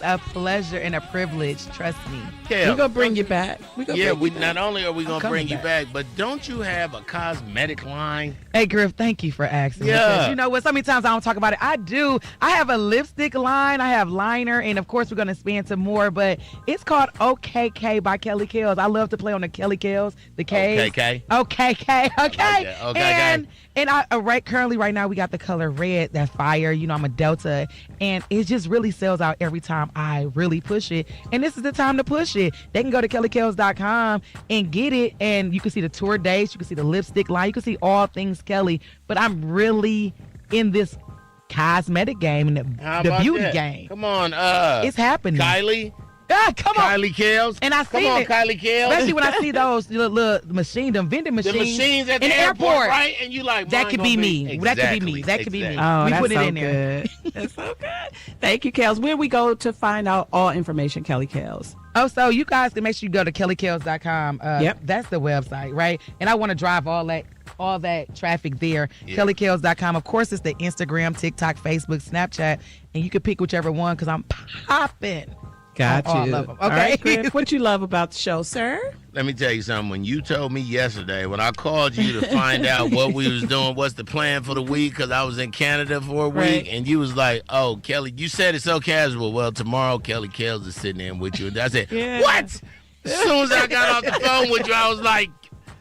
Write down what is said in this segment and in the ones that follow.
A pleasure and a privilege. Trust me. We're gonna bring you back. Not only are we gonna bring you back, but don't you have a cosmetic line? Hey, Griff, thank you for asking. Yeah. Because you know what? So many times I don't talk about it. I do. I have a lipstick line. I have liner, and of course we're gonna expand some more. But it's called OKK by Kelly Kells. I love to play on the Kelly Kells, the K. OKK. Okay. And I currently right now we got the color red, that fire. You know, I'm a Delta, and it just really sells out every time I really push it. And this is the time to push it. They can go to kellykells.com and get it, and you can see the tour dates, you can see the lipstick line, you can see all things Kelly. But I'm really in this cosmetic game and the beauty game. Come on, it's happening. Kylie. Come on. Kylie Kells. And I see it. Kylie Kells. Especially when I see those little machines, them vending machines. The machines at the airport, right? And you like, that could be me. Exactly. That could be me. That could be me. Oh, we that's put it so in there. good. That's so good. Thank you, Kells. Where we go to find out all information, Kelly Kells? Oh, so you guys can make sure you go to kellykells.com. Yep. That's the website, right? And I want to drive all that traffic there. Yeah. kellykells.com. Of course, it's the Instagram, TikTok, Facebook, Snapchat, and you can pick whichever one because I'm popping. Got you. All of them. Okay. All right, Griff, what you love about the show, sir? Let me tell you something. When you told me yesterday, when I called you to find out what we was doing, what's the plan for the week, because I was in Canada for a week, and you was like, oh, Kelly, you said it so casual. Well, tomorrow Kelly Kells is sitting in with you. And I said, what? As soon as I got off the phone with you, I was like,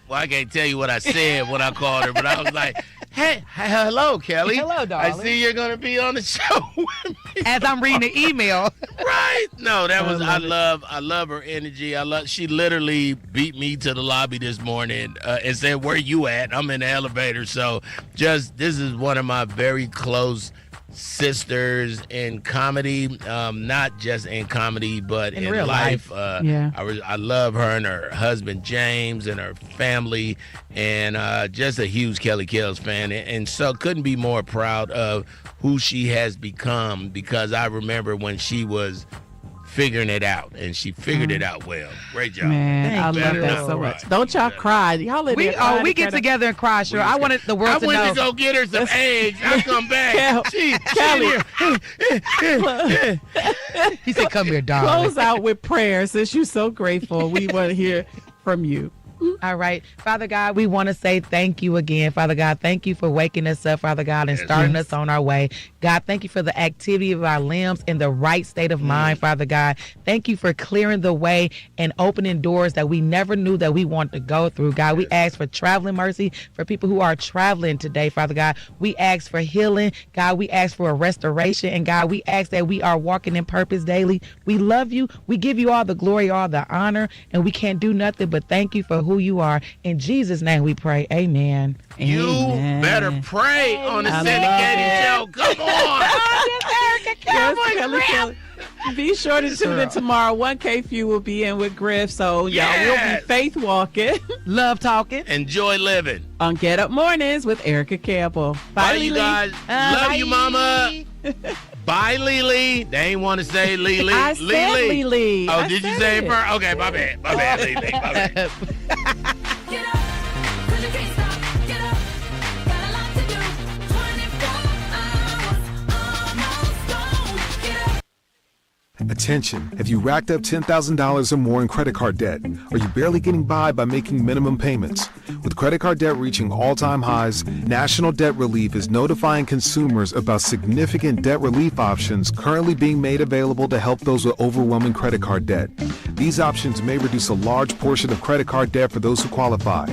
well, I can't tell you what I said when I called her, but I was like, hey, hello, Kelly. Hello, darling. I see you're going to be on the show with me. As I'm reading the email. Right. No, I love her energy. She literally beat me to the lobby this morning and said, where you at? I'm in the elevator. So this is one of my very close sisters in comedy, not just in comedy, but in real life. I love her and her husband James and her family, and just a huge Kelly Kells fan, and so couldn't be more proud of who she has become, because I remember when she was figuring it out, and she figured it out well. Great job. Man, I love that so much. Don't y'all cry. Y'all we get together and cry, sure. I wanted the world to know. I went to go get her some eggs. I come back. Kelly. He said, come here, darling. Close out with prayer, since you're so grateful. We want to hear from you. All right. Father God, we want to say thank you again. Father God, thank you for waking us up, Father God, and starting us on our way. God, thank you for the activity of our limbs and the right state of mind, Father God. Thank you for clearing the way and opening doors that we never knew that we want to go through. God, we ask for traveling mercy for people who are traveling today, Father God. We ask for healing. God, we ask for a restoration. And God, we ask that we are walking in purpose daily. We love you. We give you all the glory, all the honor, and we can't do nothing but thank you for who you are. In Jesus' name we pray. Amen. You better pray on the syndicated show. Come on. Kelly Kells. Be sure to tune in tomorrow. 1K Few will be in with Griff, so y'all will be faith walking. Love talking. Enjoy living. On Get Up Mornings with Erica Campbell. Bye, you guys. Love you, mama. Bye, Lily. They ain't want to say Lily. I said Lily. Oh, did you say it first? Okay, my bad. My bad, Lily. My bad. Get up, 'cause you can't stop. Get up, got a lot to do. 24 hours, almost gone. Get up. Attention, have you racked up $10,000 or more in credit card debt? Are you barely getting by making minimum payments? With credit card debt reaching all-time highs, National Debt Relief is notifying consumers about significant debt relief options currently being made available to help those with overwhelming credit card debt. These options may reduce a large portion of credit card debt for those who qualify.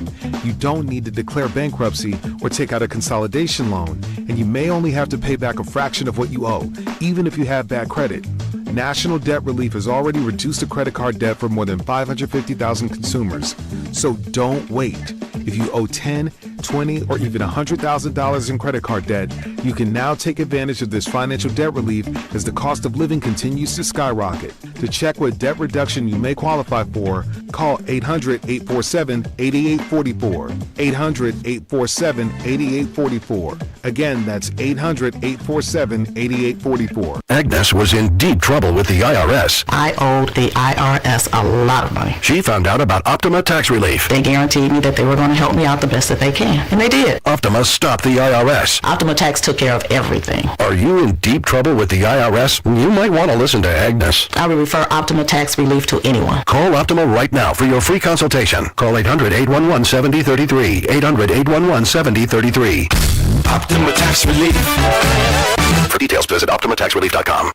You don't need to declare bankruptcy or take out a consolidation loan, and you may only have to pay back a fraction of what you owe, even if you have bad credit. National Debt Relief has already reduced the credit card debt for more than 550,000 consumers. So don't wait. If you owe $10, $20, or even $100,000 in credit card debt, you can now take advantage of this financial debt relief as the cost of living continues to skyrocket. To check what debt reduction you may qualify for, call 800-847-8844. 800-847-8844. Again, that's 800-847-8844. Agnes was in deep trouble with the IRS. I owed the IRS a lot of money. She found out about Optima Tax Relief. They guaranteed me that they were going to help me out the best that they can. can. And they did. Optima stopped the IRS. Optima Tax took care of everything. Are you in deep trouble with the IRS? You might want to listen to Agnes. I would refer Optima Tax Relief to anyone. Call Optima right now for your free consultation. Call 800-811-7033. 800-811-7033. Optima Tax Relief. For details, visit OptimaTaxRelief.com.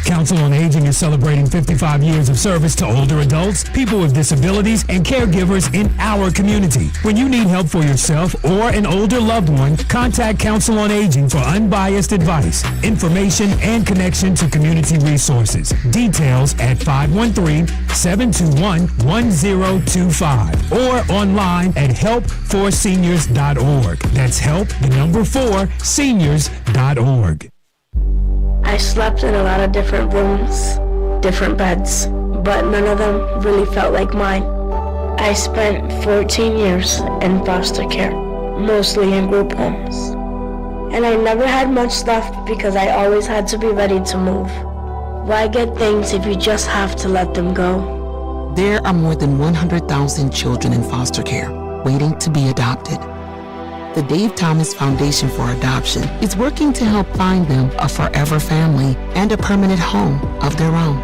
Council on Aging is celebrating 55 years of service to older adults, people with disabilities, and caregivers in our community. When you need help for yourself or an older loved one, contact Council on Aging for unbiased advice, information, and connection to community resources. Details at 513-721-1025 or online at help4seniors.org. That's help4seniors.org. I slept in a lot of different rooms, different beds, but none of them really felt like mine. I spent 14 years in foster care, mostly in group homes. And I never had much left because I always had to be ready to move. Why get things if you just have to let them go? There are more than 100,000 children in foster care waiting to be adopted. The Dave Thomas Foundation for Adoption is working to help find them a forever family and a permanent home of their own.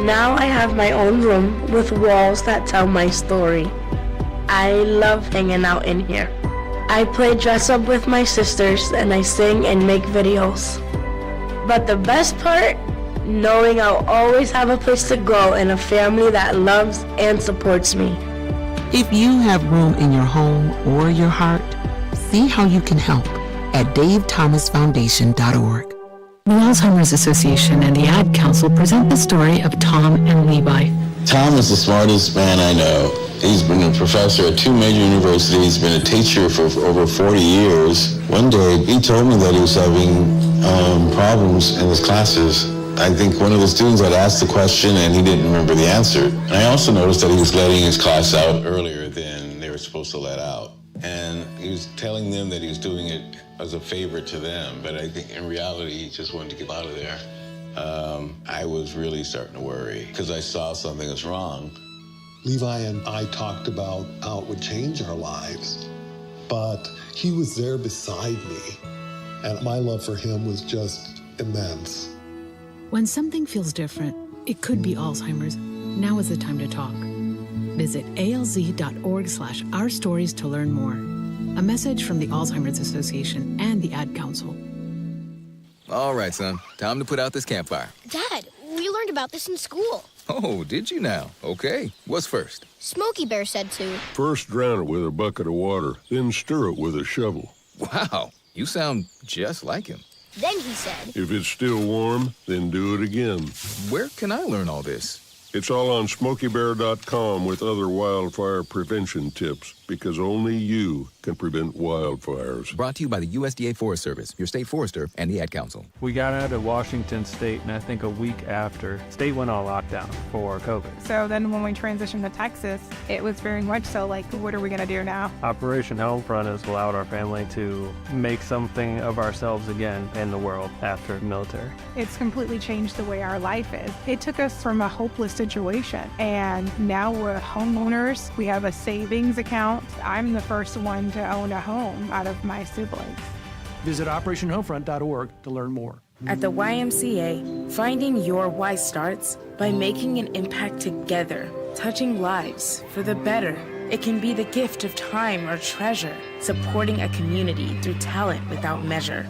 Now I have my own room with walls that tell my story. I love hanging out in here. I play dress up with my sisters and I sing and make videos. But the best part? Knowing I'll always have a place to go and a family that loves and supports me. If you have room in your home or your heart, see how you can help at davethomasfoundation.org. The Alzheimer's Association and the Ad Council present the story of Tom and Levi. Tom is the smartest man I know. He's been a professor at 2 major universities, been a teacher for over 40 years. One day, he told me that he was having problems in his classes. I think one of the students had asked the question and he didn't remember the answer. And I also noticed that he was letting his class out earlier than they were supposed to let out. And he was telling them that he was doing it as a favor to them, but I think in reality, he just wanted to get out of there. I was really starting to worry because I saw something was wrong. Levi and I talked about how it would change our lives, but he was there beside me, and my love for him was just immense. When something feels different, it could be Alzheimer's. Now is the time to talk. Visit alz.org/ourstories to learn more. A message from the Alzheimer's Association and the Ad Council. All right, son. Time to put out this campfire. Dad, we learned about this in school. Oh, did you now? Okay. What's first? Smokey Bear said to. First drown it with a bucket of water, then stir it with a shovel. Wow, you sound just like him. Then he said. If it's still warm, then do it again. Where can I learn all this? It's all on SmokeyBear.com with other wildfire prevention tips, because only you can prevent wildfires. Brought to you by the USDA Forest Service, your state forester, and the Ad Council. We got out of Washington State, and I think a week after, state went on lockdown for COVID. So then when we transitioned to Texas, it was very much so like, what are we going to do now? Operation Homefront has allowed our family to make something of ourselves again in the world after the military. It's completely changed the way our life is. It took us from a hopeless situation, and now we're homeowners. We have a savings account. I'm the first one to own a home out of my siblings. Visit OperationHomefront.org to learn more. At the YMCA, finding your why starts by making an impact together, touching lives for the better. It can be the gift of time or treasure, supporting a community through talent without measure.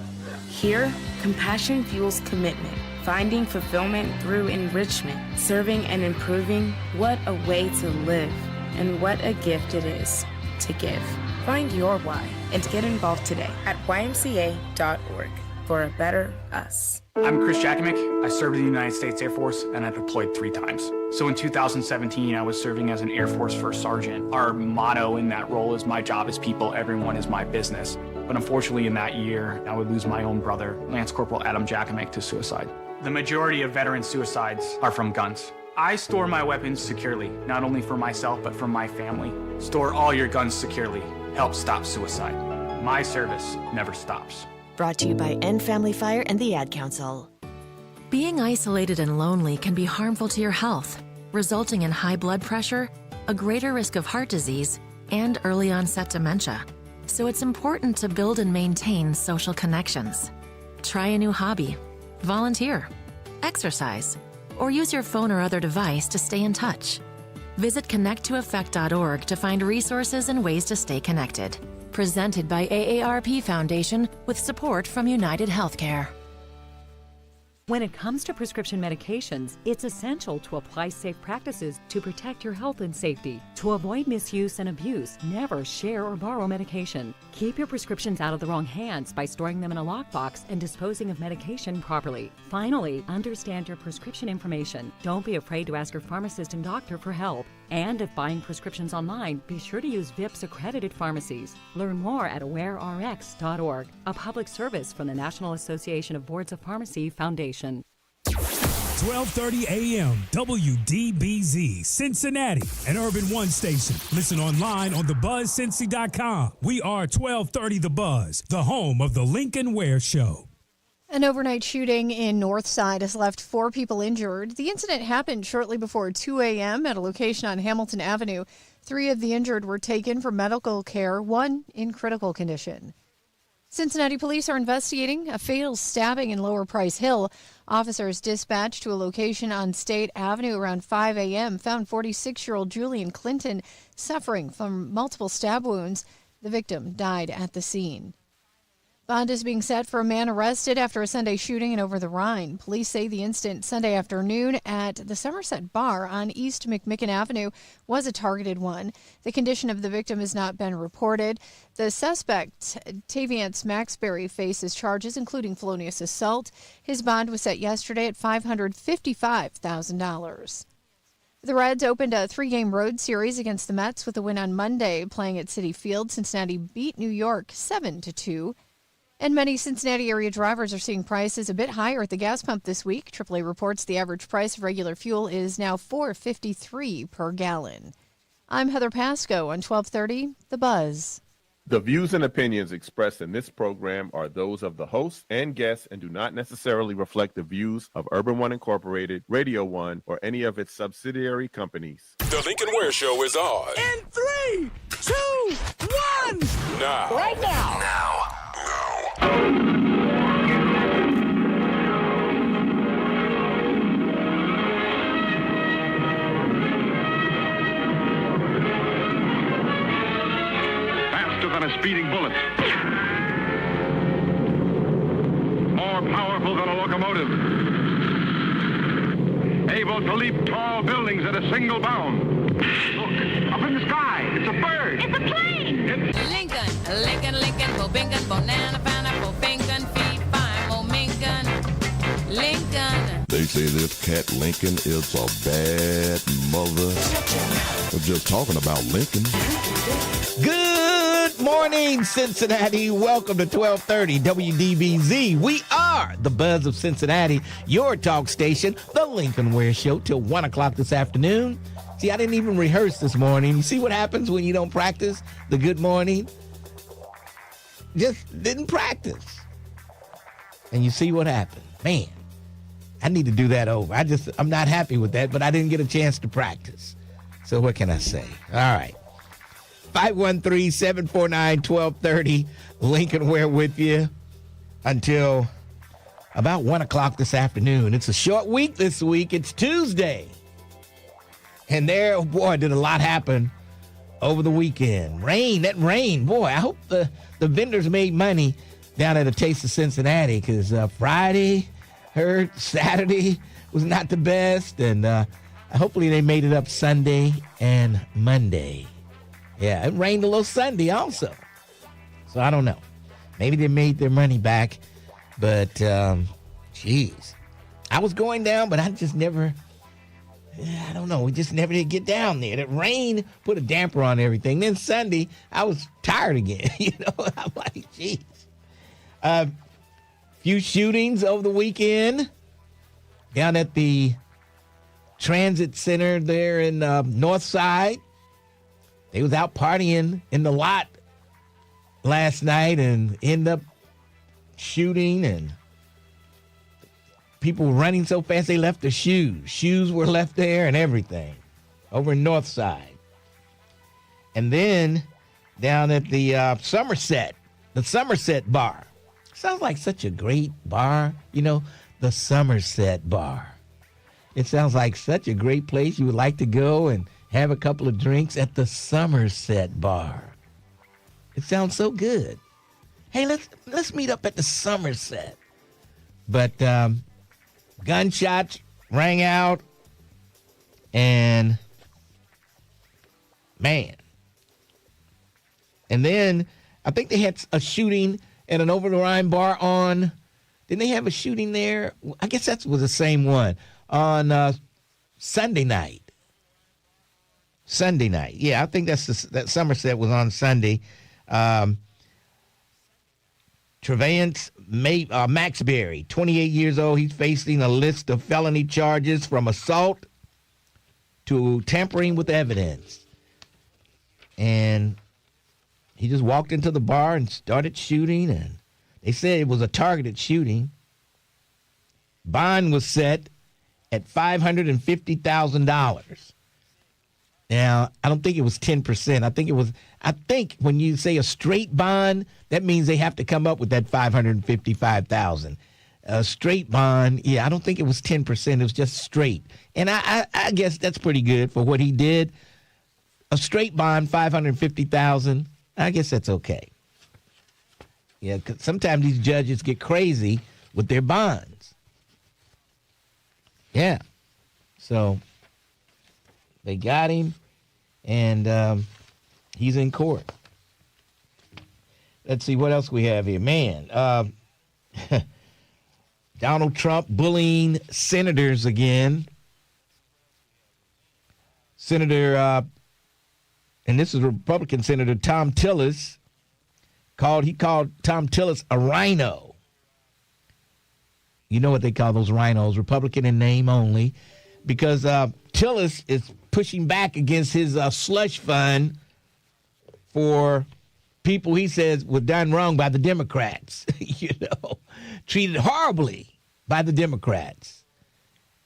Here, compassion fuels commitment, finding fulfillment through enrichment, serving and improving. What a way to live, and what a gift it is to give. Find your why and get involved today at ymca.org for a better us. I'm Chris Jakovic. I served in the United States Air Force and I deployed 3 times. So in 2017, I was serving as an Air Force First Sergeant. Our motto in that role is my job is people, everyone is my business. But unfortunately in that year, I would lose my own brother, Lance Corporal Adam Jakovic, to suicide. The majority of veteran suicides are from guns. I store my weapons securely, not only for myself, but for my family. Store all your guns securely. Help stop suicide. My service never stops. Brought to you by End Family Fire and the Ad Council. Being isolated and lonely can be harmful to your health, resulting in high blood pressure, a greater risk of heart disease, and early onset dementia. So it's important to build and maintain social connections. Try a new hobby, volunteer, exercise, or use your phone or other device to stay in touch. Visit connecttoeffect.org to find resources and ways to stay connected. Presented by AARP Foundation with support from United Healthcare. When it comes to prescription medications, it's essential to apply safe practices to protect your health and safety. To avoid misuse and abuse, never share or borrow medication. Keep your prescriptions out of the wrong hands by storing them in a lockbox and disposing of medication properly. Finally, understand your prescription information. Don't be afraid to ask your pharmacist and doctor for help. And if buying prescriptions online, be sure to use VIPS accredited pharmacies. Learn more at awarerx.org, a public service from the National Association of Boards of Pharmacy Foundation. 1230 AM, WDBZ, Cincinnati, an Urban One station. Listen online on thebuzzcincy.com. We are 1230 The Buzz, the home of the Lincoln Ware Show. An overnight shooting in Northside has left 4 people injured. The incident happened shortly before 2 a.m. at a location on Hamilton Avenue. 3 of the injured were taken for medical care, 1 in critical condition. Cincinnati police are investigating a fatal stabbing in Lower Price Hill. Officers dispatched to a location on State Avenue around 5 a.m. found 46-year-old Julian Clinton suffering from multiple stab wounds. The victim died at the scene. Bond is being set for a man arrested after a Sunday shooting in Over the Rhine. Police say the incident Sunday afternoon at the Somerset Bar on East McMicken Avenue was a targeted one. The condition of the victim has not been reported. The suspect, Taviance Maxbury, faces charges including felonious assault. His bond was set yesterday at $555,000. The Reds opened a 3-game road series against the Mets with a win on Monday. Playing at Citi Field, Cincinnati beat New York 7-2. And many Cincinnati area drivers are seeing prices a bit higher at the gas pump this week. AAA reports the average price of regular fuel is now $4.53 per gallon. I'm Heather Pasco on 1230 The Buzz. The views and opinions expressed in this program are those of the host and guests and do not necessarily reflect the views of Urban One Incorporated, Radio One, or any of its subsidiary companies. The Lincoln Ware Show is on. In 3, 2, 1. Now. Right now. Faster than a speeding bullet. More powerful than a locomotive. Able to leap tall buildings at a single bound. Look, up in the sky. It's a bird. It's a plane. Lincoln, go Bincoln, banana, pineapple, Bincoln, feet, fine, mo Mincoln, Lincoln. They say this cat Lincoln is a bad mother. We're just talking about Lincoln. Good morning, Cincinnati. Welcome to 1230 WDBZ. We are the Buzz of Cincinnati, your talk station, the Lincoln Ware Show, till 1 o'clock this afternoon. See, I didn't even rehearse this morning. You see what happens when you don't practice the good morning? Just didn't practice. And you see what happened. Man, I need to do that over. I'm not happy with that, but I didn't get a chance to practice. So what can I say? All right. 513-749-1230. Lincoln Ware with you until about 1 o'clock this afternoon. It's a short week this week. It's Tuesday. And there, oh boy, did a lot happen over the weekend. That rain, boy, I hope the vendors made money down at a Taste of Cincinnati, because Friday, Saturday was not the best, and hopefully they made it up Sunday and Monday. Yeah, it rained a little Sunday also. So I don't know. Maybe they made their money back, but, geez. I was going down, but I just never... I don't know. We just never did get down there. That rain put a damper on everything. Then Sunday, I was tired again. I'm like, geez. Few shootings over the weekend down at the transit center there in Northside. They was out partying in the lot last night and ended up shooting, and people were running so fast they left their shoes. Shoes were left there and everything over in Northside. And then down at the the Somerset Bar. Sounds like such a great bar, the Somerset Bar. It sounds like such a great place. You would like to go and have a couple of drinks at the Somerset Bar. It sounds so good. Hey, let's meet up at the Somerset. But gunshots rang out, and man. And then I think they had a shooting at an over-the-Rhine bar on, didn't they have a shooting there? I guess that was the same one, on Sunday night. Sunday night. Yeah, I think that Somerset was on Sunday. Trevance Maxberry, 28 years old. He's facing a list of felony charges from assault to tampering with evidence. And he just walked into the bar and started shooting, and they said it was a targeted shooting. Bond was set at $550,000. Now, I don't think it was 10%. I think when you say a straight bond, that means they have to come up with that $555,000. A straight bond, I don't think it was 10%. It was just straight. And I guess that's pretty good for what he did. A straight bond, $550,000. I guess that's okay. Yeah, 'cause sometimes these judges get crazy with their bonds. Yeah. So they got him, and he's in court. Let's see what else we have here. Man, Donald Trump bullying senators again. Senator, and this is Republican Senator Tom Tillis, he called Tom Tillis a rhino. You know what they call those rhinos, Republican in name only, because Tillis is pushing back against his slush fund for people he says were done wrong by the Democrats, treated horribly by the Democrats.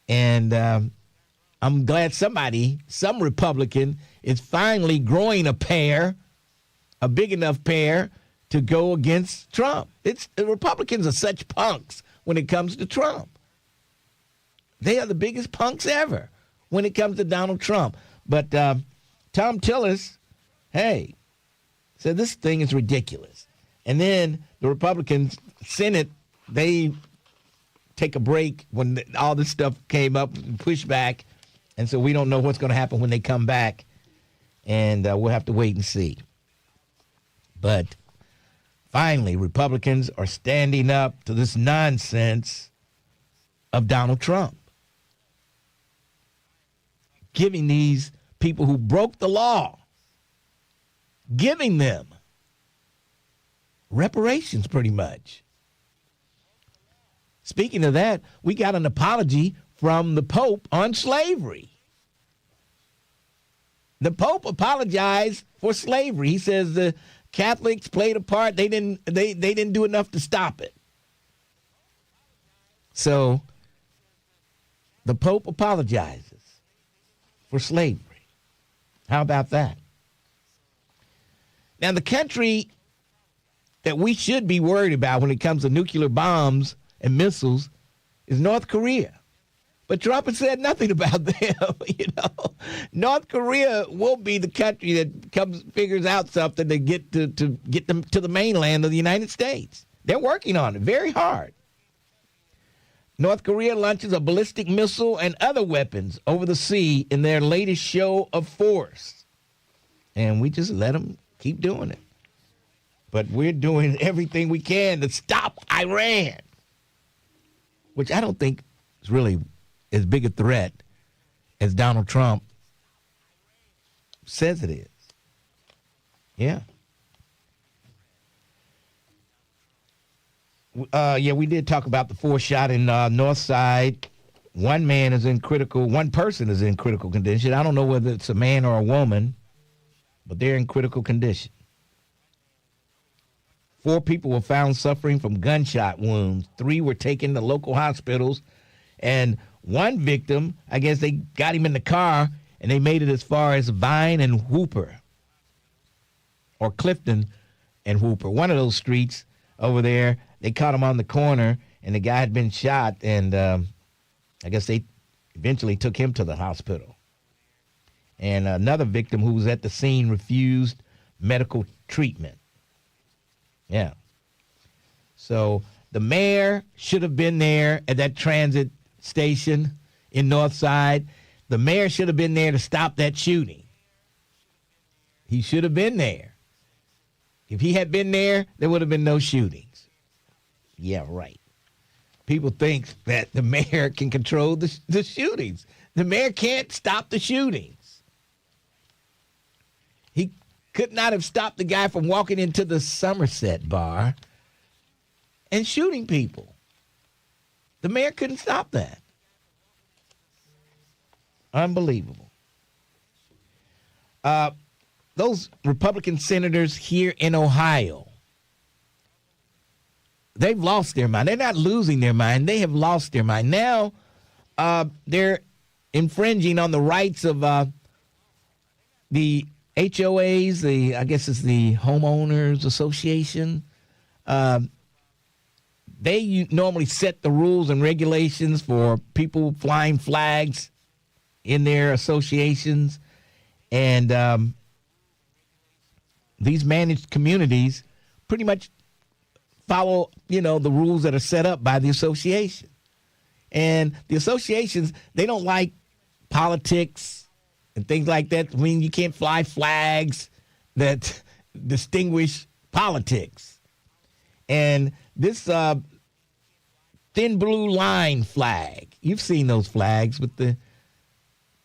And I'm glad some Republican is finally growing a big enough pair to go against Trump. The Republicans are such punks when it comes to Trump. They are the biggest punks ever when it comes to Donald Trump. But Tom Tillis, said this thing is ridiculous. And then the Republican Senate, they take a break when all this stuff came up, push back. And so we don't know what's going to happen when they come back. And we'll have to wait and see. But finally, Republicans are standing up to this nonsense of Donald Trump, giving these people who broke the law, giving them reparations pretty much. Speaking of that, we got an apology from the Pope on slavery. The Pope apologized for slavery. He says the Catholics played a part. They didn't do enough to stop it. So the Pope apologizes for slavery. How about that? Now, the country that we should be worried about when it comes to nuclear bombs and missiles is North Korea. But Trump has said nothing about them. North Korea will be the country that figures out something to get them to the mainland of the United States. They're working on it very hard. North Korea launches a ballistic missile and other weapons over the sea in their latest show of force. And we just let them keep doing it. But we're doing everything we can to stop Iran, which I don't think is really as big a threat as Donald Trump says it is. Yeah. We did talk about the 4 shot in North Side. One person is in critical condition. I don't know whether it's a man or a woman, but they're in critical condition. 4 people were found suffering from gunshot wounds. 3 were taken to local hospitals. And one victim, I guess they got him in the car, and they made it as far as Vine and Hooper. or Clifton and Hooper. One of those streets over there, they caught him on the corner, and the guy had been shot, and I guess they eventually took him to the hospital. And another victim who was at the scene refused medical treatment. Yeah. So the mayor should have been there at that transit station in Northside. The mayor should have been there to stop that shooting. He should have been there. If he had been there, there would have been no shootings. Yeah, right. People think that the mayor can control the shootings. The mayor can't stop the shootings. He could not have stopped the guy from walking into the Somerset bar and shooting people. The mayor couldn't stop that. Unbelievable. Those Republican senators here in Ohio, they've lost their mind. They're not losing their mind. They have lost their mind. Now they're infringing on the rights of the HOAs, I guess it's the Homeowners Association. They normally set the rules and regulations for people flying flags in their associations. And these managed communities pretty much follow, the rules that are set up by the association. And the associations, they don't like politics and things like that. I mean, you can't fly flags that distinguish politics. And this thin blue line flag, you've seen those flags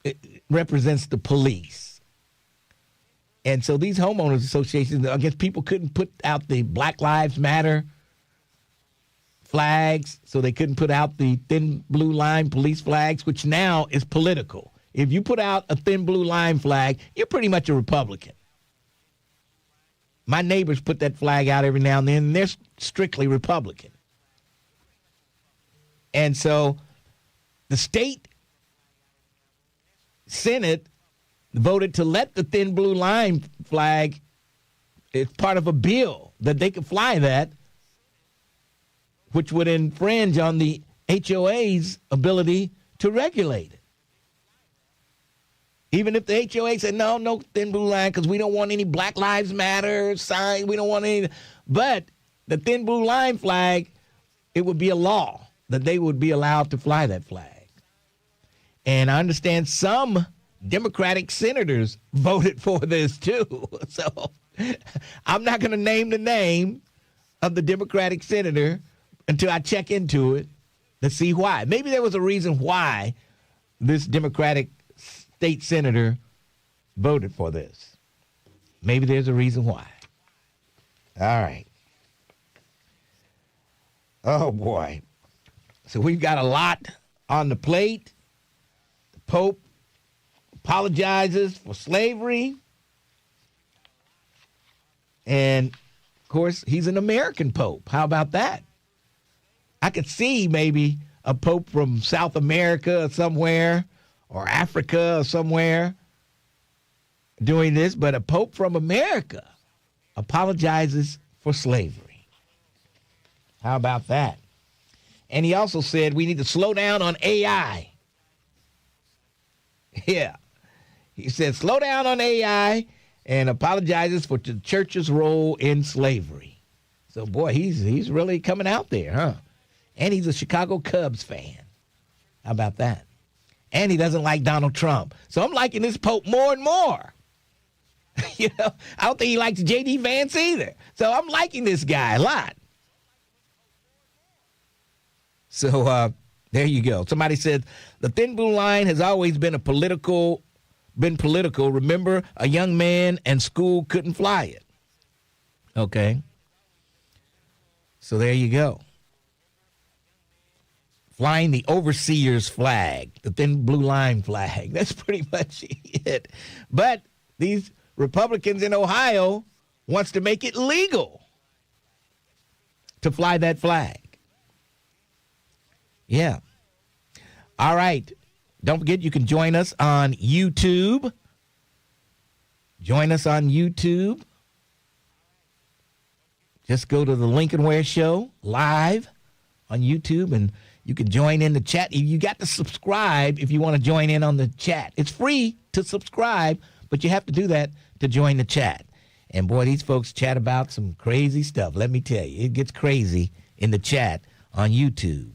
it represents the police. And so these homeowners associations, I guess people couldn't put out the Black Lives Matter flags, so they couldn't put out the thin blue line police flags, which now is political. If you put out a thin blue line flag, you're pretty much a Republican. My neighbors put that flag out every now and then, and they're strictly Republican. And so the state Senate voted to let the thin blue line flag, it's part of a bill that they could fly that, which would infringe on the HOA's ability to regulate it. Even if the HOA said, no thin blue line, because we don't want any Black Lives Matter sign, we don't want any. But the thin blue line flag, it would be a law that they would be allowed to fly that flag. And I understand some Democratic senators voted for this too. So I'm not going to name the name of the Democratic senator until I check into it to see why. Maybe there was a reason why this Democratic state senator voted for this. Maybe there's a reason why. All right. Oh, boy. So we've got a lot on the plate. The Pope apologizes for slavery. And, of course, he's an American Pope. How about that? I could see maybe a Pope from South America or somewhere, or Africa or somewhere doing this, but a Pope from America apologizes for slavery. How about that? And he also said we need to slow down on AI. Yeah. He said slow down on AI and apologizes for the church's role in slavery. So, boy, he's really coming out there, huh? And he's a Chicago Cubs fan. How about that? And he doesn't like Donald Trump. So I'm liking this Pope more and more. I don't think he likes J.D. Vance either. So I'm liking this guy a lot. So there you go. Somebody said the thin blue line has always been political. Remember, a young man and school couldn't fly it. Okay. So there you go. Flying the overseer's flag, the thin blue line flag. That's pretty much it. But these Republicans in Ohio wants to make it legal to fly that flag. Yeah. All right. Don't forget you can join us on YouTube. Join us on YouTube. Just go to the Lincoln Ware Show live on YouTube, and you can join in the chat. You got to subscribe if you want to join in on the chat. It's free to subscribe, but you have to do that to join the chat. And boy, these folks chat about some crazy stuff. Let me tell you, it gets crazy in the chat on YouTube.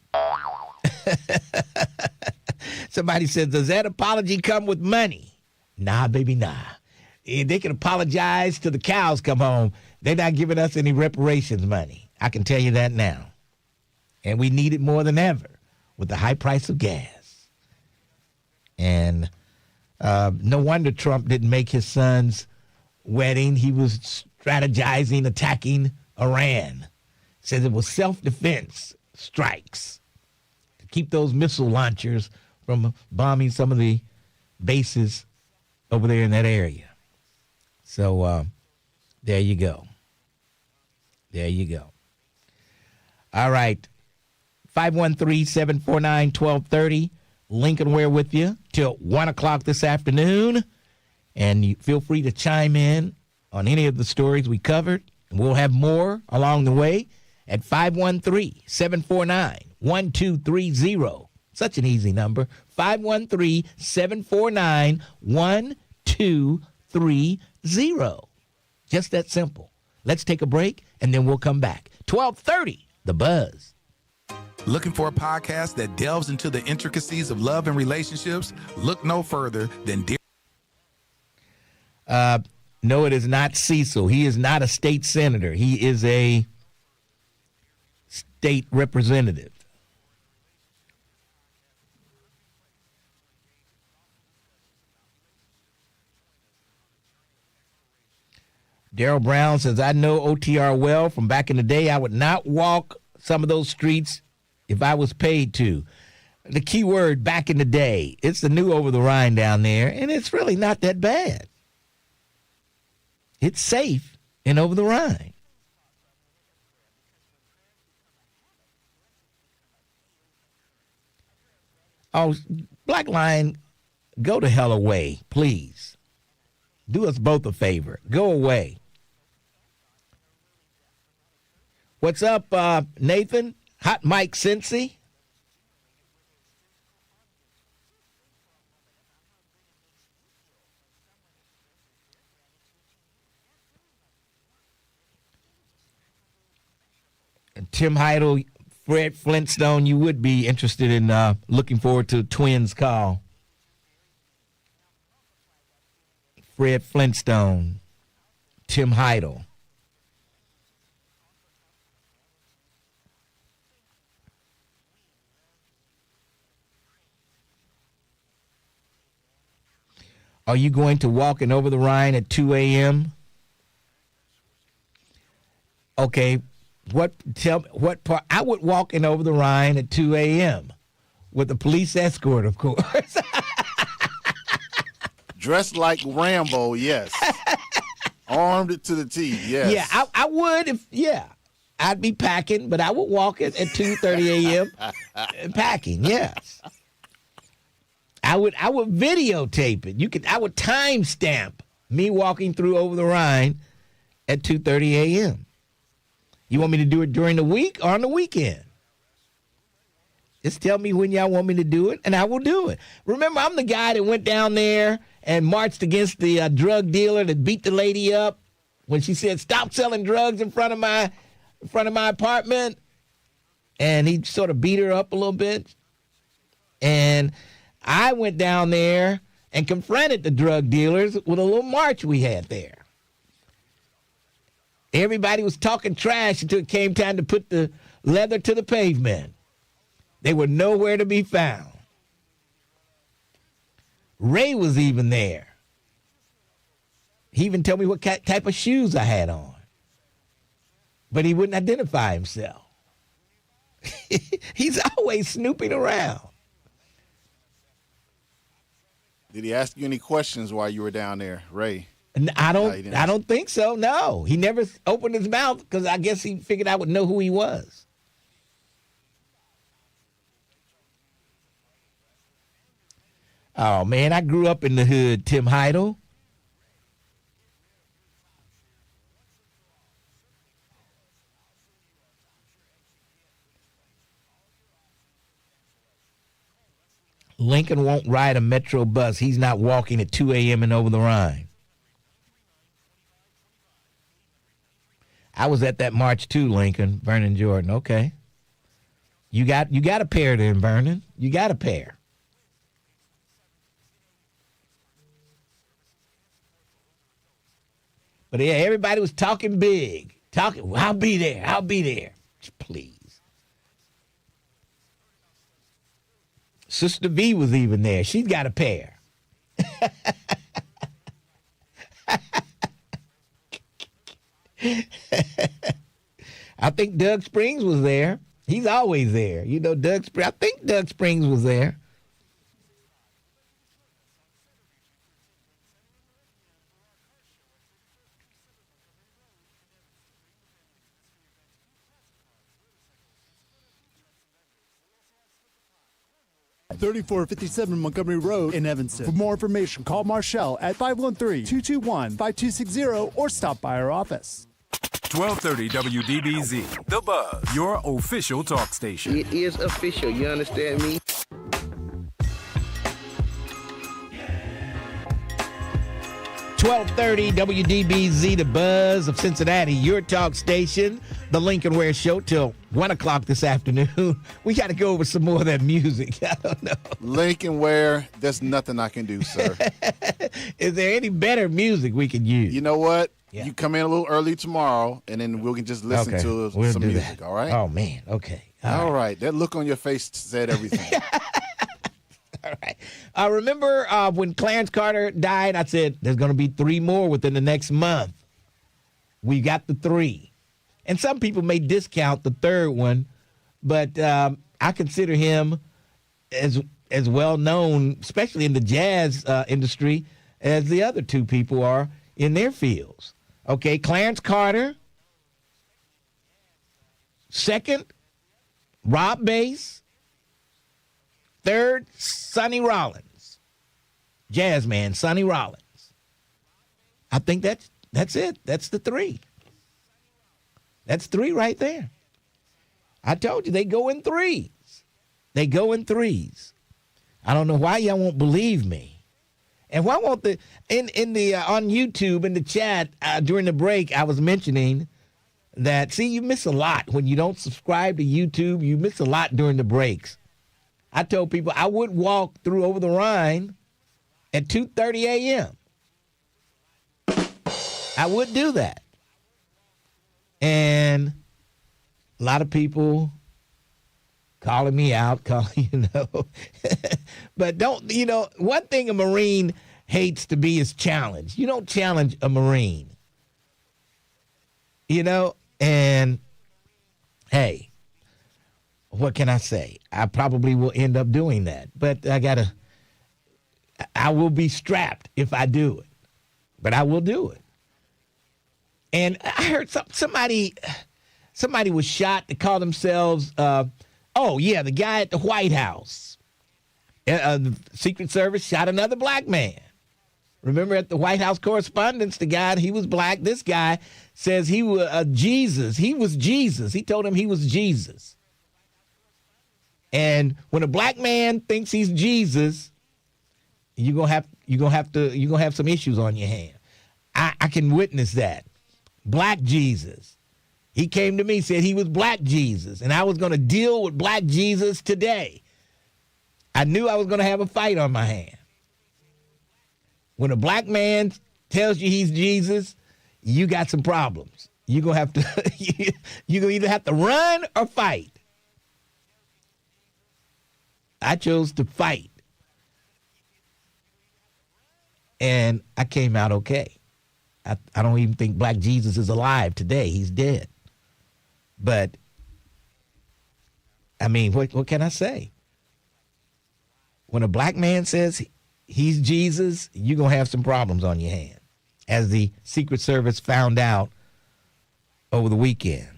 Somebody says, does that apology come with money? Nah, baby, nah. They can apologize till the cows come home. They're not giving us any reparations money. I can tell you that now. And we need it more than ever with the high price of gas. And no wonder Trump didn't make his son's wedding. He was strategizing, attacking Iran. Says it was self-defense strikes to keep those missile launchers from bombing some of the bases over there in that area. So there you go. There you go. All right. 513-749-1230. Lincoln Ware with you till 1 o'clock this afternoon. And you feel free to chime in on any of the stories we covered. And we'll have more along the way at 513-749-1230. Such an easy number. 513-749-1230. Just that simple. Let's take a break, and then we'll come back. 1230, The Buzz. Looking for a podcast that delves into the intricacies of love and relationships? Look no further than Dear. No, it is not Cecil. He is not a state senator. He is a state representative. Daryl Brown says, I know OTR well from back in the day. I would not walk some of those streets if I was paid to. The key word, back in the day. It's the new Over the Rhine down there, and it's really not that bad. It's safe in Over the Rhine. Oh, Black Line, go to hell away, please. Do us both a favor. Go away. What's up, Nathan? Hot Mike Cincy? Tim Heidel, Fred Flintstone, you would be interested in looking forward to Twins call. Fred Flintstone, Tim Heidel. Are you going to walk in Over the Rhine at 2 a.m.? Okay, what part? I would walk in Over the Rhine at 2 a.m. with a police escort, of course. Dressed like Rambo, yes. Armed to the teeth, yes. Yeah, I would I'd be packing, but I would walk at 2:30 a.m. packing, yes. I would videotape it. I would timestamp me walking through Over the Rhine at 2:30 a.m. You want me to do it during the week or on the weekend? Just tell me when y'all want me to do it, and I will do it. Remember, I'm the guy that went down there and marched against the drug dealer that beat the lady up when she said, "Stop selling drugs in front of my apartment," and he sort of beat her up a little bit. And I went down there and confronted the drug dealers with a little march we had there. Everybody was talking trash until it came time to put the leather to the pavement. They were nowhere to be found. Ray was even there. He even told me what type of shoes I had on. But he wouldn't identify himself. He's always snooping around. Did he ask you any questions while you were down there, Ray? I don't think so, no. He never opened his mouth because I guess he figured I would know who he was. Oh, man, I grew up in the hood, Tim Heidel. Lincoln won't ride a Metro bus. He's not walking at 2 a.m. and over the Rhine. I was at that march too, Lincoln. Vernon Jordan. Okay. You got a pair then, Vernon. You got a pair. But yeah, everybody was talking big. I'll be there. I'll be there. Please. Sister V was even there. She's got a pair. I think Doug Springs was there. He's always there. You know, I think Doug Springs was there. At 3457 Montgomery Road in Evanston. For more information, call Marshall at 513-221-5260 or stop by our office. 1230 WDBZ, The Buzz, your official talk station. It is official, you understand me? .1230 WDBZ, The Buzz of Cincinnati, your talk station, the Lincoln Ware Show till 1 o'clock this afternoon. We got to go over some more of that music. I don't know. Lincoln Ware, there's nothing I can do, sir. Is there any better music we can use? You know what? Yeah. You come in a little early tomorrow, and then we can just listen to some music, that. All right? Oh, man. Okay. All right. That look on your face said everything. All right. Remember when Clarence Carter died, I said there's going to be 3 more within the next month. We got the 3. And some people may discount the 3rd one, but I consider him as well known, especially in the jazz industry, as the other 2 people are in their fields. Okay, Clarence Carter. 2nd, Rob Bass. 3rd, Sonny Rollins. Jazz man, Sonny Rollins. I think that's it. That's the 3. That's 3 right there. I told you they go in 3s. They go in 3s. I don't know why y'all won't believe me. And why won't on YouTube in the chat during the break I was mentioning that you miss a lot when you don't subscribe to YouTube. You miss a lot during the breaks. I told people I would walk through over the Rhine at 2:30 a.m. I would do that. And a lot of people calling me out, But one thing a Marine hates to be is challenged. You don't challenge a Marine. And hey, what can I say? I probably will end up doing that. But I will be strapped if I do it. But I will do it. And I heard somebody was shot to call themselves, the guy at the White House. The Secret Service shot another black man. Remember at the White House Correspondence, the guy, he was black. This guy says he was Jesus. He was Jesus. He told him he was Jesus. And when a black man thinks he's Jesus, you're gonna have some issues on your hand. I can witness that. Black Jesus. He came to me, said he was black Jesus, and I was going to deal with black Jesus today. I knew I was going to have a fight on my hand. When a black man tells you he's Jesus, you got some problems. You're going to have to, you're going to either have to run or fight. I chose to fight. And I came out okay. I don't even think black Jesus is alive today. He's dead. But, I mean, what can I say? When a black man says he's Jesus, you're going to have some problems on your hand, as the Secret Service found out over the weekend.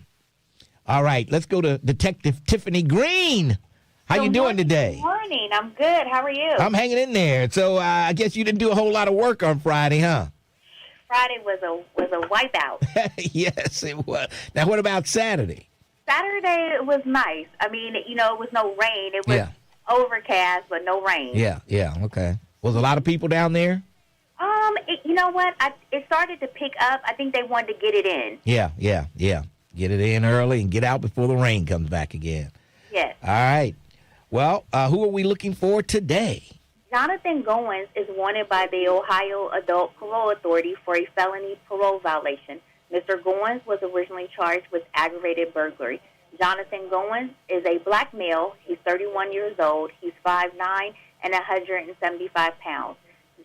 All right, let's go to Detective Tiffany Green. How you doing today? Good morning. I'm good. How are you? I'm hanging in there. So I guess you didn't do a whole lot of work on Friday, huh? Friday was a wipeout. Yes, it was. Now, what about Saturday? Saturday was nice. I mean, it was no rain. It was overcast, but no rain. Yeah, okay. Was a lot of people down there? You know what? It started to pick up. I think they wanted to get it in. Yeah. Get it in early and get out before the rain comes back again. Yes. All right. Well, who are we looking for today? Jonathan Goins is wanted by the Ohio Adult Parole Authority for a felony parole violation. Mr. Goins was originally charged with aggravated burglary. Jonathan Goins is a black male. He's 31 years old. He's 5'9" and 175 pounds.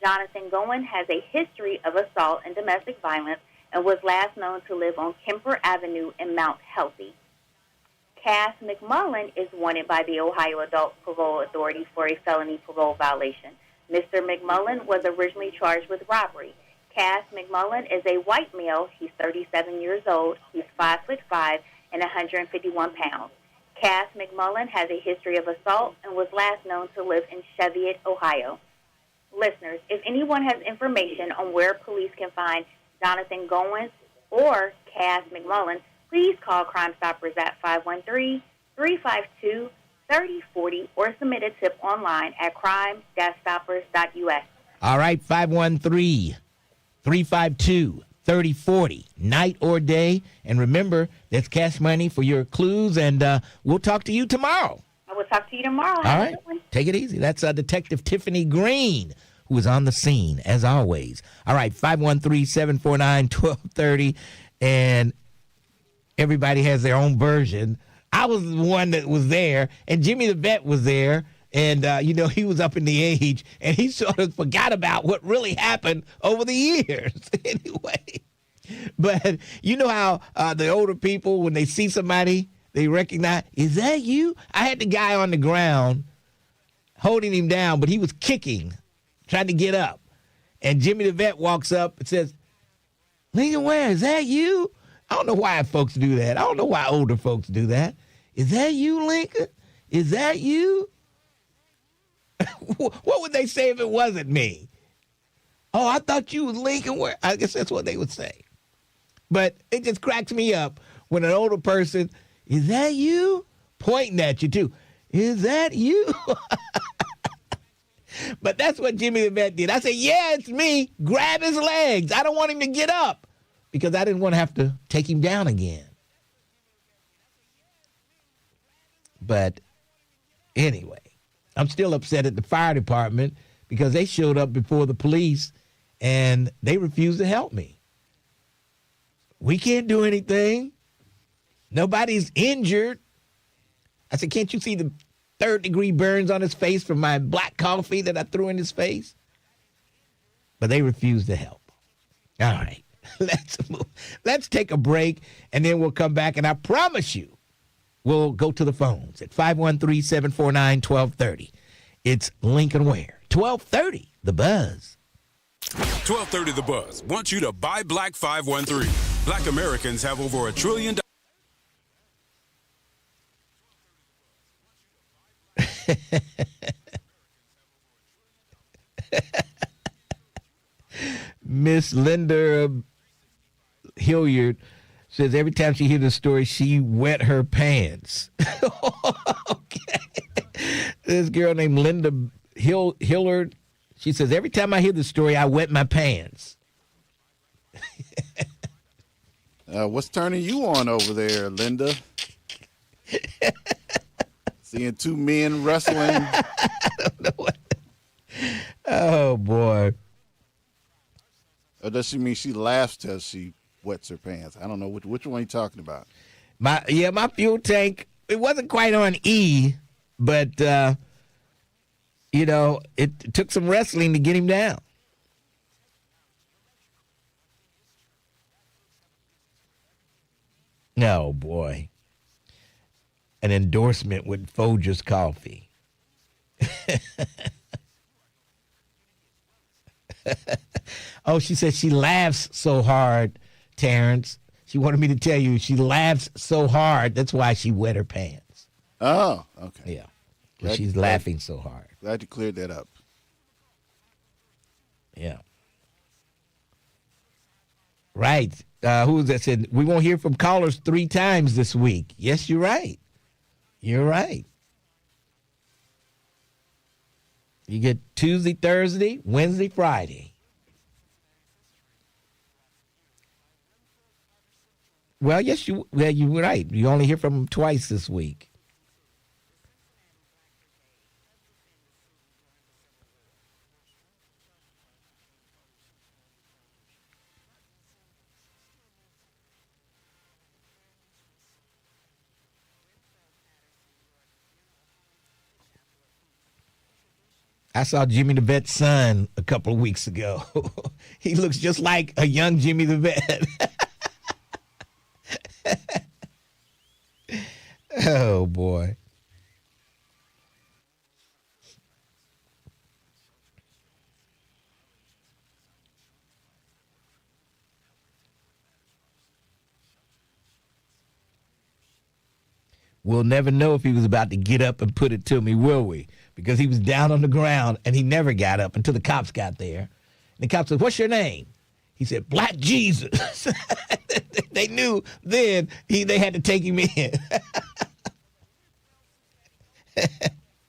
Jonathan Goins has a history of assault and domestic violence and was last known to live on Kemper Avenue in Mount Healthy. Cass McMullen is wanted by the Ohio Adult Parole Authority for a felony parole violation. Mr. McMullen was originally charged with robbery. Cass McMullen is a white male. He's 37 years old. He's 5'5" and 151 pounds. Cass McMullen has a history of assault and was last known to live in Cheviot, Ohio. Listeners, if anyone has information on where police can find Jonathan Goins or Cass McMullen, please call Crime Stoppers at 513-352-3040 or submit a tip online at crime-stoppers.us. All right, 513-352-3040, night or day. And remember, that's cash money for your clues, and we'll talk to you tomorrow. I will talk to you tomorrow. All right, take it easy. That's Detective Tiffany Green, who is on the scene, as always. All right, 513-749-1230, and everybody has their own version. I was the one that was there, and Jimmy the Vet was there, and, he was up in the age, and he sort of forgot about what really happened over the years. Anyway, but you know how the older people, when they see somebody, they recognize, is that you? I had the guy on the ground holding him down, but he was kicking, trying to get up. And Jimmy the Vet walks up and says, Lincoln Ware, is that you? I don't know why folks do that. I don't know why older folks do that. Is that you, Lincoln? Is that you? What would they say if it wasn't me? Oh, I thought you was Lincoln Ware. I guess that's what they would say. But it just cracks me up when an older person, is that you? Pointing at you, too. Is that you? But that's what Jimmy the Vet did. I said, yeah, it's me. Grab his legs. I don't want him to get up because I didn't want to have to take him down again. But anyway, I'm still upset at the fire department because they showed up before the police and they refused to help me. We can't do anything. Nobody's injured. I said, can't you see the third-degree burns on his face from my black coffee that I threw in his face? But they refused to help. All right, let's move. Let's take a break, and then we'll come back, and I promise you, we'll go to the phones at 513-749-1230. It's Lincoln Ware. 1230, The Buzz. 1230 The Buzz wants you to buy Black 513. Black Americans have over $1 trillion. Miss Linda Hilliard says every time she hears the story, she wet her pants. Okay. This girl named Linda Hilliard, she says every time I hear the story, I wet my pants. What's turning you on over there, Linda? Seeing two men wrestling. I don't know what. Oh, boy. Or does she mean she laughs till she wets her pants? I don't know. Which one are you talking about? My fuel tank, it wasn't quite on E, but, it took some wrestling to get him down. No, boy. An endorsement with Folgers Coffee. Oh, she said she laughs so hard, Terrence. She wanted me to tell you she laughs so hard. That's why she wet her pants. Oh, okay. Yeah. She's laughing so hard. Glad you cleared that up. Yeah. Right. Who was that said, we won't hear from callers 3 times this week. Yes, you're right. You're right. You get Tuesday, Thursday, Wednesday, Friday. Well, yes, you were right. You only hear from them twice this week. I saw Jimmy the Vet's son a couple of weeks ago. He looks just like a young Jimmy the Vet. Oh, boy. We'll never know if he was about to get up and put it to me, will we? Because he was down on the ground and he never got up until the cops got there. And the cops said, "What's your name?" He said, "Black Jesus." They knew then they had to take him in.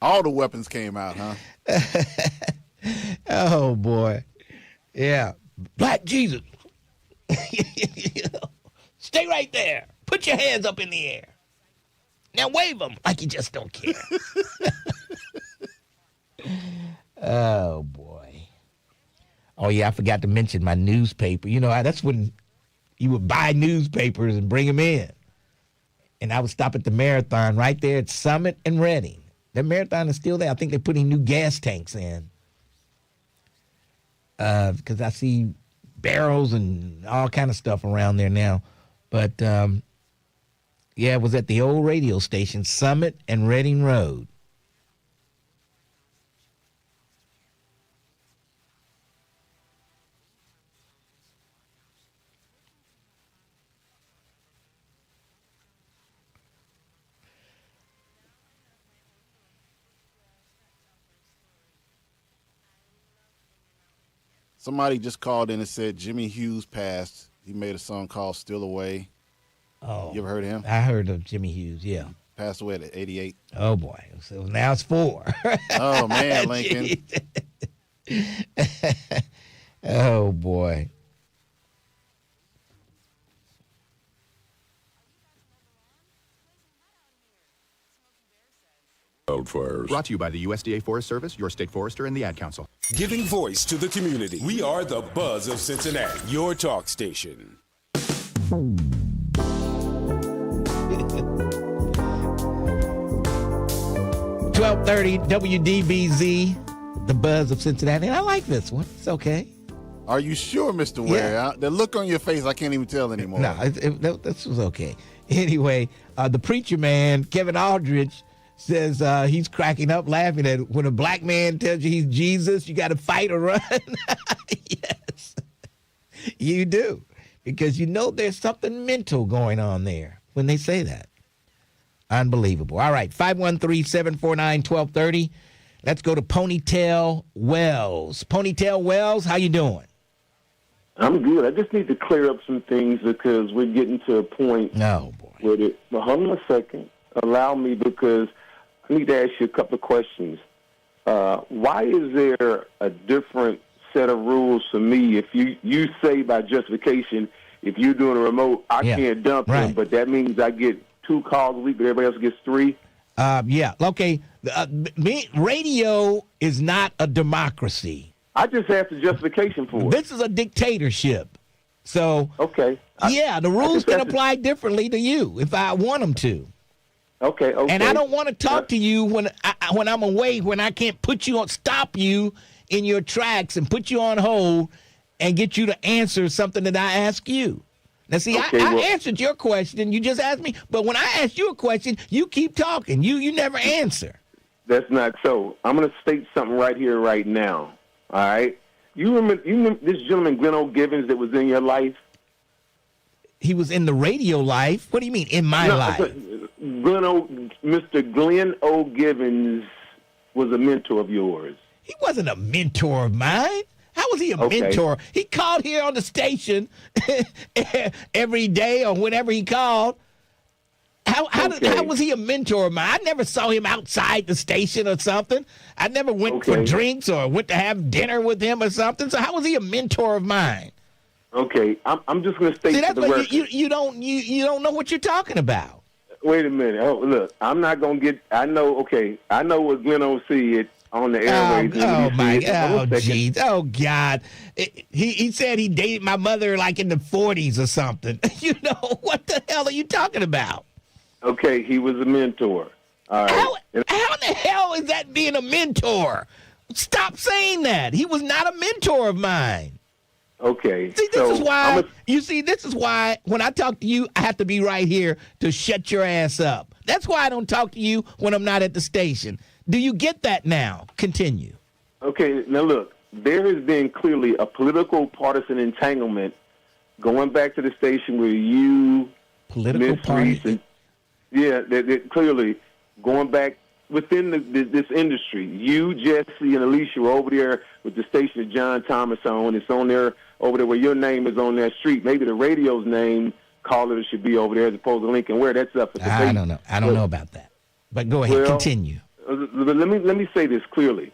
All the weapons came out, huh? Oh, boy. Yeah. Black Jesus. Stay right there. Put your hands up in the air. Now wave them like you just don't care. Oh, boy. Oh, yeah, I forgot to mention my newspaper. You know, that's when you would buy newspapers and bring them in. And I would stop at the Marathon right there at Summit and Reading. That Marathon is still there. I think they're putting new gas tanks in. Because I see barrels and all kind of stuff around there now. But, yeah, it was at the old radio station, Summit and Reading Road. Somebody just called in and said Jimmy Hughes passed. He made a song called Still Away. Oh. You ever heard of him? I heard of Jimmy Hughes, yeah. Passed away at 88. Oh, boy. So now it's 4. Oh, man, Lincoln. Oh, boy. Wildfires. Brought to you by the USDA Forest Service, your state forester, and the Ad Council. Giving voice to the community. We are the Buzz of Cincinnati, your talk station. 1230 WDBZ, the Buzz of Cincinnati. And I like this one. It's okay. Are you sure, Mr. Ware? Yeah. The look on your face, I can't even tell anymore. No, this was okay. Anyway, the preacher man, Kevin Aldridge, says he's cracking up laughing at when a black man tells you he's Jesus, you got to fight or run. Yes, you do. Because you know there's something mental going on there when they say that. Unbelievable. All right, 513-749-1230. Let's go to Ponytail Wells. Ponytail Wells, how you doing? I'm good. I just need to clear up some things because we're getting to a point oh, boy. With it. But hold on a second. Allow me, because I need to ask you a couple of questions. Why is there a different set of rules for me? If you say by justification, if you're doing a remote, I can't dump him, but that means I get 2 calls a week, but everybody else gets 3? Yeah. Okay. Radio is not a democracy. I just asked the justification for it. This is a dictatorship. So, okay. Yeah, the rules can apply differently to you if I want them to. Okay. And I don't want to talk to you when I'm away, when I can't stop you in your tracks and put you on hold and get you to answer something that I ask you. Now, see, I answered your question. You just asked me. But when I ask you a question, you keep talking. You never answer. That's not so. I'm going to state something right here, right now. All right? You remember this gentleman, Glenn O. Givens, that was in your life? He was in the radio life? What do you mean, in my life? Mr. Glenn O. Givens was a mentor of yours. He wasn't a mentor of mine. How was he a mentor? He called here on the station every day or whenever he called. How was he a mentor of mine? I never saw him outside the station or something. I never went for drinks or went to have dinner with him or something. So how was he a mentor of mine? Okay, I'm just going to state that's for the record. You don't know what you're talking about. Wait a minute. Oh, look, I'm not going to get. I know what Glenn O. said on the airways. Jeez. Oh, God. He said he dated my mother like in the 40s or something. What the hell are you talking about? Okay, he was a mentor. All right. How in the hell is that being a mentor? Stop saying that. He was not a mentor of mine. Okay. See, this is why when I talk to you, I have to be right here to shut your ass up. That's why I don't talk to you when I'm not at the station. Do you get that now? Continue. Okay, now look, there has been clearly a political partisan entanglement going back to the station where you, political partisan. That clearly going back within this industry. You, Jesse, and Alicia were over there with the station that John Thomas on. It's on there over there where your name is on that street. Maybe the radio's name, caller, should be over there as opposed to Lincoln Ware. That's up for debate. I don't know. I don't know about that. But go ahead, continue. Let me say this clearly.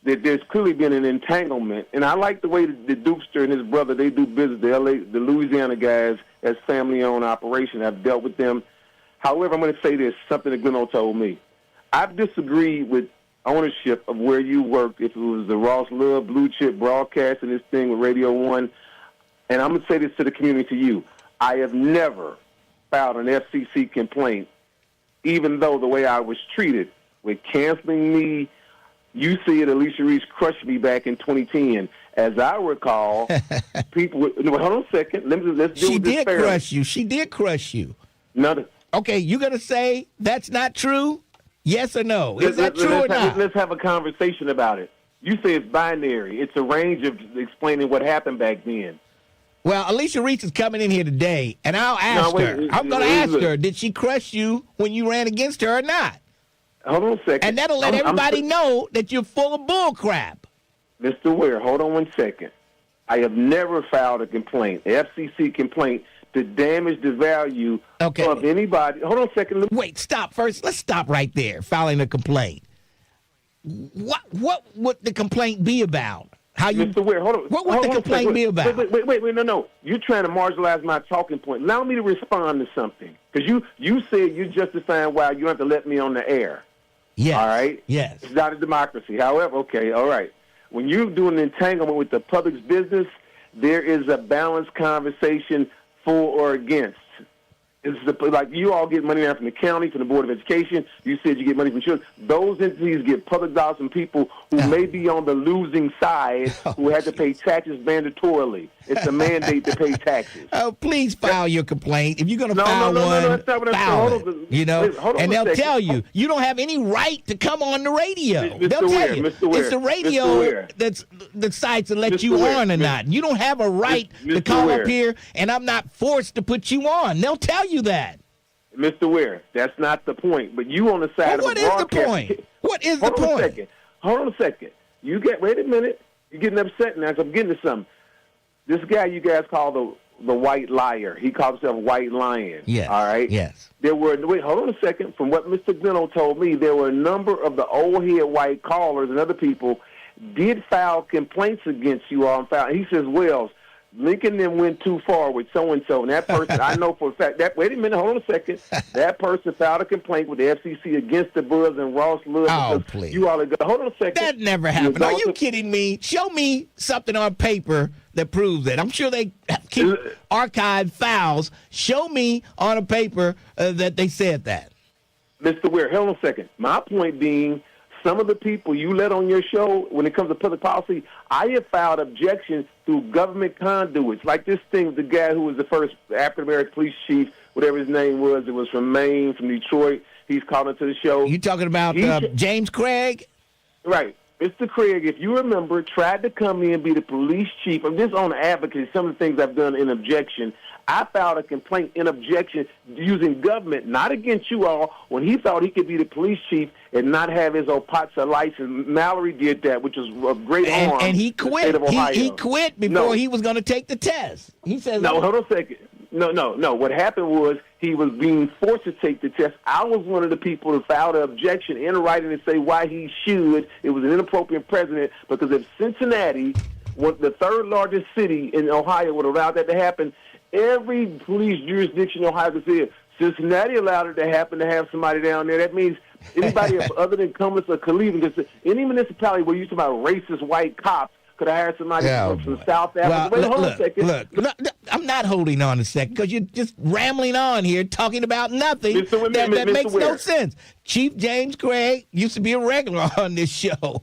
That there's clearly been an entanglement, and I like the way the Dukester and his brother, they do business. The Louisiana guys as family-owned operation. I've dealt with them. However, I'm going to say this, something that Glenn told me. I've disagreed with ownership of where you worked, if it was the Ross Love Blue Chip Broadcasting, this thing with Radio 1. And I'm going to say this to the community, to you. I have never filed an FCC complaint, even though the way I was treated with canceling me. You see it, Alicia Reese crushed me back in 2010. As I recall, people would, hold on a second. Let's deal with this fairly. She did crush you. She did crush you. No. Okay, you going to say that's not true? Yes or no? Is that true or not? Let's have a conversation about it. You say it's binary. It's a range of explaining what happened back then. Well, Alicia Reese is coming in here today, and I'll ask her. I'm going to ask her, did she crush you when you ran against her or not? Hold on a second. And that'll let everybody know that you're full of bull crap. Mr. Ware, hold on 1 second. I have never filed a complaint, an FCC complaint, to damage the value of anybody. Hold on a second. Wait, stop first. Let's stop right there, filing a complaint. What would the complaint be about? Mr. Ware, hold on. What would the complaint be about? Wait, no. You're trying to marginalize my talking point. Allow me to respond to something. Because you said you're justifying why you have to let me on the air. Yes. All right? Yes. It's not a democracy. However, okay, all right. When you're doing an entanglement with the public's business, there is a balanced conversation for or against. It's like you all get money now from the county, from the Board of Education. You said you get money from children. Those entities get public dollars from people who may be on the losing side, who had to pay taxes mandatorily. It's a mandate to pay taxes. Oh, please file your complaint. If you're going to file one, file it. And they'll tell you, you don't have any right to come on the radio. They'll tell you, it's the radio that decides to let you on or not. You don't have a right to call up here, and I'm not forced to put you on. They'll tell you that. Mr. Ware, that's not the point. But you on the side of the broadcast. What is the point? What is the point? Hold on a second. Wait a minute. You're getting upset now because I'm getting to something. This guy you guys call the white liar. He calls himself White Lion. Yes. All right? Yes. Hold on a second. From what Mr. Glenno told me, there were a number of the old head white callers and other people did file complaints against you all. He says, Wells, Lincoln then went too far with so-and-so. And that person, I know for a fact, wait a minute, hold on a second. That person filed a complaint with the FCC against the Buzz and Ross Lewis. Oh, please. You all hold on a second. That never happened. Are you kidding me? Show me something on paper that proves that. I'm sure they keep archived files. Show me on a paper that they said that. Mr. Ware, hold on a second. My point being, some of the people you let on your show, when it comes to public policy, I have filed objections through government conduits. Like this thing with the guy who was the first African-American police chief, whatever his name was. It was from Maine, from Detroit. He's called into the show. You talking about James Craig? Right. Mr. Craig, if you remember, tried to come in and be the police chief. I'm just on advocacy, some of the things I've done in objection. I filed a complaint in objection using government, not against you all, when he thought he could be the police chief and not have his OPATSA license. Mallory did that, which was of great harm. And he quit. To the state of Ohio. He quit before he was going to take the test. He says, "No, hold on a second. No. What happened was he was being forced to take the test. I was one of the people who filed an objection in writing to say why he should. It was an inappropriate precedent because if Cincinnati, the third largest city in Ohio, would allow that to happen, every police jurisdiction in Ohio could say it. Cincinnati allowed it to happen to have somebody down there. That means anybody other than Cumberland or Cleveland, because any municipality where you talk about racist white cops could have hired somebody from South Africa. Well, Hold on a second. Look, I'm not holding on a second because you're just rambling on here talking about nothing that makes no sense. Chief James Craig used to be a regular on this show.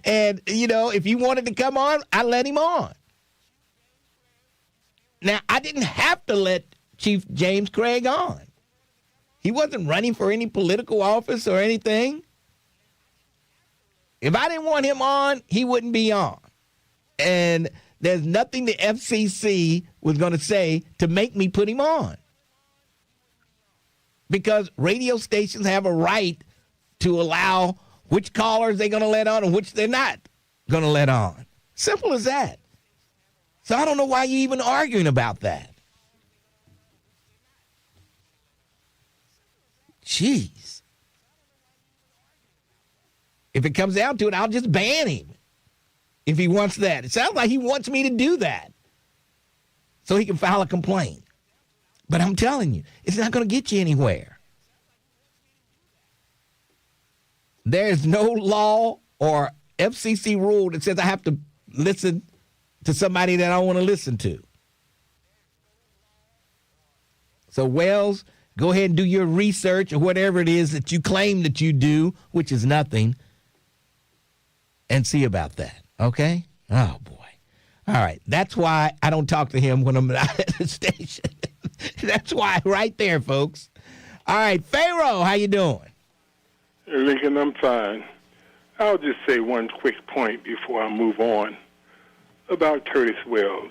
and you know, if he wanted to come on, I let him on. Now, I didn't have to let Chief James Craig on. He wasn't running for any political office or anything. If I didn't want him on, he wouldn't be on. And there's nothing the FCC was going to say to make me put him on. Because radio stations have a right to allow which callers they're going to let on and which they're not going to let on. Simple as that. So I don't know why you're even arguing about that. Jeez. If it comes down to it, I'll just ban him if he wants that. It sounds like he wants me to do that so he can file a complaint. But I'm telling you, it's not going to get you anywhere. There's no law or FCC rule that says I have to listen to somebody that I want to listen to. So, Wells, go ahead and do your research or whatever it is that you claim that you do, which is nothing, and see about that, okay? Oh, boy. All right. That's why I don't talk to him when I'm not at the station. That's why right there, folks. All right. Pharaoh, how you doing? Lincoln, I'm fine. I'll just say one quick point before I move on about Curtis Wells.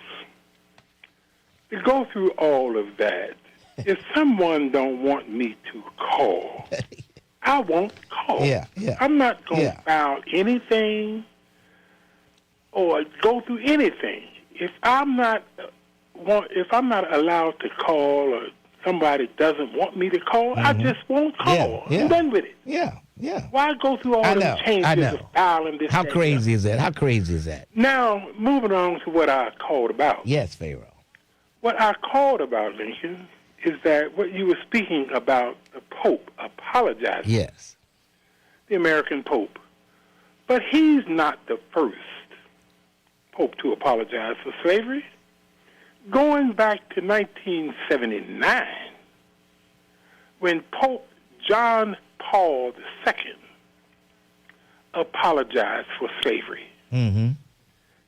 To go through all of that, if someone don't want me to call, I won't call. Yeah. I'm not going to file anything or go through anything. If I'm not allowed to call or somebody doesn't want me to call, I just won't call. I'm done with it. Yeah. Why go through all the changes of filing this? How crazy is that? How crazy is that? Now, moving on to what I called about. Yes, Pharaoh. What I called about, Lincoln, is that what you were speaking about, the Pope apologizing. Yes. The American Pope. But he's not the first Pope to apologize for slavery. Going back to 1979, when Pope John Paul II apologized for slavery. Mm-hmm.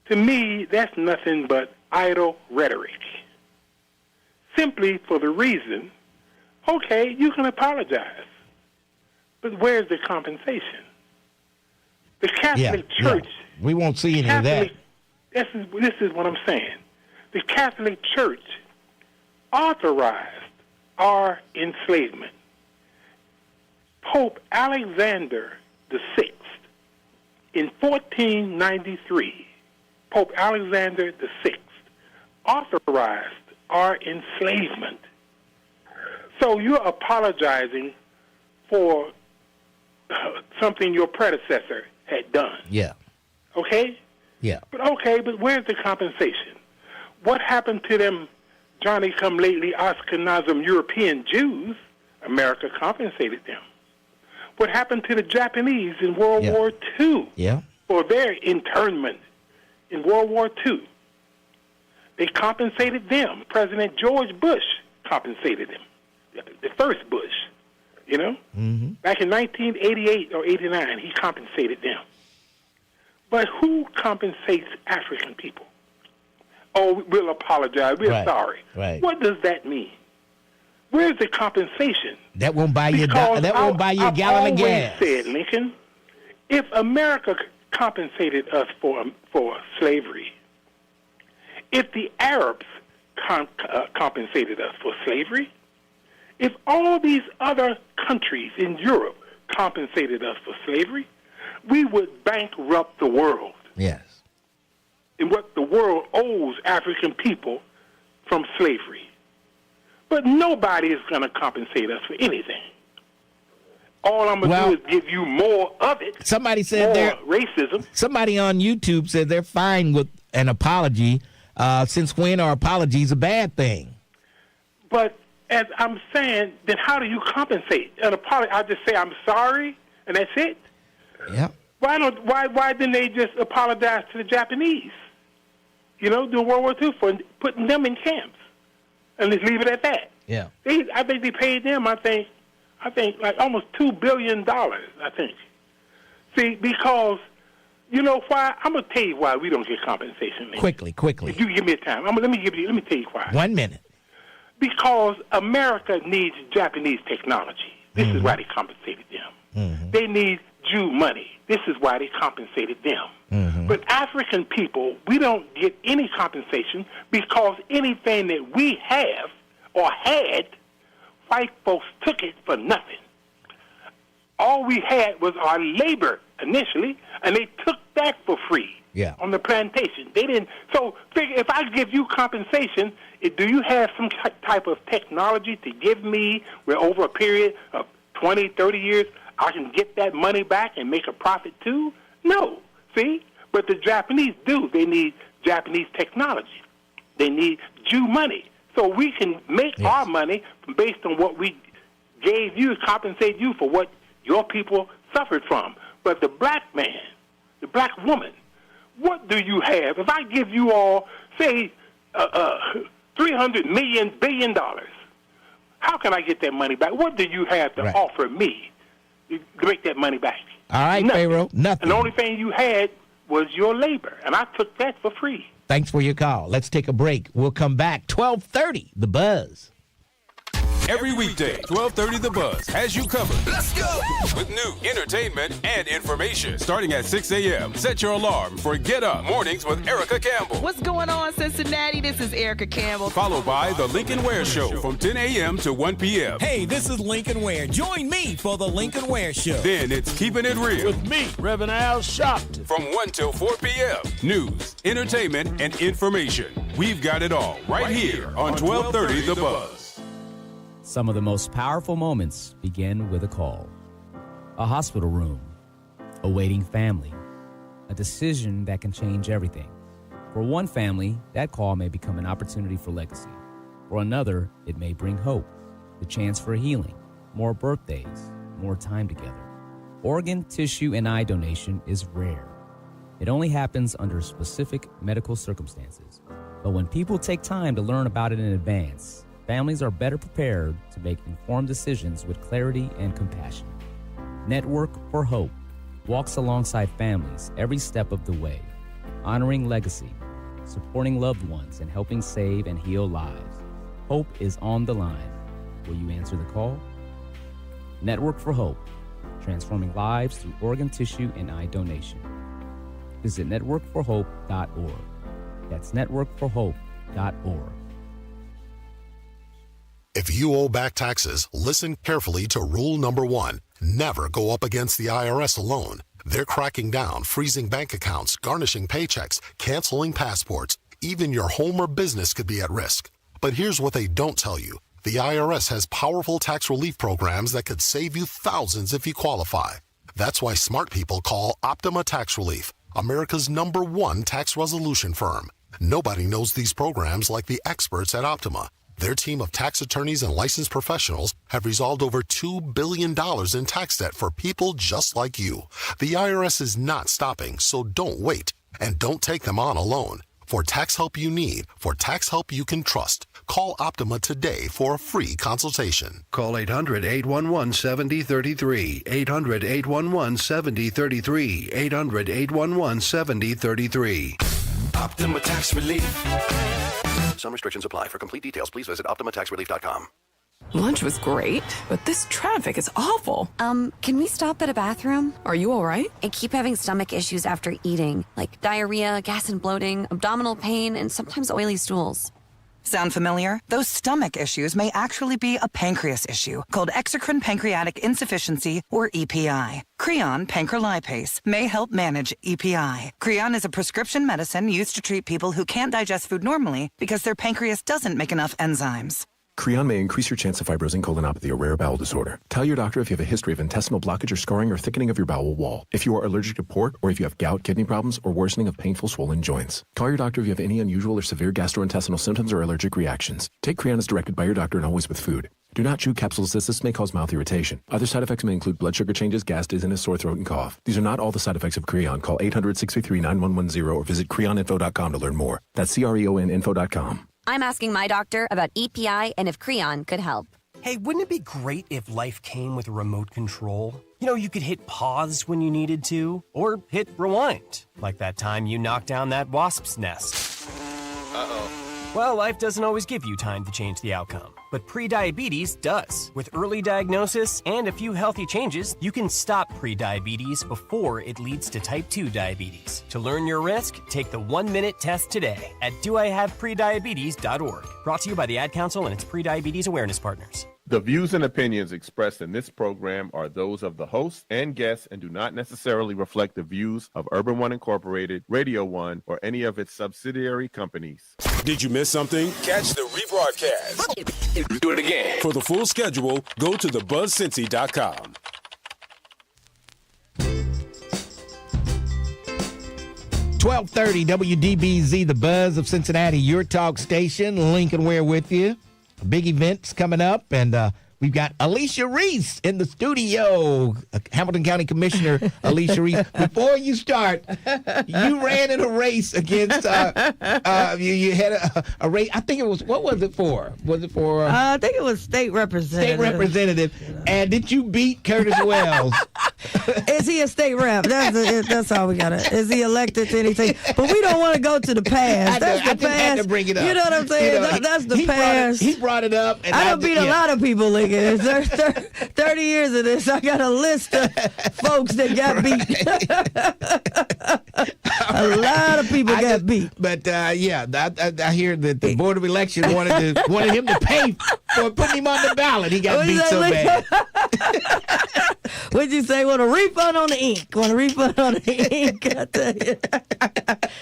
To me, that's nothing but idle rhetoric. Simply for the reason, okay, you can apologize, but where's the compensation? The Catholic Church... Yeah. We won't see any of that. This is what I'm saying. The Catholic Church authorized our enslavement. Pope Alexander VI, in 1493, Pope Alexander VI authorized our enslavement. So you're apologizing for something your predecessor had done. Yeah. Okay? Yeah. But where's the compensation? What happened to them Johnny-come-lately Ashkenazim European Jews? America compensated them. What happened to the Japanese in World War II for their internment in World War II? They compensated them. President George Bush compensated them. The first Bush, you know? Mm-hmm. Back in 1988 or 89, he compensated them. But who compensates African people? Oh, we'll apologize. We're sorry. Right. What does that mean? Where's the compensation? That won't buy you. That won't buy you a gallon of gas. I've always said, Lincoln, if America compensated us for slavery, if the Arabs compensated us for slavery, if all these other countries in Europe compensated us for slavery, we would bankrupt the world. Yes. And what the world owes African people from slavery. But nobody is going to compensate us for anything. All I'm going to do is give you more of it. Somebody said racism. Somebody on YouTube said they're fine with an apology. Since when are apologies a bad thing? But as I'm saying, then how do you compensate? An apology, I just say I'm sorry, and that's it. Yeah. Why didn't they just apologize to the Japanese? During World War II for putting them in camps, and just leave it at that. Yeah. I think they paid them. I think like almost $2 billion. I think. See, because you know why? I'm gonna tell you why we don't get compensation. Quickly. If you give me time, let me tell you why. 1 minute. Because America needs Japanese technology. This is why they compensated them. They need Jew money. This is why they compensated them. But African people, we don't get any compensation because anything that we have or had, white folks took it for nothing. All we had was our labor initially, and they took that for free on the plantation. They didn't. So figure, if I give you compensation, do you have some type of technology to give me where over a period of 20, 30 years, I can get that money back and make a profit too? No. See? But the Japanese do. They need Japanese technology. They need Jew money. So we can make our money based on what we gave you, compensate you for what your people suffered from. But the black man, the black woman, what do you have? If I give you all, say, $300 billion, how can I get that money back? What do you have to offer me to make that money back? All right, nothing. Pharaoh, nothing. And the only thing you had was your labor, and I took that for free. Thanks for your call. Let's take a break. We'll come back. 12:30, The Buzz. Every weekday, 12:30 The Buzz has you covered. Let's go! With new entertainment and information. Starting at 6 a.m., set your alarm for Get Up Mornings with Erica Campbell. What's going on, Cincinnati? This is Erica Campbell. Followed by The Lincoln Ware Show from 10 a.m. to 1 p.m. Hey, this is Lincoln Ware. Join me for The Lincoln Ware Show. Then it's Keeping It Real. With me, Reverend Al Sharpton. From 1 till 4 p.m. News, entertainment, and information. We've got it all right here on 1230 The Buzz. Some of the most powerful moments begin with a call. A hospital room, a waiting family, a decision that can change everything. For one family, that call may become an opportunity for legacy. For another, it may bring hope, the chance for healing, more birthdays, more time together. Organ, tissue, and eye donation is rare. It only happens under specific medical circumstances. But when people take time to learn about it in advance, families are better prepared to make informed decisions with clarity and compassion. Network for Hope walks alongside families every step of the way, honoring legacy, supporting loved ones, and helping save and heal lives. Hope is on the line. Will you answer the call? Network for Hope, transforming lives through organ, tissue, and eye donation. Visit networkforhope.org. That's networkforhope.org. If you owe back taxes, listen carefully to rule number 1. Never go up against the IRS alone. They're cracking down, freezing bank accounts, garnishing paychecks, canceling passports. Even your home or business could be at risk. But here's what they don't tell you. The IRS has powerful tax relief programs that could save you thousands if you qualify. That's why smart people call Optima Tax Relief, America's #1 tax resolution firm. Nobody knows these programs like the experts at Optima. Their team of tax attorneys and licensed professionals have resolved over $2 billion in tax debt for people just like you. The IRS is not stopping, so don't wait. And don't take them on alone. For tax help you need, for tax help you can trust, call Optima today for a free consultation. Call 800-811-7033. 800-811-7033. 800-811-7033. Optima Tax Relief. Some restrictions apply. For complete details, please visit OptimaTaxRelief.com. Lunch was great, but this traffic is awful. Can we stop at a bathroom? Are you all right? I keep having stomach issues after eating, like diarrhea, gas and bloating, abdominal pain, and sometimes oily stools. Sound familiar? Those stomach issues may actually be a pancreas issue called exocrine pancreatic insufficiency, or EPI. Creon pancrelipase may help manage EPI. Creon is a prescription medicine used to treat people who can't digest food normally because their pancreas doesn't make enough enzymes. Creon may increase your chance of fibrosing colonopathy or rare bowel disorder. Tell your doctor if you have a history of intestinal blockage or scarring or thickening of your bowel wall, if you are allergic to pork, or if you have gout, kidney problems, or worsening of painful swollen joints. Call your doctor if you have any unusual or severe gastrointestinal symptoms or allergic reactions. Take Creon as directed by your doctor and always with food. Do not chew capsules as this may cause mouth irritation. Other side effects may include blood sugar changes, gas, dizziness, sore throat, and cough. These are not all the side effects of Creon. Call 800-633-9110 or visit creoninfo.com to learn more. That's CREONinfo.com. I'm asking my doctor about EPI and if Creon could help. Hey, wouldn't it be great if life came with a remote control? You know, you could hit pause when you needed to, or hit rewind, like that time you knocked down that wasp's nest. Uh-oh. Well, life doesn't always give you time to change the outcome, but prediabetes does. With early diagnosis and a few healthy changes, you can stop prediabetes before it leads to type 2 diabetes. To learn your risk, take the 1-minute test today at doihaveprediabetes.org. Brought to you by the Ad Council and its prediabetes awareness partners. The views and opinions expressed in this program are those of the host and guests and do not necessarily reflect the views of Urban One Incorporated, Radio One, or any of its subsidiary companies. Did you miss something? Catch the rebroadcast. Do it again. For the full schedule, go to thebuzzcincy.com. .1230 WDBZ, the Buzz of Cincinnati, your talk station. Lincoln Ware with you. Big events coming up, and we've got Alicia Reese in the studio. Hamilton County Commissioner Alicia Reese. Before you start, you ran in a race against, you had a race. I think it was, what was it for? Was it for? I think it was state representative. State representative. And did you beat Curtis Wells? Is he a state rep? That's all we got. Is he elected to anything? But we don't want to go to the past. That's the past. Had to bring it up. You know what I'm saying? You know, that's the past. He brought it up. And I done beat a lot of people, Lincoln. 30 years of this, I got a list of folks that got beat. A lot of people got beat. But I hear that the Board of Elections wanted him to pay for putting him on the ballot. He got beat so bad. What'd you say? Want a refund on the ink? Want a refund on the ink? I tell you.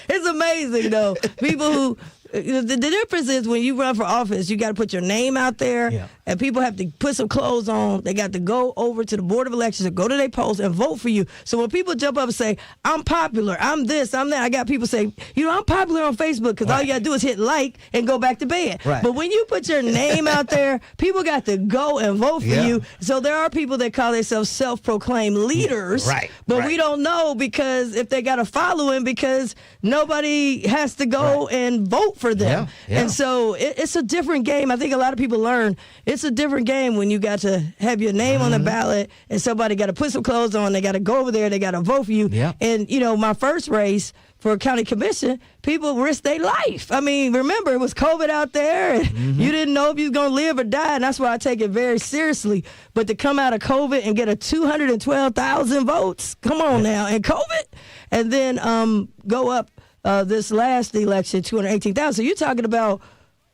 It's amazing, though. People who... The difference is when you run for office, you got to put your name out there, and people have to put some clothes on. They got to go over to the Board of Elections and go to their polls and vote for you. So when people jump up and say, I'm popular, I'm this, I'm that, I got people say, I'm popular on Facebook because all you got to do is hit like and go back to bed. Right. But when you put your name out there, people got to go and vote for you. So there are people that call themselves self-proclaimed leaders, but we don't know because if they got a following because nobody has to go and vote for them. And so it's a different game. I think a lot of people learn it's a different game when you got to have your name on the ballot and somebody got to put some clothes on. They got to go over there. They got to vote for you. And, my first race for county commission, people risked their life. I mean, remember, it was COVID out there, and you didn't know if you was going to live or die, and that's why I take it very seriously. But to come out of COVID and get a 212,000 votes, come on now, and COVID, and then go up this last election, 218,000. So you're talking about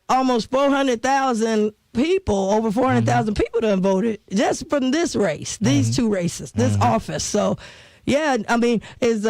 almost 400,000 people, over 400,000 people done voted just from this race, these two races, this office. So, yeah, I mean, is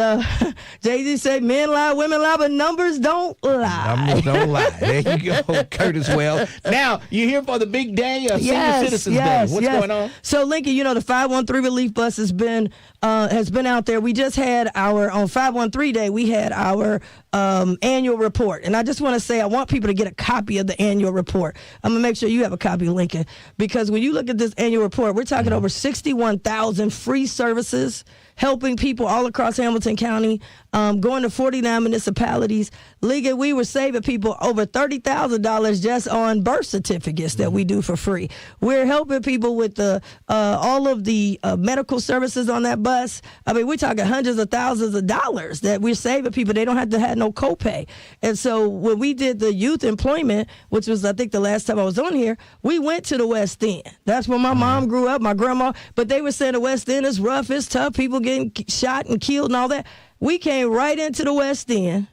Jay-Z say men lie, women lie, but numbers don't lie. Numbers don't lie. There you go, Curtis Wells. Now, you're here for the big day, Senior Citizens Day. What's going on? So, Lincoln, the 513 relief bus has been out there. We just had on 513 Day, we had our annual report. And I just want to say, I want people to get a copy of the annual report. I'm going to make sure you have a copy, Lincoln, because when you look at this annual report, we're talking over 61,000 free services, helping people all across Hamilton County, going to 49 municipalities. Lincoln, we were saving people over $30,000 just on birth certificates that we do for free. We're helping people with all of the medical services on that bus. I mean, we're talking hundreds of thousands of dollars that we're saving people. They don't have to have no copay. And so when we did the youth employment, which was, I think, the last time I was on here, we went to the West End. That's where my mom grew up, my grandma. But they were saying the West End is rough, it's tough, people getting shot and killed and all that. We came right into the West End,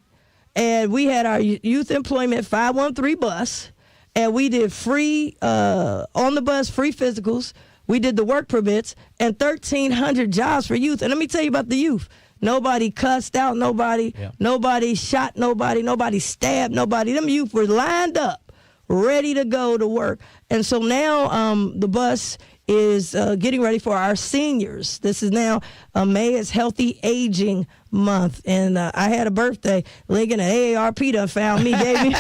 and we had our youth employment 513 bus, and we did free, on the bus, free physicals. We did the work permits and 1,300 jobs for youth. And let me tell you about the youth. Nobody cussed out nobody. Nobody shot nobody. Nobody stabbed nobody. Them youth were lined up ready to go to work. And so now the bus is getting ready for our seniors. This is now May is Healthy Aging Month, and I had a birthday. Lincoln at AARP done found me, gave me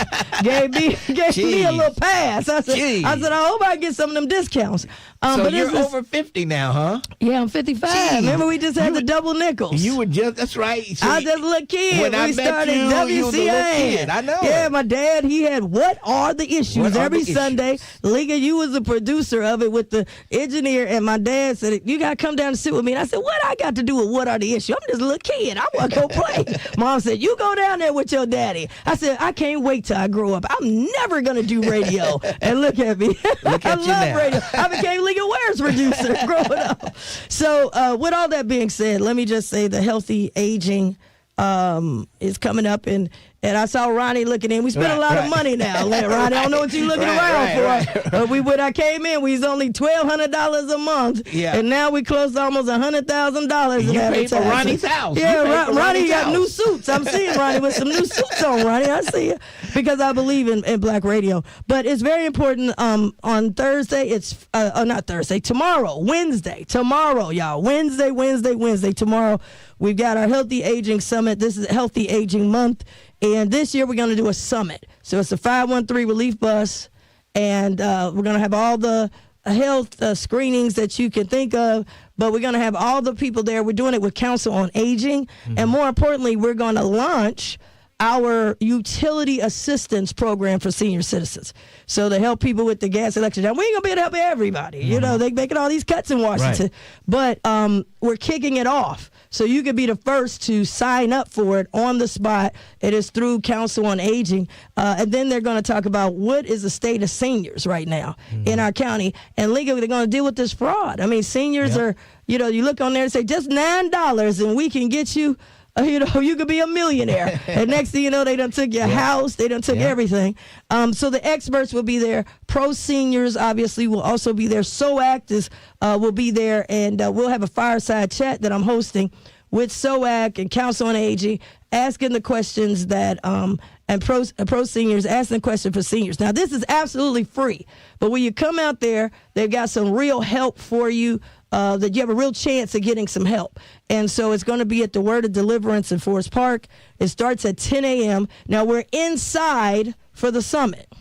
a little pass. I said, I hope I get some of them discounts. So but you're over 50 now, huh? Yeah, I'm 55. Jeez. Remember we just had the double nickels. You were that's right. See, I was just a little kid when I started WCA. You was a little kid. I know. Yeah, my dad, he had What Are the Issues every Sunday. Lincoln, you was the producer of it with the engineer, and my dad said, you got to come down and sit with me. And I said, what I got to do with What Are the Issues? I'm just a little kid. I want to go play. Mom said, you go down there with your daddy. I said, I can't wait till I grow up. I'm never going to do radio. And look at me. Look at I love radio. I became Lincoln Ware's producer growing up. So with all that being said, let me just say the healthy aging is coming up, and I saw Ronnie looking in. We spent a lot of money now. Ronnie, I don't know what you're looking around for. When I came in, we was only $1,200 a month, and now we close to almost $100,000. You paid for Ronnie's house. Yeah, Ronnie got new suits. I'm seeing Ronnie with some new suits on. Ronnie, I see you, because I believe in black radio. But it's very important. On Thursday, it's not Thursday. Tomorrow, Wednesday. Tomorrow, y'all. Wednesday. Tomorrow, we've got our Healthy Aging Summit. This is Healthy Aging Month. And this year we're going to do a summit. So it's a 513 relief bus, and we're going to have all the health screenings that you can think of, but we're going to have all the people there. We're doing it with Council on Aging, and more importantly, we're going to launch our utility assistance program for senior citizens. So to help people with the gas, electric. Now, we ain't going to be able to help everybody. You know, they're making all these cuts in Washington. Right. But we're kicking it off. So you could be the first to sign up for it on the spot. It is through Council on Aging. And then they're going to talk about what is the state of seniors right now in our county. And legally, they're going to deal with this fraud. I mean, seniors are, you look on there and say, just $9 and we can get you, you could be a millionaire. And next thing you know, they done took your house. They done took everything. So the experts will be there. Pro Seniors, obviously, will also be there. SOAC will be there. And we'll have a fireside chat that I'm hosting with SOAC and Council on Aging, asking the questions that, and Pro Seniors asking the question for seniors. Now, this is absolutely free. But when you come out there, they've got some real help for you. That you have a real chance of getting some help. And so it's going to be at the Word of Deliverance in Forest Park. It starts at 10 a.m. Now, we're inside for the summit.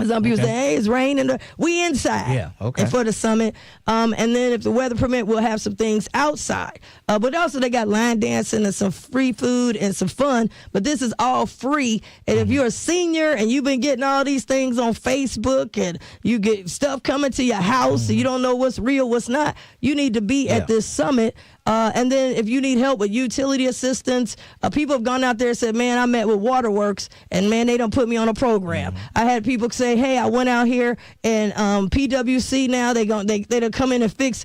Some people say, hey, it's raining. We inside for the summit. And then if the weather permit, we'll have some things outside. But also they got line dancing and some free food and some fun. But this is all free. And if you're a senior and you've been getting all these things on Facebook and you get stuff coming to your house and you don't know what's real, what's not, you need to be at this summit. And then if you need help with utility assistance, people have gone out there and said, man, I met with Waterworks, and, man, they don't put me on a program. I had people say, hey, I went out here, and PWC now, they don't come in and fix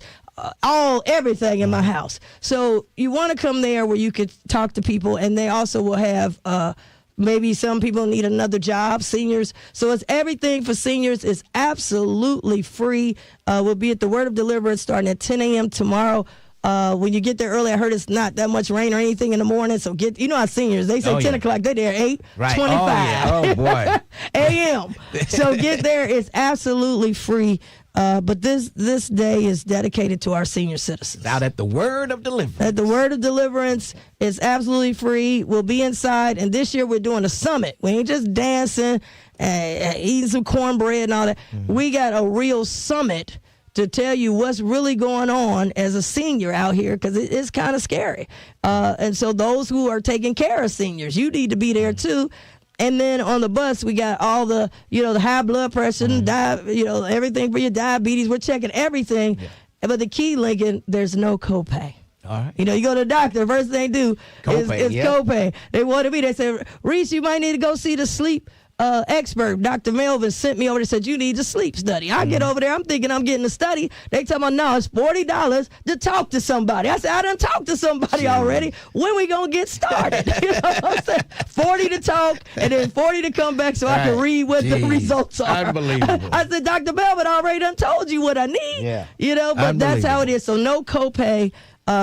everything in my house. So you want to come there where you could talk to people, and they also will have maybe some people need another job, seniors. So it's everything for seniors. It's absolutely free. We'll be at the Word of Deliverance starting at 10 a.m. tomorrow. When you get there early, I heard it's not that much rain or anything in the morning. So how seniors, they say 10 o'clock, they're there 8:25. Oh boy. a.m. So get there. It's absolutely free. But this day is dedicated to our senior citizens. Out at the Word of Deliverance. At the Word of Deliverance. It's absolutely free. We'll be inside. And this year we're doing a summit. We ain't just dancing, eating some cornbread and all that. We got a real summit to tell you what's really going on as a senior out here, because it is kind of scary. And so those who are taking care of seniors, you need to be there too. And then on the bus, we got all the, the high blood pressure, and everything for your diabetes. We're checking everything. But the key, Lincoln, there's no copay. All right. You go to the doctor, the first thing they do is copay. They wanted me, they said, Reese, you might need to go see the sleep expert. Dr. Melvin sent me over and said, you need a sleep study. I get over there, I'm thinking I'm getting a study. They tell me, no, it's $40 to talk to somebody. I said, I done talked to somebody already. When we gonna get started? You know what I'm saying? 40 to talk, and then 40 to come back so I can read what the results are. Unbelievable. I said, Dr. Melvin already done told you what I need. But that's how it is. So no copay.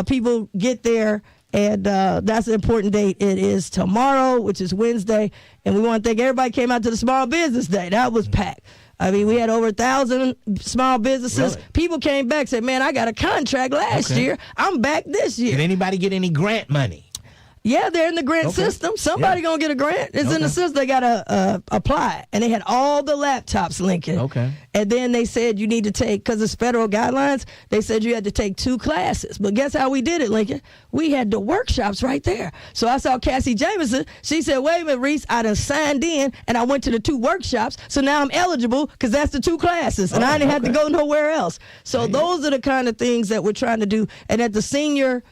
People get there. And that's an important date. It is tomorrow, which is Wednesday. And we want to thank everybody who came out to the Small Business Day. That was packed. I mean, we had over 1,000 small businesses. Really? People came back and said, man, I got a contract last year. I'm back this year. Did anybody get any grant money? Yeah, they're in the grant system. Somebody going to get a grant. It's in the system. They got to apply. And they had all the laptops, Lincoln. Okay. And then they said you need to take, because it's federal guidelines, they said you had to take 2 classes. But guess how we did it, Lincoln? We had the workshops right there. So I saw Cassie Jameson. She said, wait a minute, Reese, I done signed in and I went to the 2 workshops. So now I'm eligible because that's the 2 classes. And I didn't have to go nowhere else. So those are the kind of things that we're trying to do. And at the senior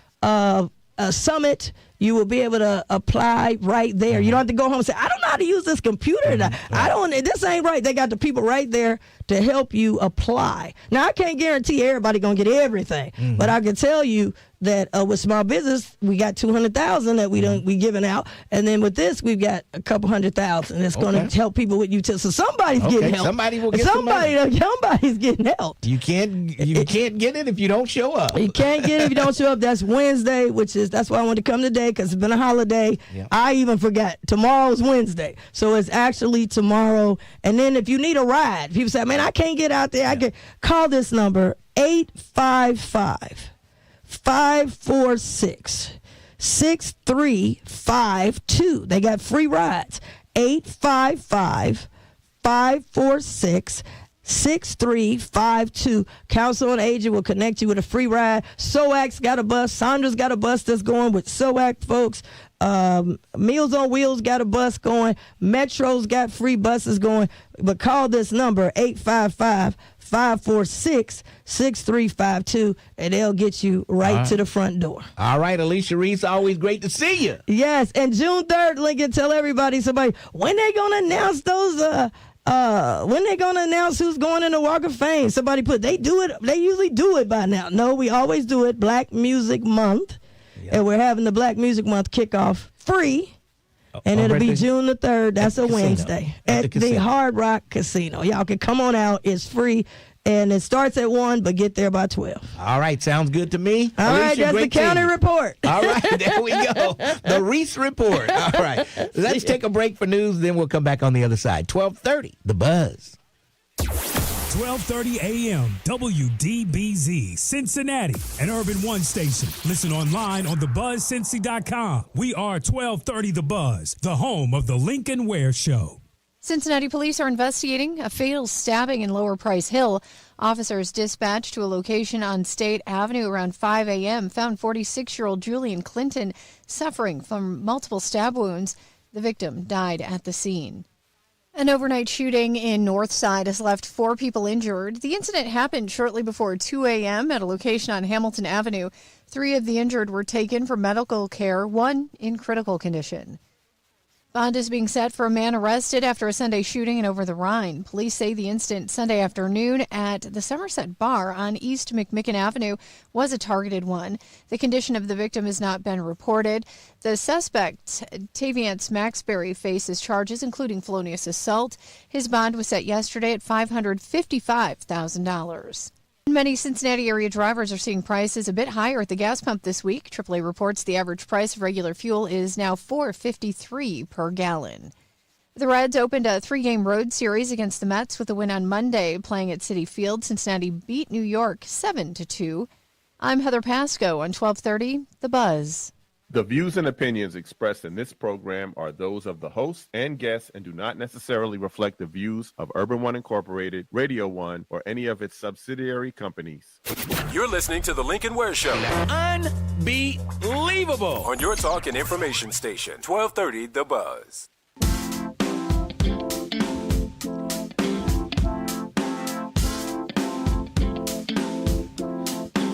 summit, you will be able to apply right there. You don't have to go home and say, I don't know how to use this computer. This ain't right. They got the people right there to help you apply. Now, I can't guarantee everybody going to get everything, but I can tell you that with small business, we got 200,000 that we giving out, and then with this, we've got a couple 100,000 that's going to help people with utilities. So somebody's getting help. Somebody will get some money. Somebody's getting help. You can't get it if you don't show up. You can't get it if you don't show up. That's Wednesday, that's why I wanted to come today because it's been a holiday. Yep. I even forgot. Tomorrow's Wednesday, so it's actually tomorrow. And then if you need a ride, people say, man, I can't get out there. I can call this number 855-546-6352. They got free rides. 855-546-6352. Council on Aging will connect you with a free ride. SOAC's got a bus. Sandra's got a bus that's going with SOAC folks. Meals on Wheels got a bus going. Metro's got free buses going. But call this number, 855-546-6352, and they'll get you right to the front door. All right, Alicia Reese, always great to see you. Yes, and June 3rd, Lincoln, tell everybody, when they going to announce those, when they going to announce who's going in the Walk of Fame? Somebody they usually do it by now. No, we always do it Black Music Month. And we're having the Black Music Month kickoff free. And it'll be June the 3rd. That's a Wednesday. At the Hard Rock Casino. Y'all can come on out. It's free. And it starts at 1, but get there by 12. All right. Sounds good to me. All right. That's the county report. All right. There we go. The Reese report. All right. Let's take a break for news. Then we'll come back on the other side. 12:30, The Buzz. 12:30 a.m. WDBZ, Cincinnati, an Urban One station. Listen online on thebuzzcincy.com. We are 1230 The Buzz, the home of the Lincoln Ware Show. Cincinnati police are investigating a fatal stabbing in Lower Price Hill. Officers dispatched to a location on State Avenue around 5 a.m. found 46-year-old Julian Clinton suffering from multiple stab wounds. The victim died at the scene. An overnight shooting in Northside has left 4 people injured. The incident happened shortly before 2 a.m. at a location on Hamilton Avenue. 3 of the injured were taken for medical care, 1 in critical condition. Bond is being set for a man arrested after a Sunday shooting in Over the Rhine. Police say the incident Sunday afternoon at the Somerset Bar on East McMicken Avenue was a targeted one. The condition of the victim has not been reported. The suspect, Taviance Maxbury, faces charges including felonious assault. His bond was set yesterday at $555,000. Many Cincinnati area drivers are seeing prices a bit higher at the gas pump this week. AAA reports the average price of regular fuel is now $4.53 per gallon. The Reds opened a 3-game road series against the Mets with a win on Monday. Playing at Citi Field, Cincinnati beat New York 7-2. I'm Heather Pasco on 1230 The Buzz. The views and opinions expressed in this program are those of the host and guests and do not necessarily reflect the views of Urban One Incorporated, Radio One, or any of its subsidiary companies. You're listening to The Lincoln Ware Show. Unbelievable. On your talk and information station, 1230 The Buzz.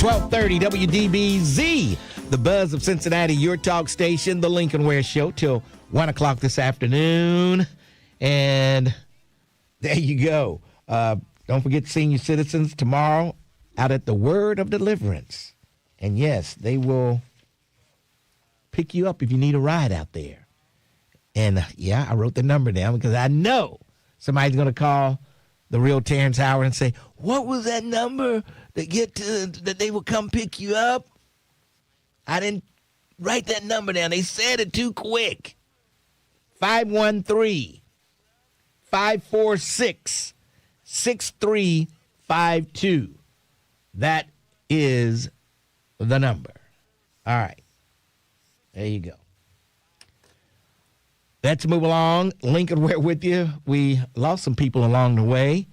1230 WDBZ, The Buzz of Cincinnati, your talk station, The Lincoln Ware Show, till 1 o'clock this afternoon. And there you go. Don't forget senior citizens tomorrow out at the Word of Deliverance. And yes, they will pick you up if you need a ride out there. And yeah, I wrote the number down because I know somebody's going to call the real Terrence Howard and say, what was that number that they will come pick you up? I didn't Write that number down. They said it too quick. 513-546-6352. That is the number. All right. There you go. Let's move along. Lincoln Ware with you. We lost some people along the way.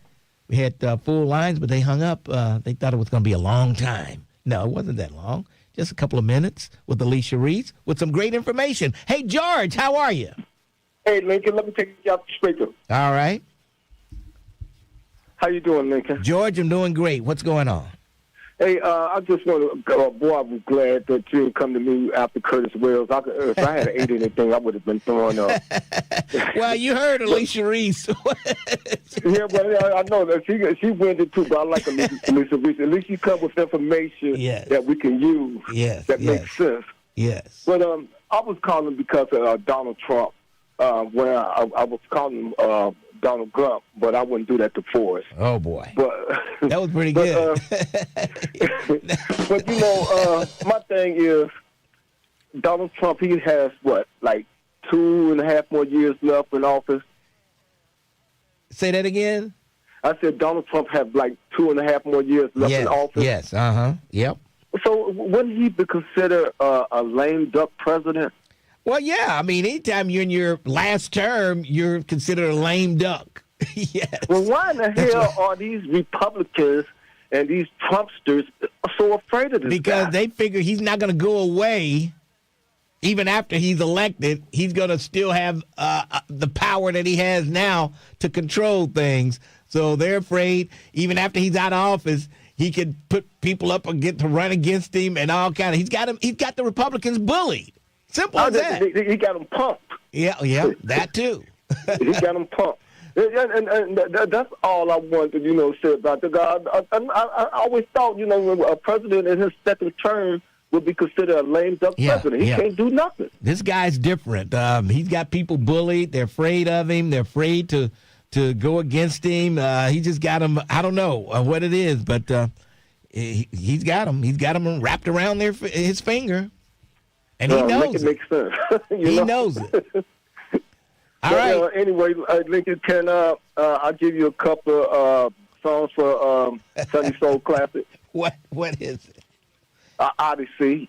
We had full lines, but they hung up. They thought it was going to be a long time. No, it wasn't that long. Just a couple of minutes with Alicia Reese with some great information. Hey, George, how are you? Hey, Lincoln, let me take you out the speaker. All right. How you doing, Lincoln? George, I'm doing great. What's going on? Hey, I just want to, boy, I was glad that you come to me after Curtis Wells. If I had ate anything, I would have been throwing up. Well, you heard Alicia Reese. Yeah, but I know that she went it too, but I like Alicia Reese. At least you come with information that we can use that makes sense. Yes. But I was calling because of Donald Trump, where I was calling Donald Trump, but I wouldn't do that to Forrest. Oh, boy. But that was pretty good. But, you know, my thing is Donald Trump, he has, like 2.5 more years left in office? Say that again? I said Donald Trump has like 2.5 more years left in office. Yes, yep. So wouldn't he be considered a lame duck president? Well, yeah. I mean, anytime you're in your last term, you're considered a lame duck. Yes. Well, why in the hell are these Republicans and these Trumpsters so afraid of this Because guy? they figure he's not going to go away. Even after he's elected, he's going to still have the power that he has now to control things. So they're afraid, even after he's out of office, he could put people up and get to run against him and all kind of. He's got the Republicans bullied. Simple as that. He got them pumped. Yeah, that too. He got them pumped. And that's all I wanted to, say about the guy. I always thought, a president in his second term would be considered a lame duck president. He can't do nothing. This guy's different. He's got people bullied. They're afraid of him. They're afraid to go against him. He just got them. I don't know what it is, but he's got them. He's got them wrapped around his finger. And he knows it. Make sense. He knows it. All right. Anyway, Lincoln, can I'll give you a couple of songs for Sunday Soul Classic. What is it? Odyssey,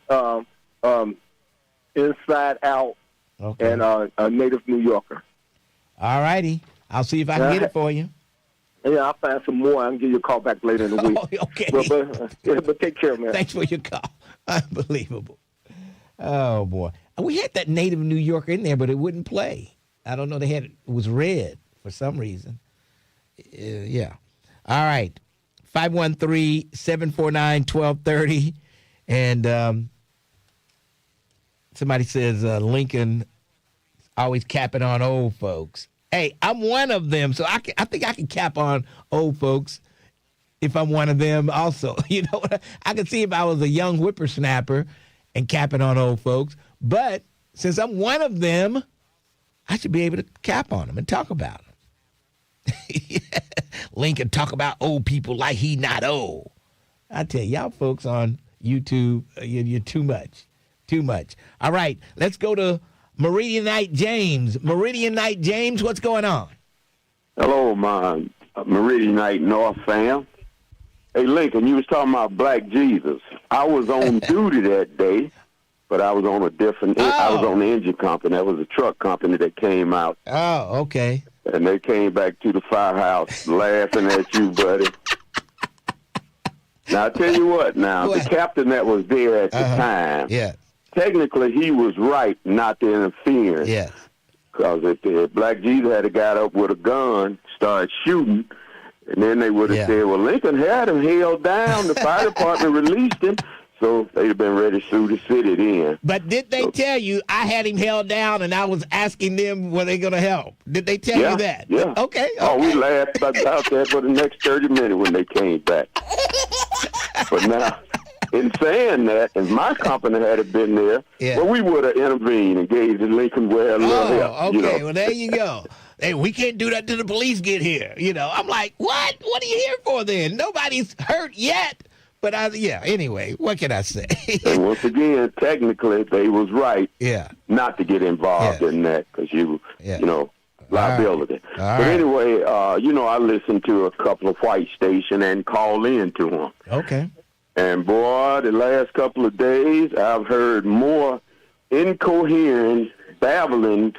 Inside Out, and a Native New Yorker. All righty. I'll see if I can get it for you. Yeah, I'll find some more. I can give you a call back later in the week. Okay. But take care, man. Thanks for your call. Unbelievable. Oh, boy. We had that Native New Yorker in there, but it wouldn't play. I don't know. It was red for some reason. Yeah. All right. 513-749-1230. And somebody says Lincoln always capping on old folks. Hey, I'm one of them, so I think I can cap on old folks if I'm one of them also. You know, I could see if I was a young whippersnapper and capping on old folks. But since I'm one of them, I should be able to cap on them and talk about them. Lincoln talk about old people like he not old. I tell y'all folks on YouTube, you're too much. Too much. All right, let's go to Meridian Night James. Meridian Night James, what's going on? Hello, my Meridian Night North fam. Hey, Lincoln, you was talking about Black Jesus. I was on duty that day, but I was on a different. I was on the engine company. That was a truck company that came out. Oh, okay. And they came back to the firehouse laughing at you, buddy. Now, I tell you what, the captain that was there at the time, technically he was right not to interfere. Yes. Because if Black Jesus had got up with a gun, started shooting, and then they would have said, well, Lincoln had him held down. The fire department released him. So they'd have been ready to sue the city then. But did they tell you I had him held down and I was asking them were they going to help? Did they tell you that? Yeah. Okay. Oh, we laughed about that for the next 30 minutes when they came back. But now, in saying that, if my company had been there, well, we would have intervened and gave the Lincoln Ware a little help. Okay. Well, there you go. Hey, we can't do that till the police get here. I'm like, what? What are you here for then? Nobody's hurt yet. But anyway, what can I say? And once again, technically, they was right. Yeah. Not to get involved in that because liability. All but right. anyway, I listened to a couple of white stations and called in to them. Okay. And boy, the last couple of days, I've heard more incoherent, babbling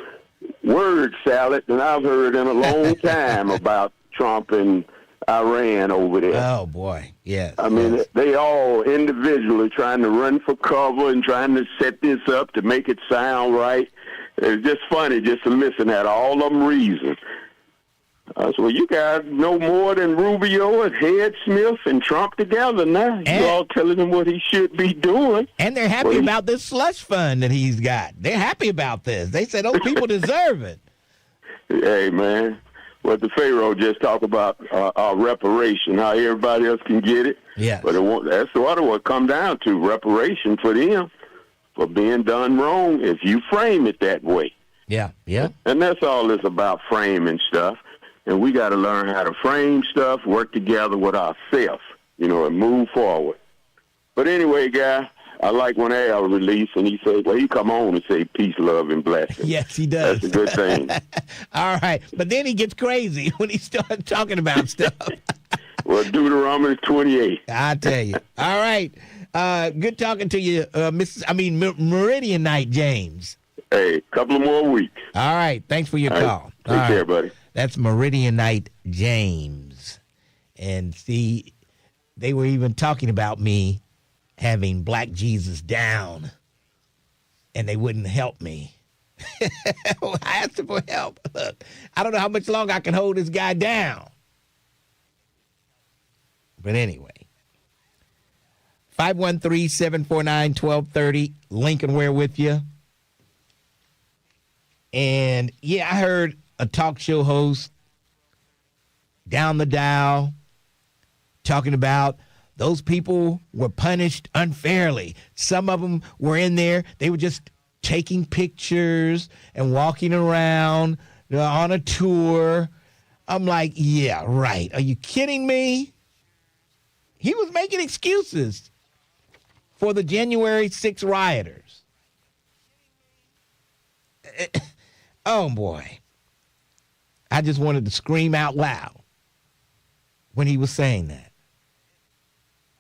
word salad than I've heard in a long time about Trump and Iran over there. Oh, boy. Yes. I mean, they all individually trying to run for cover and trying to set this up to make it sound right. It's just funny just to listen at all of them reasons. So you guys know more than Rubio and Head Smith and Trump together now. You all telling him what he should be doing. And they're happy about this slush fund that he's got. They're happy about this. They said those people deserve it. Hey, man. What the Pharaoh just talked about reparation, how everybody else can get it. Yeah. But that's what it will come down to, reparation for them for being done wrong if you frame it that way. Yeah, yeah. And that's all it's about, framing stuff. And we got to learn how to frame stuff, work together with ourselves, and move forward. But anyway, guy, I like when Al released and he said, he come on and say peace, love, and blessing. Yes, he does. That's a good thing. All right. But then he gets crazy when he starts talking about stuff. Well, Deuteronomy 28. I tell you. All right. Good talking to you, Meridian Night, James. Hey, couple of more weeks. All right. Thanks for your call. Take care, buddy. That's Meridian Night James. And see, they were even talking about me having Black Jesus down, and they wouldn't help me. I asked them for help. Look, I don't know how much longer I can hold this guy down. But anyway, 513-749-1230, Lincoln Ware with you. And, I heard a talk show host down the dial talking about those people were punished unfairly. Some of them were in there. They were just taking pictures and walking around on a tour. I'm like, yeah, right. Are you kidding me? He was making excuses for the January 6 rioters. Oh, boy. I just wanted to scream out loud when he was saying that.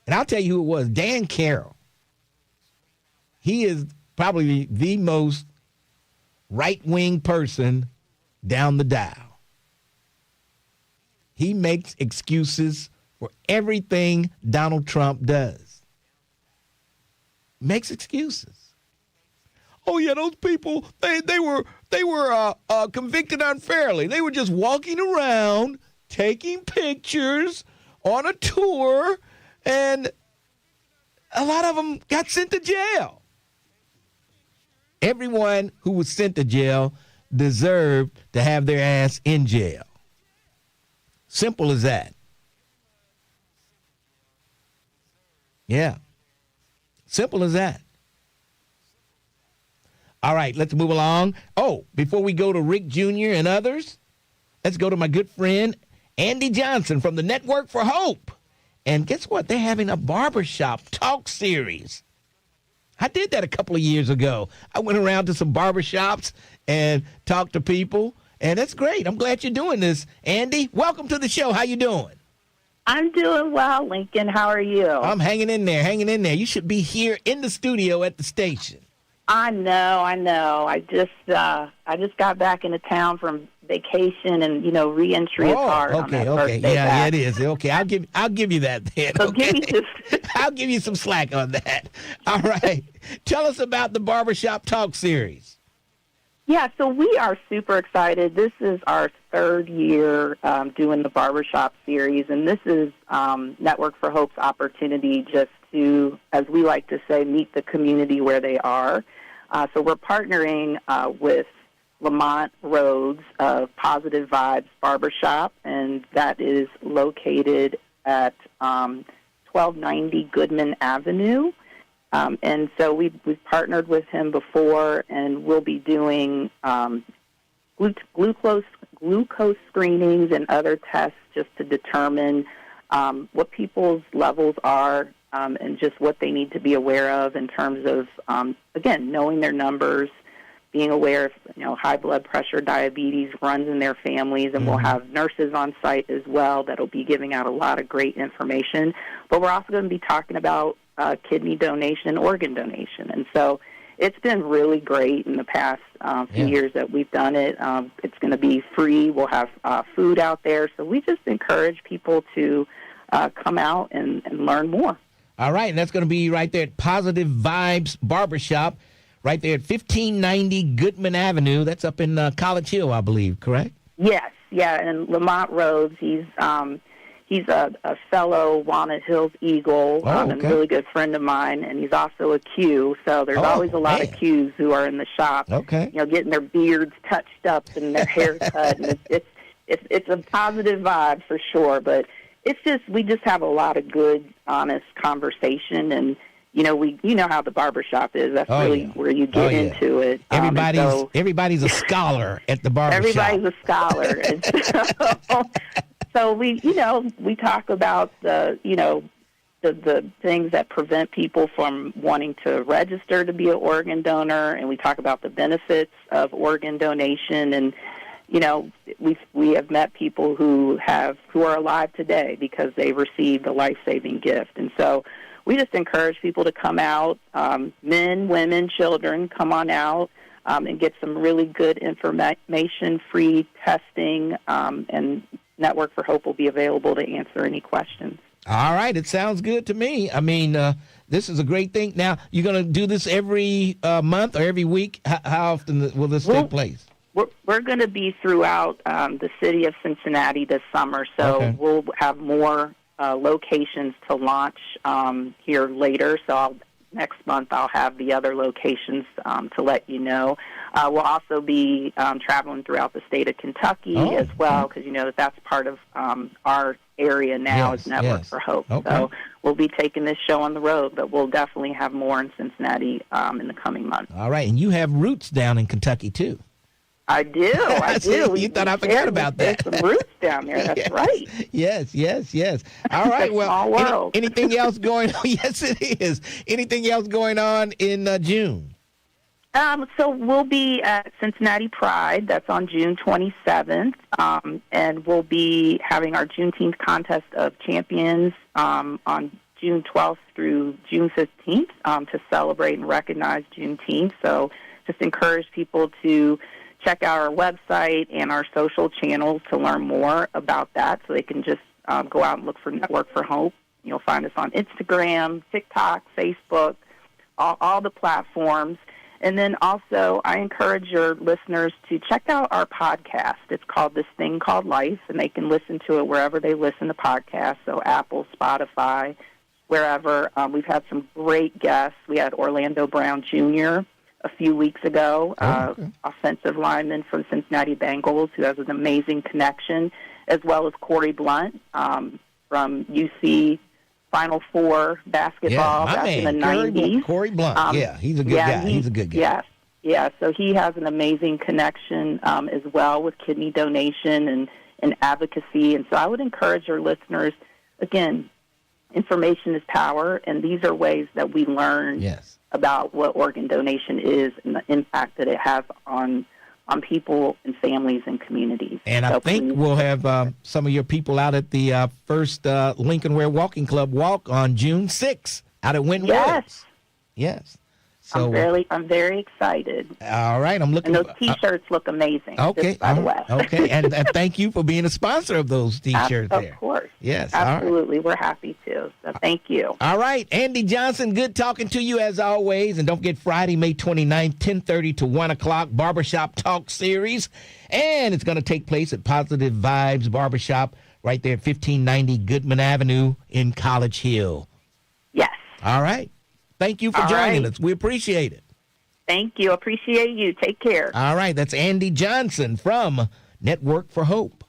And I'll tell you who it was, Dan Carroll. He is probably the most right-wing person down the dial. He makes excuses for everything Donald Trump does. Makes excuses. Oh yeah, those people they were convicted unfairly. They were just walking around, taking pictures on a tour, and a lot of them got sent to jail. Everyone who was sent to jail deserved to have their ass in jail. Simple as that. Yeah. Simple as that. All right, let's move along. Oh, before we go to Rick Jr. and others, let's go to my good friend, Andy Johnson from the Network for Hope. And guess what? They're having a barbershop talk series. I did that a couple of years ago. I went around to some barbershops and talked to people, and that's great. I'm glad you're doing this. Andy, welcome to the show. How you doing? I'm doing well, Lincoln. How are you? I'm hanging in there. You should be here in the studio at the station. I know. I just got back into town from vacation, and reentry is hard. Okay. Yeah, it is. Okay, I'll give you that then. So okay? I'll give you some slack on that. All right. Tell us about the Barbershop Talk series. Yeah, so we are super excited. This is our third year doing the Barbershop series, and this is Network for Hope's opportunity just to, as we like to say, meet the community where they are. So we're partnering with Lamont Rhodes of Positive Vibes Barbershop, and that is located at 1290 Goodman Avenue. And so we've partnered with him before, and we'll be doing glucose screenings and other tests just to determine what people's levels are and just what they need to be aware of in terms of, again, knowing their numbers, being aware if high blood pressure, diabetes runs in their families, and we'll have nurses on site as well that'll be giving out a lot of great information. But we're also going to be talking about kidney donation and organ donation. And so it's been really great in the past few years that we've done it. It's going to be free. We'll have food out there. So we just encourage people to come out and learn more. All right, and that's going to be right there at Positive Vibes Barbershop, right there at 1590 Goodman Avenue. That's up in College Hill, I believe, correct? Yes, yeah, and Lamont Rhodes, he's a fellow Walnut Hills Eagle and a really good friend of mine, and he's also a Q, so there's always a lot of Qs who are in the shop, getting their beards touched up and their hair cut, and it's a positive vibe for sure, but we just have a lot of good, honest conversation, and you know how the barbershop is. That's where you get into it. Everybody's a scholar at the barbershop. Everybody's a scholar. And so we talk about the things that prevent people from wanting to register to be an organ donor, and we talk about the benefits of organ donation, and we have met people who are alive today because they received a life-saving gift. And so we just encourage people to come out, men, women, children, come on out and get some really good information, free testing, and Network for Hope will be available to answer any questions. All right. It sounds good to me. I mean, this is a great thing. Now, you're going to do this every month or every week? How often will this take place? We're going to be throughout the city of Cincinnati this summer, so we'll have more locations to launch here later. So next month I'll have the other locations to let you know. We'll also be traveling throughout the state of Kentucky as well, because that's part of our area now is Network for Hope. So we'll be taking this show on the road, but we'll definitely have more in Cincinnati in the coming months. All right, and you have roots down in Kentucky too. I do. You thought I forgot about that. There's some roots down there. That's right. Yes. All right. Well, small world. Anything else going on? Yes, it is. Anything else going on in June? So we'll be at Cincinnati Pride. That's on June 27th. And we'll be having our Juneteenth Contest of Champions on June 12th through June 15th to celebrate and recognize Juneteenth. So just encourage people to check out our website and our social channels to learn more about that, so they can just go out and look for Network for Hope. You'll find us on Instagram, TikTok, Facebook, all the platforms. And then also, I encourage your listeners to check out our podcast. It's called This Thing Called Life, and they can listen to it wherever they listen to podcasts, so Apple, Spotify, wherever. We've had some great guests. We had Orlando Brown Jr. a few weeks ago, offensive lineman from Cincinnati Bengals, who has an amazing connection, as well as Corey Blunt from UC Final Four basketball back in the 90s. Corey Blunt, he's a good guy. He's a good guy. Yeah, so he has an amazing connection as well with kidney donation and advocacy. And so I would encourage your listeners, again, information is power, and these are ways that we learn about what organ donation is and the impact that it has on people and families and communities. And I think we'll have some of your people out at the first Lincoln Ware Walking Club walk on June 6th out at Wentworth. Yes. So I'm very excited. All right, I'm looking. And those T-shirts look amazing. Okay, by the way. Okay, and thank you for being a sponsor of those T-shirts. Of course. Yes, absolutely. We're happy to. So thank you. All right, Andy Johnson, good talking to you as always. And don't forget Friday, May 29th, 10:30 to 1 o'clock, Barbershop Talk Series, and it's going to take place at Positive Vibes Barbershop right there at 1590 Goodman Avenue in College Hill. Yes. All right. Thank you for joining us. We appreciate it. Thank you. Appreciate you. Take care. All right. That's Andy Johnson from Network for Hope.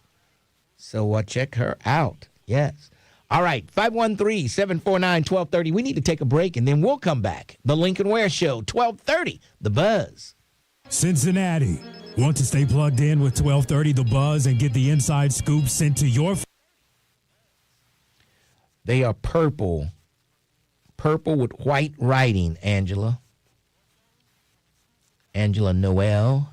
So check her out. Yes. All right. 513-749-1230. We need to take a break, and then we'll come back. The Lincoln Ware Show, 1230, The Buzz. Cincinnati. Want to stay plugged in with 1230 The Buzz and get the inside scoop sent to your... They are purple purple with white writing, Angela. Angela Noel.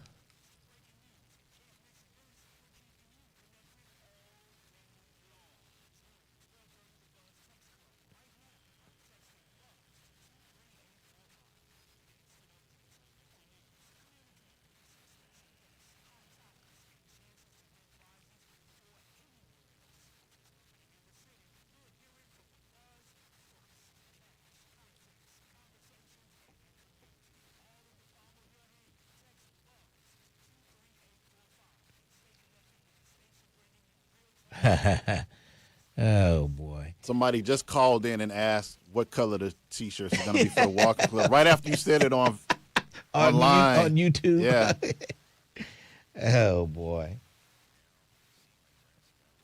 Oh, boy. Somebody just called in and asked what color the T-shirts are going to be for the Walker Club. Right after you said it online. On YouTube? Yeah. Oh, boy.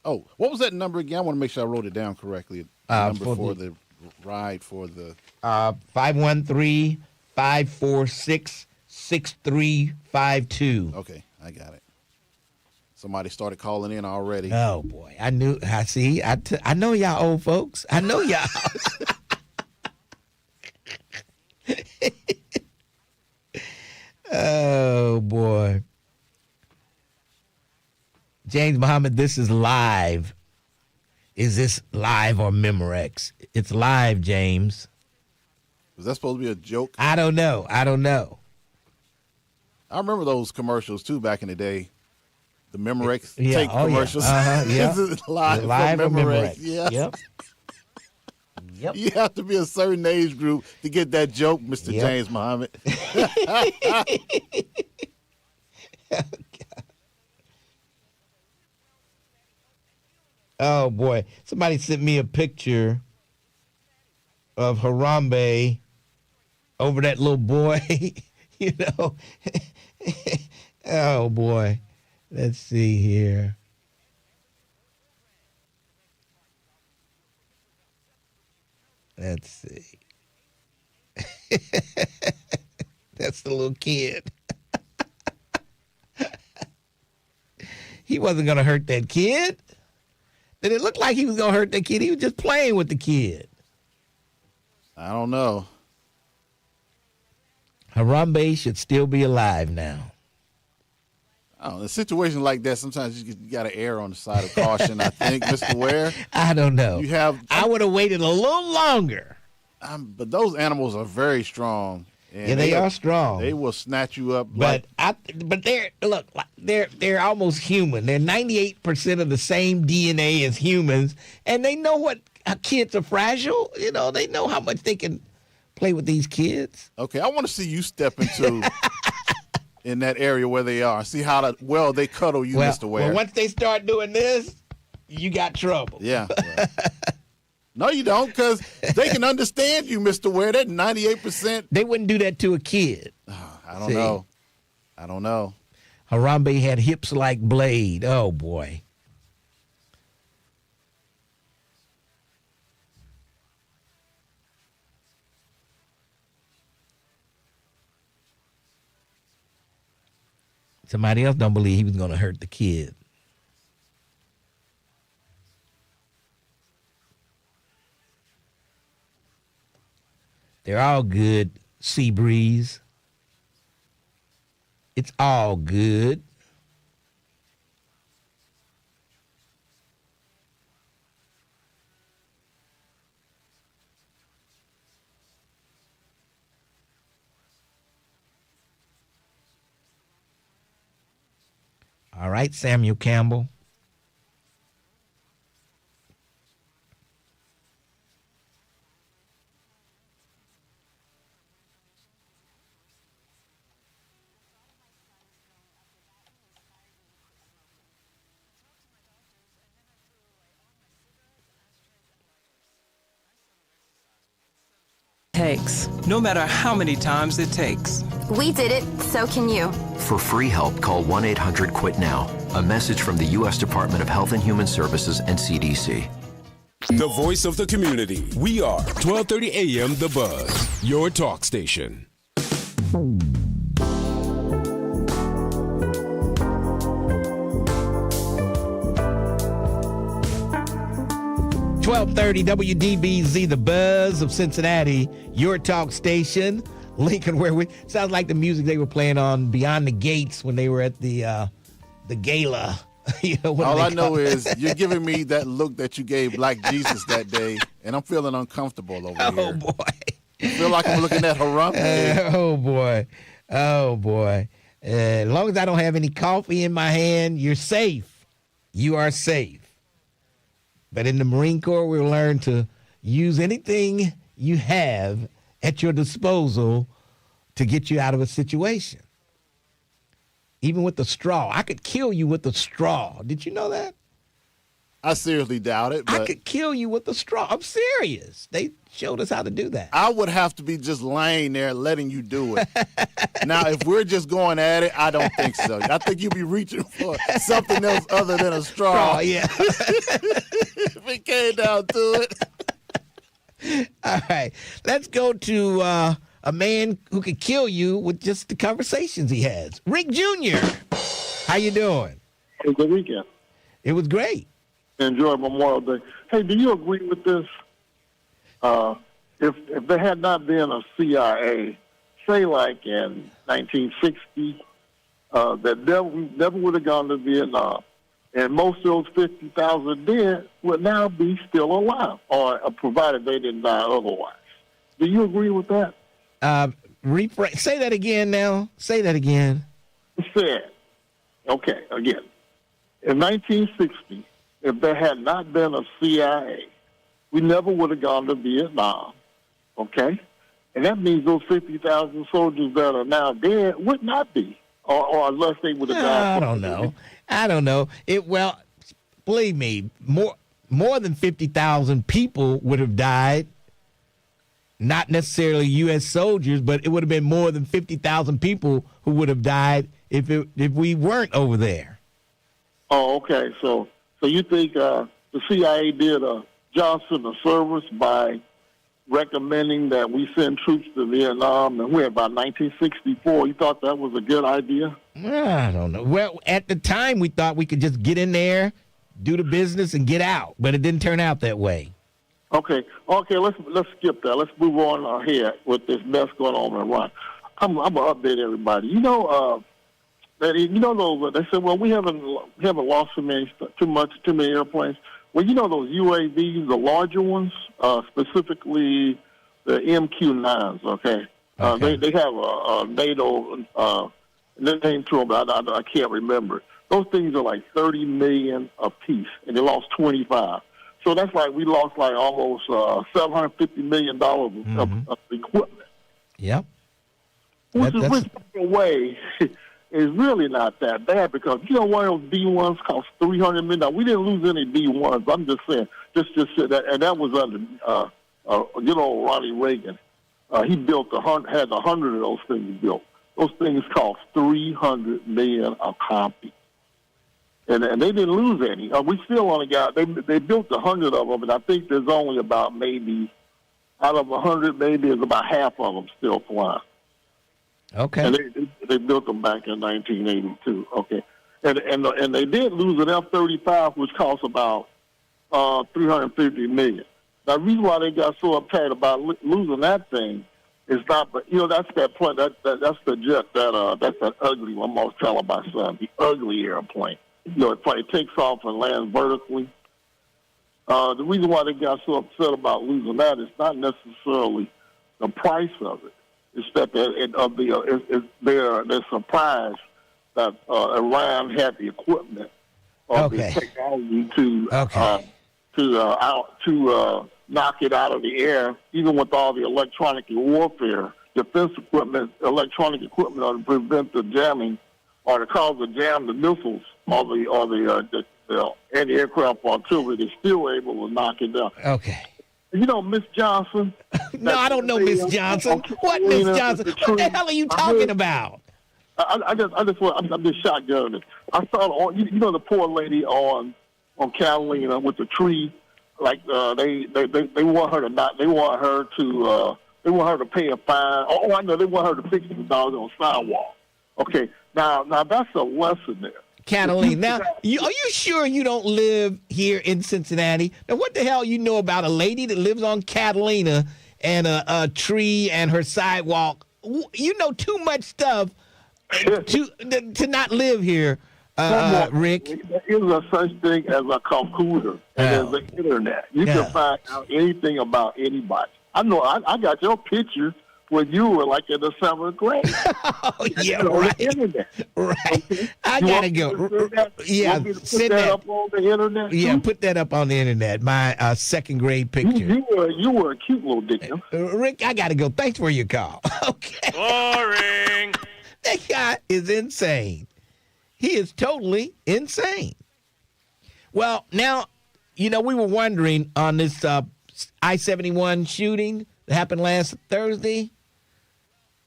Oh, what was that number again? I want to make sure I wrote it down correctly. The number for the ride for the... 513-546-6352. Okay, I got it. Somebody started calling in already. Oh, boy. I know y'all old folks. I know y'all. Oh, boy. James Muhammad, this is live. Is this live or Memorex? It's live, James. Was that supposed to be a joke? I don't know. I remember those commercials, too, back in the day. The Memorex take commercials. Yeah. This is live from Memorex. Yeah. Yep. Yep. You have to be a certain age group to get that joke, Mr. James Muhammad. Oh, boy. Somebody sent me a picture of Harambe over that little boy, you know. Oh, boy. Let's see here. Let's see. That's the little kid. He wasn't going to hurt that kid. Did it look like he was going to hurt that kid? He was just playing with the kid. I don't know. Harambe should still be alive now. Oh, in a situation like that, sometimes you got to err on the side of caution, I think, Mr. Ware. I don't know. I would have waited a little longer. But those animals are very strong. And yeah, they are strong. They will snatch you up. But they're almost human. They're 98% of the same DNA as humans, and they know what kids are fragile. You know, they know how much they can play with these kids. Okay, I want to see you step into in that area where they are. See how well they cuddle you, Mr. Ware. Well, once they start doing this, you got trouble. Yeah. Well. No, you don't, because they can understand you, Mr. Ware. That 98%. They wouldn't do that to a kid. I don't know. I don't know. Harambe had hips like Blade. Oh, boy. Somebody else don't believe he was going to hurt the kid. They're all good, Sea Breeze. It's all good. All right, Samuel Campbell. Takes, no matter how many times it takes. We did it, so can you. For free help, call 1-800-QUIT-NOW. A message from the U.S. Department of Health and Human Services and CDC. The voice of the community. We are 1230 AM The Buzz, your talk station. 1230 WDBZ, the buzz of Cincinnati, your talk station. Lincoln, where we sounds like the music they were playing on Beyond the Gates when they were at the gala. All I know is you're giving me that look that you gave Black Jesus that day, and I'm feeling uncomfortable over here. Oh, boy. I feel like I'm looking at Harambe. Oh, boy. As long as I don't have any coffee in my hand, you're safe. You are safe. But in the Marine Corps, we'll learn to use anything you have at your disposal to get you out of a situation. Even with the straw. I could kill you with a straw. Did you know that? I seriously doubt it. But I could kill you with a straw. I'm serious. They showed us how to do that. I would have to be just laying there letting you do it. Now, if we're just going at it, I don't think so. I think you'd be reaching for something else other than a straw. Yeah. If it came down to it. All right. Let's go to a man who could kill you with just the conversations he has. Rick Jr. How you doing? It was a good weekend. It was great. Enjoyed Memorial Day. Hey, do you agree with this? If there had not been a CIA, say like in 1960, that we never would have gone to Vietnam, and most of those 50,000 dead would now be still alive, or provided they didn't die otherwise. Do you agree with that? Say that again now. Say that again. Said, okay, again. In 1960, if there had not been a CIA, we never would have gone to Vietnam, okay? And that means those 50,000 soldiers that are now dead would not be, or unless they would have died. I don't know. Well, believe me, more than 50,000 people would have died. Not necessarily U.S. soldiers, but it would have been more than 50,000 people who would have died if we weren't over there. Oh, okay. So you think the CIA did Johnson a service by recommending that we send troops to Vietnam, and we're about 1964. You thought that was a good idea? I don't know. Well, at the time, we thought we could just get in there, do the business, and get out, but it didn't turn out that way. Okay. Let's skip that. Let's move on ahead with this mess going on in Iran. I'm gonna update everybody. They said, well, we haven't lost too many airplanes. Well, you know those UAVs, the larger ones, specifically the MQ-9s. Okay. They have a NATO name to them, but I can't remember. Those things are like $30 million a piece, and they lost 25. So that's like we lost like almost $750 million of equipment. Yep. Which in a way is really not that bad, because one of those B-1s cost $300 million. Now, we didn't lose any B-1s. I'm just saying, just that, and that was under good old Ronnie Reagan. He had 100 of those things built. Those things cost $300 million a copy. And they didn't lose any. We still only got, they built 100 of them, and I think there's only about maybe, out of 100, maybe there's about half of them still flying. Okay. And they built them back in 1982. Okay. And they did lose an F-35, which cost about $350 million. Now, the reason why they got so uptight about losing that thing is not, but that's that plane, that's the jet that's that ugly one. I'm always telling my son, the ugly airplane. It takes off and lands vertically. The reason why they got so upset about losing that is not necessarily the price of it. It's that they're surprised that Iran had the equipment or the technology to knock it out of the air, even with all the electronic warfare, defense equipment, electronic equipment, to prevent the jamming or to cause the jam, the missiles or the anti-aircraft artillery. They're still able to knock it down. Okay. Miss Johnson. No, I don't know Miss Johnson. What Miss Johnson? What the hell are you talking about? I'm just shotgunning. I saw the poor lady on Catalina with the tree. Like they want her to not. They want her to pay a fine. Oh, I know. They want her to fix the doggone sidewalk. Okay. Now that's a lesson there. Catalina. Now, are you sure you don't live here in Cincinnati? Now, what the hell you know about a lady that lives on Catalina and a tree and her sidewalk? You know too much stuff to not live here, Rick. There is a such thing as a computer and there's the internet. You can find out anything about anybody. I know I got your pictures when you were like in the 7th grade. Oh, yeah, right. The internet. Right. Okay. I got to go. Yeah, send that up on the internet. Yeah, too? put that up on the internet. My 2nd grade picture. You were a cute little dick. Rick, I got to go. Thanks for your call. Okay. Boring. That guy is insane. He is totally insane. Well, now, we were wondering on this I-71 shooting that happened last Thursday.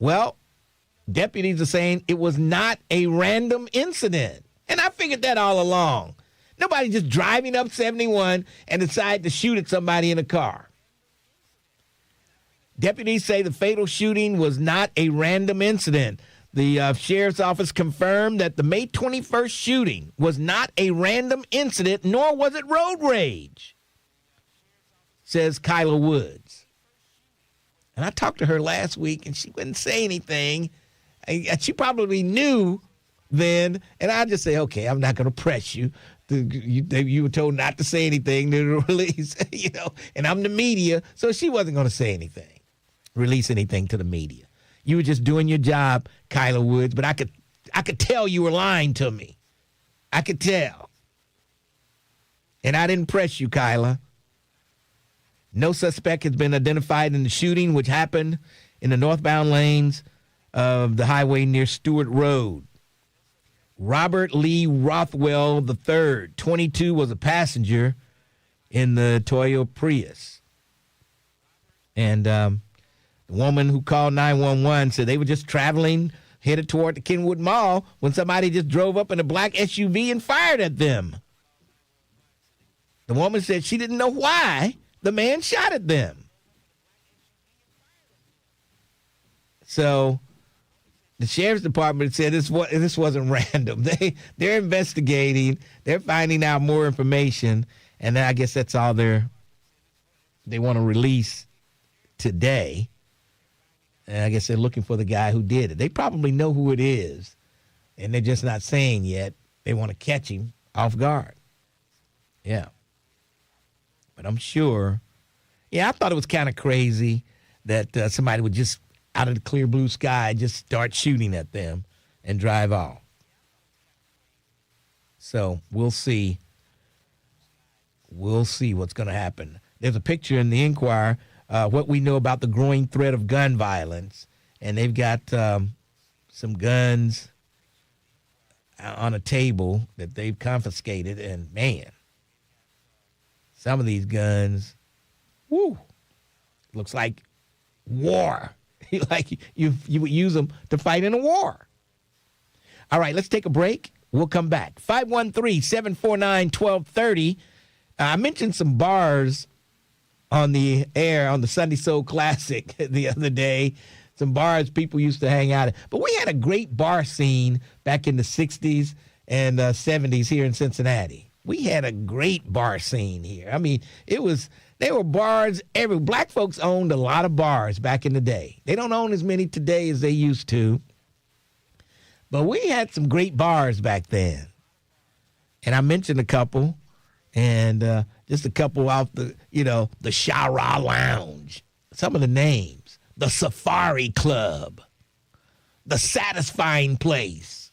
Well, deputies are saying it was not a random incident. And I figured that all along. Nobody just driving up 71 and decide to shoot at somebody in a car. Deputies say the fatal shooting was not a random incident. The sheriff's office confirmed that the May 21st shooting was not a random incident, nor was it road rage, says Kyla Woods. And I talked to her last week, and she wouldn't say anything. She probably knew then, and I just say, okay, I'm not going to press you. You were told not to say anything to the release, and I'm the media, so she wasn't going to say anything, release anything to the media. You were just doing your job, Kyla Woods, but I could tell you were lying to me. I could tell. And I didn't press you, Kyla. No suspect has been identified in the shooting, which happened in the northbound lanes of the highway near Stewart Road. Robert Lee Rothwell III, 22, was a passenger in the Toyota Prius. And the woman who called 911 said they were just traveling, headed toward the Kenwood Mall, when somebody just drove up in a black SUV and fired at them. The woman said she didn't know why the man shot at them. So the sheriff's department said this wasn't random. They're investigating. They're finding out more information, and I guess that's all they want to release today. And I guess they're looking for the guy who did it. They probably know who it is, and they're just not saying yet. They want to catch him off guard. Yeah. But I'm sure, I thought it was kind of crazy that somebody would just, out of the clear blue sky, just start shooting at them and drive off. So we'll see. We'll see what's going to happen. There's a picture in the Inquirer, what we know about the growing threat of gun violence. And they've got some guns on a table that they've confiscated. And, man, some of these guns, looks like war. Like you would use them to fight in a war. All right, let's take a break. We'll come back. 513-749-1230. I mentioned some bars on the air on the Sunday Soul Classic the other day. Some bars people used to hang out at. But we had a great bar scene back in the 60s and 70s here in Cincinnati. We had a great bar scene here. I mean, there were bars black folks owned a lot of bars back in the day. They don't own as many today as they used to. But we had some great bars back then. And I mentioned a couple, and just a couple off the Shara Lounge. Some of the names. The Safari Club. The Satisfying Place.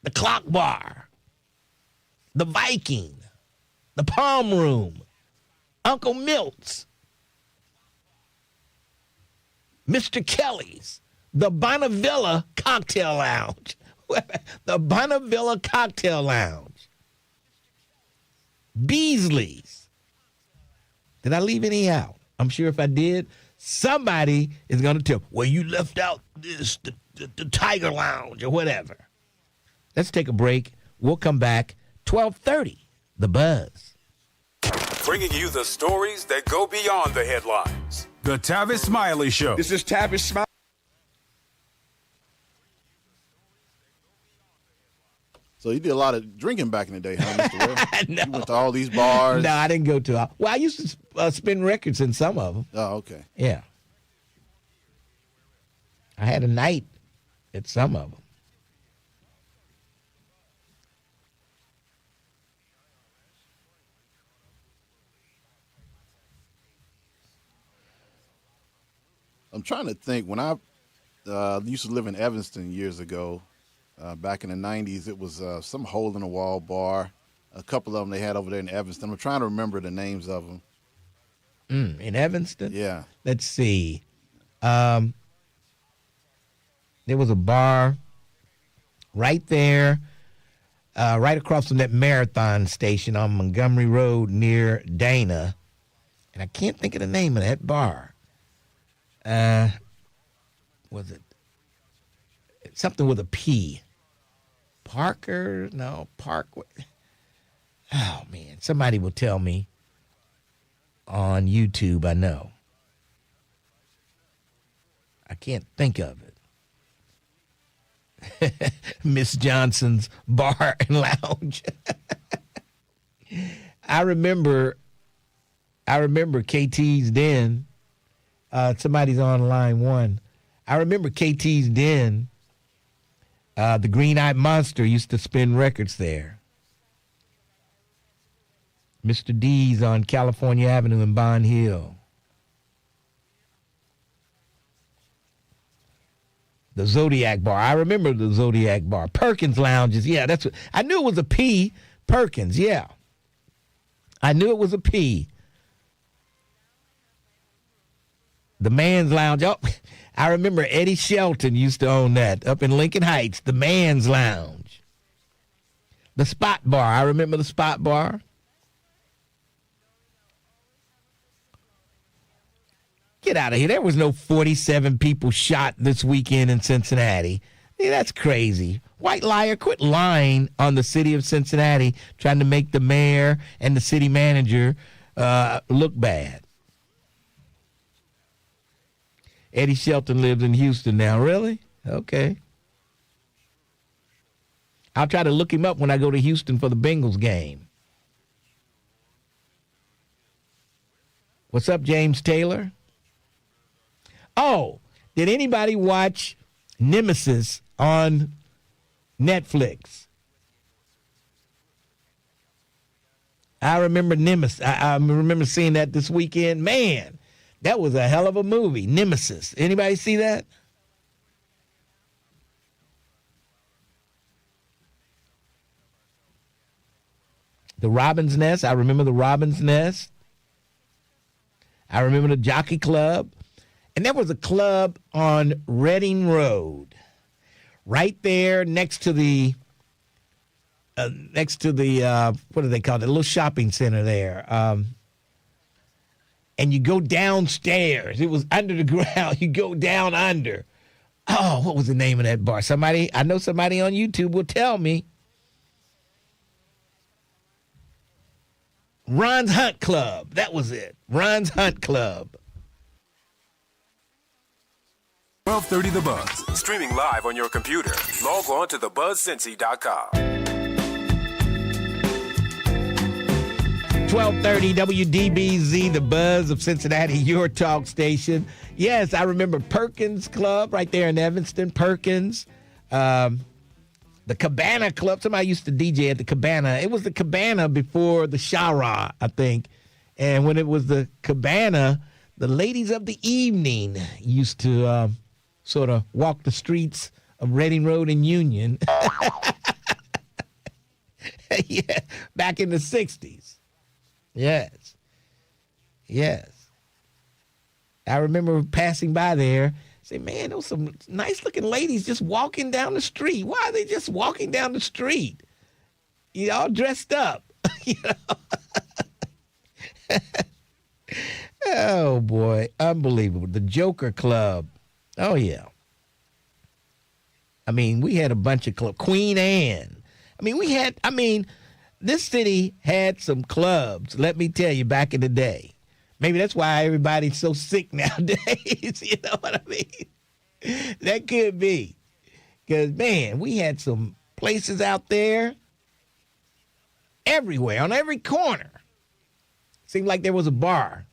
The Clock Bar. The Viking, the Palm Room, Uncle Milt's, Mr. Kelly's, the Bonnevilla Cocktail Lounge, the Bonnevilla Cocktail Lounge, Beasley's. Did I leave any out? I'm sure if I did, somebody is going to tell, well, you left out this, the Tiger Lounge or whatever. Let's take a break. We'll come back. 12:30, The Buzz. Bringing you the stories that go beyond the headlines. The Tavis Smiley Show. This is Tavis Smiley. So you did a lot of drinking back in the day, huh, Mr. Ware? No. You went to all these bars. No, I didn't go to. Well, I used to spin records in some of them. Oh, okay. Yeah. I had a night at some of them. I'm trying to think. When I used to live in Evanston years ago, back in the 90s, it was some hole-in-the-wall bar. A couple of them they had over there in Evanston. I'm trying to remember the names of them. In Evanston? Yeah. Let's see. There was a bar right there, right across from that Marathon station on Montgomery Road near Dana. And I can't think of the name of that bar. Was it something with a P? Parker? No, Parkway. Oh, man. Somebody will tell me on YouTube, I know. I can't think of it. Miss Johnson's Bar and Lounge. I remember KT's Den. Somebody's on line one. I remember KT's Den. The Green-Eyed Monster used to spin records there. Mr. D's on California Avenue in Bond Hill. The Zodiac Bar. I remember the Zodiac Bar. Perkins Lounges. Yeah, that's what. I knew it was a P. Perkins, yeah. I knew it was a P. The Man's Lounge. Oh, I remember Eddie Shelton used to own that up in Lincoln Heights. The Man's Lounge. The Spot Bar. I remember the Spot Bar. Get out of here. There was no 47 people shot this weekend in Cincinnati. Yeah, that's crazy. White liar, quit lying on the city of Cincinnati, trying to make the mayor and the city manager look bad. Eddie Shelton lives in Houston now. Really? Okay. I'll try to look him up when I go to Houston for the Bengals game. What's up, James Taylor? Oh, did anybody watch Nemesis on Netflix? I remember Nemesis. I remember seeing that this weekend. Man, that was a hell of a movie, Nemesis. Anybody see that? The Robin's Nest. I remember the Robin's Nest. I remember the Jockey Club. And there was a club on Reading Road, right there next to the what do they call it? The little shopping center there. And you go downstairs. It was under the ground. You go down under. Oh, what was the name of that bar? I know somebody on YouTube will tell me. Ron's Hunt Club. That was it. Ron's Hunt Club. 1230 The Buzz. Streaming live on your computer. Log on to thebuzzcincy.com. 1230 WDBZ, the Buzz of Cincinnati, your talk station. Yes, I remember Perkins Club right there in Evanston. Perkins. The Cabana Club. Somebody used to DJ at the Cabana. It was the Cabana before the Shara, I think. And when it was the Cabana, the ladies of the evening used to sort of walk the streets of Reading Road and Union. Yeah, back in the 60s. Yes. Yes. I remember passing by there, say, man, those some nice-looking ladies just walking down the street. Why are they just walking down the street? You all dressed up. You know? Oh, boy. Unbelievable. The Joker Club. Oh, yeah. I mean, we had a bunch of clubs. Queen Anne. This city had some clubs, let me tell you, back in the day. Maybe that's why everybody's so sick nowadays. You know what I mean? That could be. Because, man, we had some places out there. Everywhere, on every corner. Seemed like there was a bar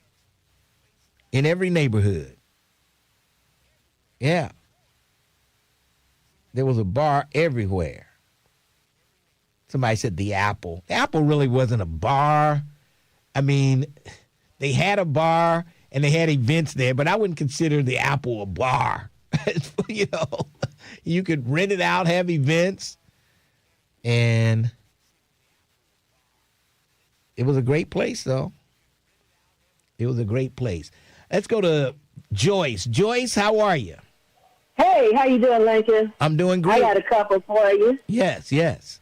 in every neighborhood. Yeah. There was a bar everywhere. Somebody said the Apple. The Apple really wasn't a bar. I mean, they had a bar and they had events there, but I wouldn't consider the Apple a bar. You know, you could rent it out, have events, and it was a great place, though. It was a great place. Let's go to Joyce. Joyce, how are you? Hey, how you doing, Lincoln? I'm doing great. I got a couple for you. Yes. TLC.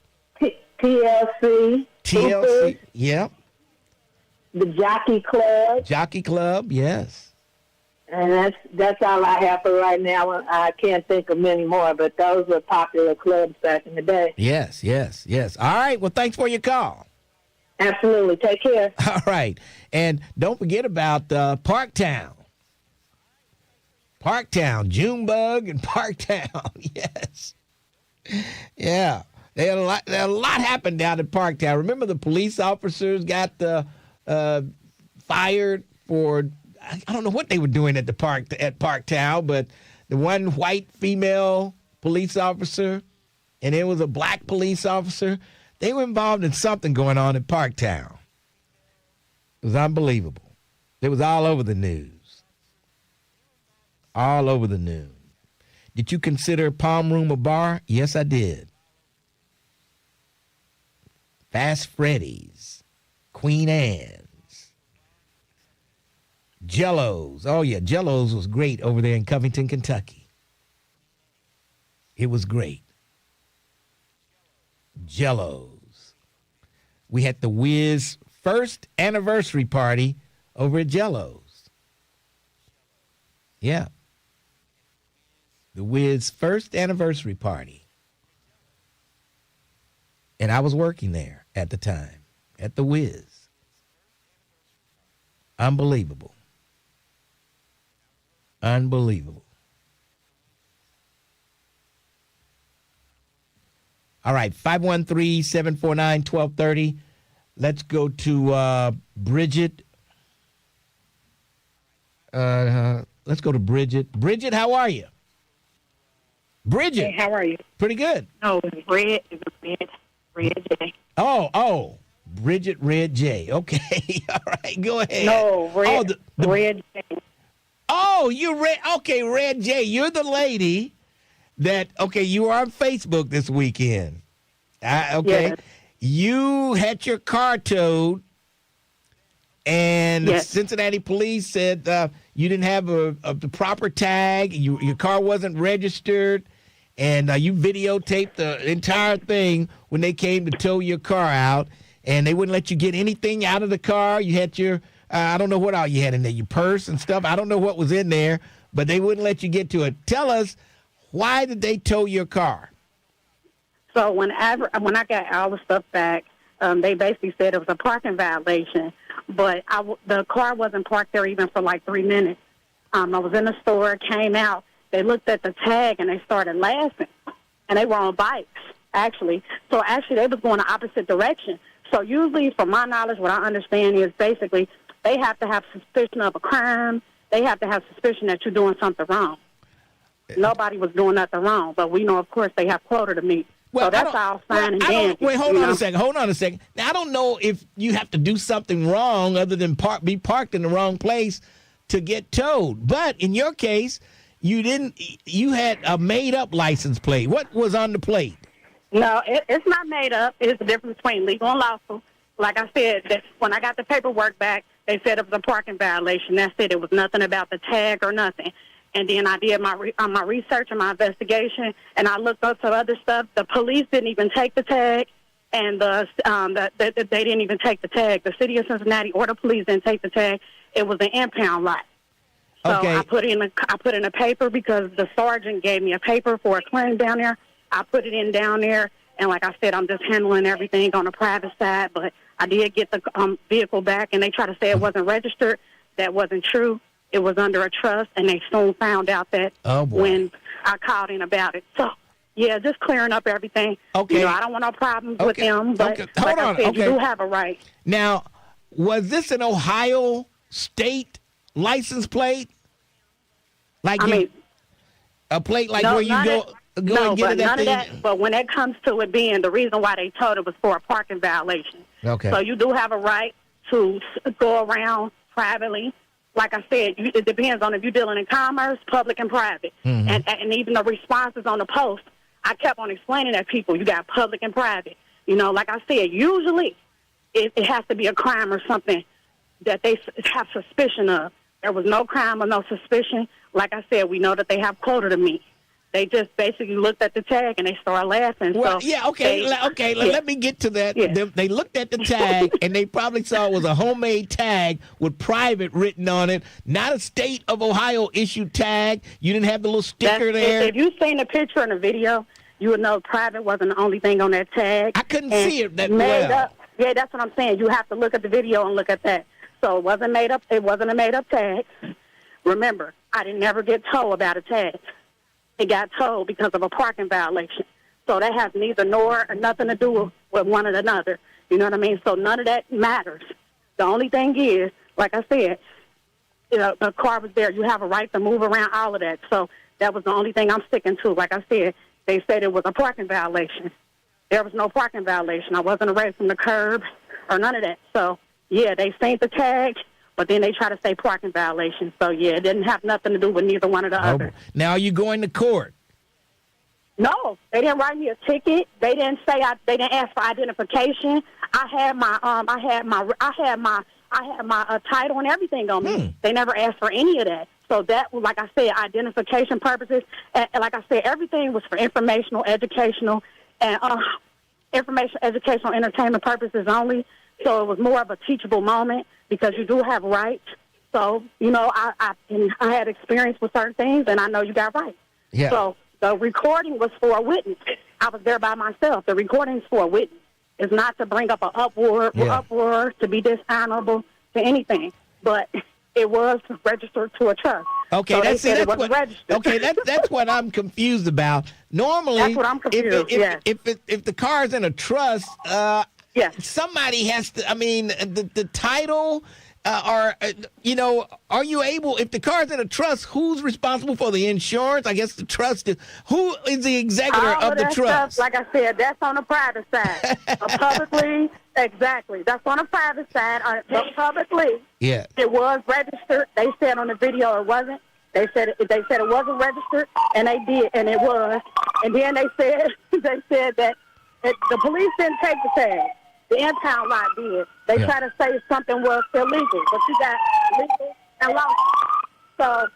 TLC, yep. The Jockey Club. Jockey Club, yes. And that's all I have for right now. I can't think of many more, but those were popular clubs back in the day. Yes. All right, well, thanks for your call. Absolutely. Take care. All right. And don't forget about Parktown. Junebug and Parktown. Yes. Yeah. They had a lot happened down at Parktown. Remember the police officers got fired for, I don't know what they were doing at Parktown, but the one white female police officer and it was a black police officer. They were involved in something going on at Parktown. It was unbelievable. It was all over the news. All over the news. Did you consider Palm Room a bar? Yes, I did. Fast Freddy's, Queen Anne's, Jello's. Oh, yeah, Jello's was great over there in Covington, Kentucky. It was great. Jello's. We had the Wiz first anniversary party over at Jello's. Yeah. The Wiz first anniversary party. And I was working there at the time, at the Wiz. Unbelievable. Unbelievable. All right, 513-749-1230. Let's go to Bridget. Let's go to Bridget. Bridget, how are you? Bridget. Hey, how are you? Pretty good. Oh, Red J. Oh, Bridget Red J. Okay, all right, go ahead. No, Red J. Oh, you Red. Okay, Red J. You're the lady that. Okay, you were on Facebook this weekend. Okay, yes. You had your car towed, and yes. the Cincinnati police said you didn't have the proper tag. Your car wasn't registered. And you videotaped the entire thing when they came to tow your car out, and they wouldn't let you get anything out of the car. You had your, I don't know what all you had in there, your purse and stuff. I don't know what was in there, but they wouldn't let you get to it. Tell us, why did they tow your car? So when I got all the stuff back, they basically said it was a parking violation, but the car wasn't parked there even for like 3 minutes. I was in the store, came out. They looked at the tag, and they started laughing. And they were on bikes, actually. So, actually, they was going the opposite direction. So, usually, from my knowledge, what I understand is basically they have to have suspicion of a crime. They have to have suspicion that you're doing something wrong. Nobody was doing nothing wrong. But we know, of course, they have quota to meet. Well, so, that's all fine and dandy. Wait, hold on a second. Now, I don't know if you have to do something wrong other than be parked in the wrong place to get towed. But, in your case, you had a made-up license plate. What was on the plate? No, it's not made up. It's the difference between legal and lawful. Like I said, when I got the paperwork back, they said it was a parking violation. That's it. It was nothing about the tag or nothing. And then I did my research and my investigation, and I looked up some other stuff. The police didn't even take the tag, and they didn't even take the tag. The city of Cincinnati or the police didn't take the tag. It was an impound lot. So okay. I put in a paper because the sergeant gave me a paper for a claim down there. I put it in down there, and like I said, I'm just handling everything on the private side. But I did get the vehicle back, and they tried to say it wasn't registered. That wasn't true. It was under a trust, and they soon found out that when I called in about it. So, Yeah, just clearing up everything. Okay. You know, I don't want no problems with them, but like I said, you do have a right. Now, was this an Ohio state license plate? Like a plate like where you go and get it at none of that. But when it comes to it being the reason why they told it was for a parking violation. Okay. So you do have a right to go around privately. Like I said, it depends on if you're dealing in commerce, public, and private. Mm-hmm. And even the responses on the post, I kept on explaining that people, you got public and private. You know, like I said, usually it has to be a crime or something that they have suspicion of. There was no crime or no suspicion. Like I said, we know that they have quota to meet. They just basically looked at the tag and they started laughing. Well, so let me get to that. Yeah. They looked at the tag and they probably saw it was a homemade tag with private written on it, not a state of Ohio issued tag. You didn't have the little sticker there. If you've seen the picture and the video, you would know private wasn't the only thing on that tag. I couldn't see it that made well. Up, yeah, that's what I'm saying. You have to look at the video and look at that. So it wasn't made up. It wasn't a made up tag. Remember, I didn't never get told about a tag. It got told because of a parking violation. So that has neither nor or nothing to do with one or another. You know what I mean? So none of that matters. The only thing is, like I said, you know, the car was there. You have a right to move around, all of that. So that was the only thing I'm sticking to. Like I said, they said it was a parking violation. There was no parking violation. I wasn't away from the curb or none of that. So, yeah, they seen the tag, but then they try to say parking violation. So, yeah, it didn't have nothing to do with neither one or the other. Now, are you going to court? No, they didn't write me a ticket. They didn't say they didn't ask for identification. I had my title and everything on me. They never asked for any of that. So that, like I said, identification purposes, and like I said, everything was for informational, educational, and educational, entertainment purposes only. So it was more of a teachable moment because you do have rights. So, you know, I had experience with certain things, and I know you got rights. Yeah. So the recording was for a witness. I was there by myself. The recording is for a witness. It's not to bring up an uproar, to be dishonorable, to anything. But it was registered to a trust. Okay, so that's what I'm confused about. Normally, that's what I'm confused. If the car's in a trust, somebody has to. I mean, the title. Are you able, if the car's in a trust, who's responsible for the insurance? I guess the trust is, who is the executor of the trust? Stuff, like I said, that's on the private side. Publicly, exactly. That's on the private side. But publicly, it was registered. They said on the video it wasn't. They said it wasn't registered, and they did, and it was. And then they said that the police didn't take the tag. The impound lot did. They try to say something was illegal, but you got legal and lawful. So,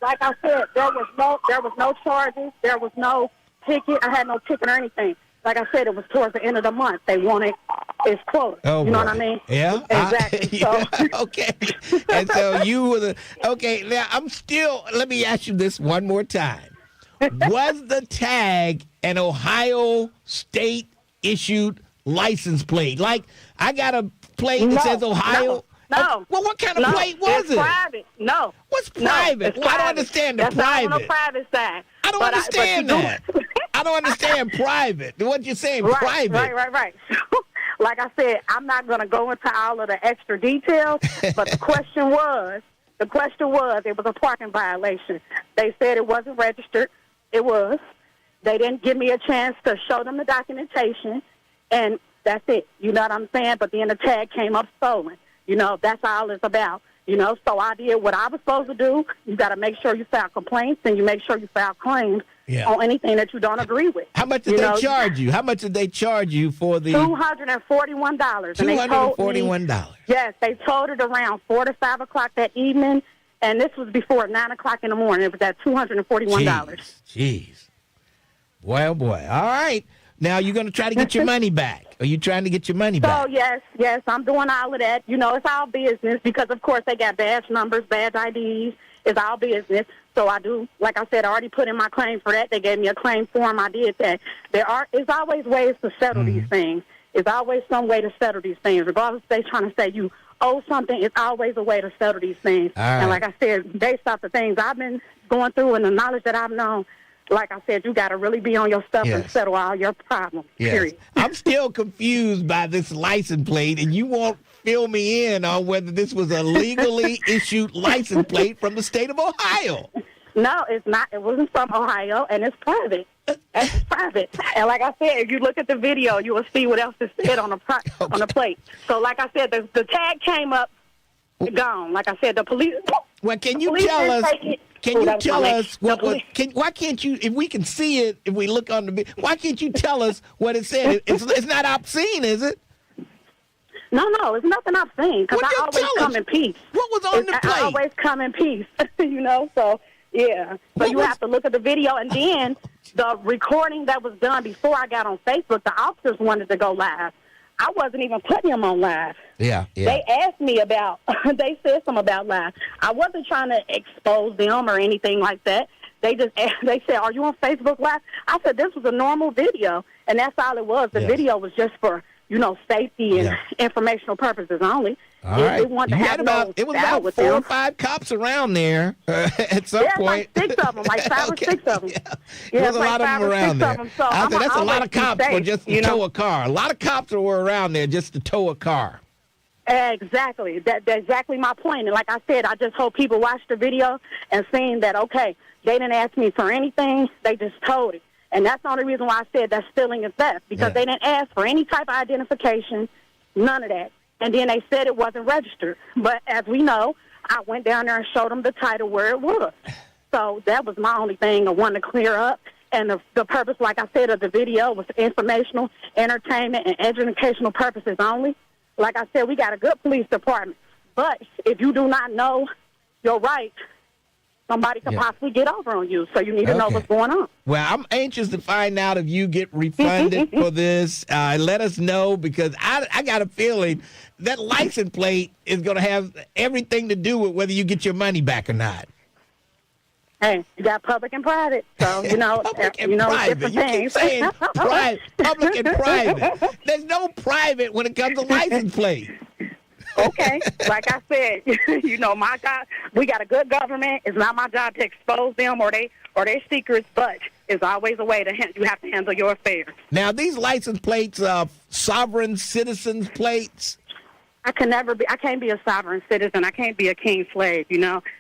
like I said, there was no charges. There was no ticket. I had no ticket or anything. Like I said, it was towards the end of the month. They wanted its quota. Oh, you know what I mean? Yeah. Exactly. Okay. And so you were okay. Now let me ask you this one more time. Was the tag an Ohio state issued license plate? Like, I got a plate that says Ohio. No. Well, what kind of plate was it's it? Private. No. What's private? It's I don't understand the That's private. Not on the private side. I don't understand that. I don't understand private. What you're saying, private. Right. Like I said, I'm not going to go into all of the extra details, but the question was, it was a parking violation. They said it wasn't registered. It was. They didn't give me a chance to show them the documentation. And that's it. You know what I'm saying? But then the tag came up stolen. You know, that's all it's about. You know, so I did what I was supposed to do. You got to make sure you file complaints and you make sure you file claims on anything that you don't agree with. How much did they charge you? How much did they charge you for the $241? $241. Yes, they told it around 4 to 5 o'clock that evening, and this was before 9 o'clock in the morning. It was at $241. Jeez. Boy, oh boy. All right. Now, you're going to try to get your money back. Are you trying to get your money back? So, yes, I'm doing all of that. You know, it's all business because, of course, they got badge numbers, badge IDs. It's all business. So I do, like I said, I already put in my claim for that. They gave me a claim form. I did that. There's always ways to settle these things. There's always some way to settle these things. Regardless if they're trying to say you owe something, it's always a way to settle these things. All right. And like I said, based off the things I've been going through and the knowledge that I've known, like I said, you got to really be on your stuff and settle all your problems, period. I'm still confused by this license plate, and you won't fill me in on whether this was a legally issued license plate from the state of Ohio. No, it's not. It wasn't from Ohio, and it's private. It's private. And like I said, if you look at the video, you will see what else is said on the plate. So like I said, the tag came up, gone. Like I said, the police. Well, can you tell us? Can you tell us what was? Why can't you? If we can see it, if we look on the video, why can't you tell us what it said? It's not obscene, is it? No, it's nothing obscene because I always come in peace. What was on the plate? I always come in peace, you know. So yeah, so you have to look at the video, and then the recording that was done before I got on Facebook. The officers wanted to go live. I wasn't even putting him on live. Yeah. They asked me about, they said something about live. I wasn't trying to expose them or anything like that. They just asked, they said, "Are you on Facebook Live?" I said, "This was a normal video," and that's all it was. The video was just for, safety and informational purposes only. All right. It wanted to have it was about 4 or 5 cops around there at some point. Like 6 of them, like 5 or 6 of them. There was a lot of them around there. So I said, that's a lot of cops for just to tow a car. A lot of cops were around there just to tow a car. Exactly. That's exactly my point. And like I said, I just hope people watch the video and seeing that, okay, they didn't ask me for anything. They just told it. And that's the only reason why I said that's stealing is theft, because they didn't ask for any type of identification, none of that. And then they said it wasn't registered. But as we know, I went down there and showed them the title where it was. So that was my only thing I wanted to clear up. And the purpose, like I said, of the video was informational, entertainment, and educational purposes only. Like I said, we got a good police department. But if you do not know your rights, somebody could possibly get over on you. So you need to know what's going on. Well, I'm anxious to find out if you get refunded for this. Let us know, because I got a feeling that license plate is going to have everything to do with whether you get your money back or not. Hey, you got public and private, so public and private. Different you things. keep saying public and private. There's no private when it comes to license plate. Okay, like I said, my job. We got a good government. It's not my job to expose them or their secrets, but it's always a way you have to handle your affairs. Now, these license plates are sovereign citizens plates. I can't be a sovereign citizen. I can't be a king slave,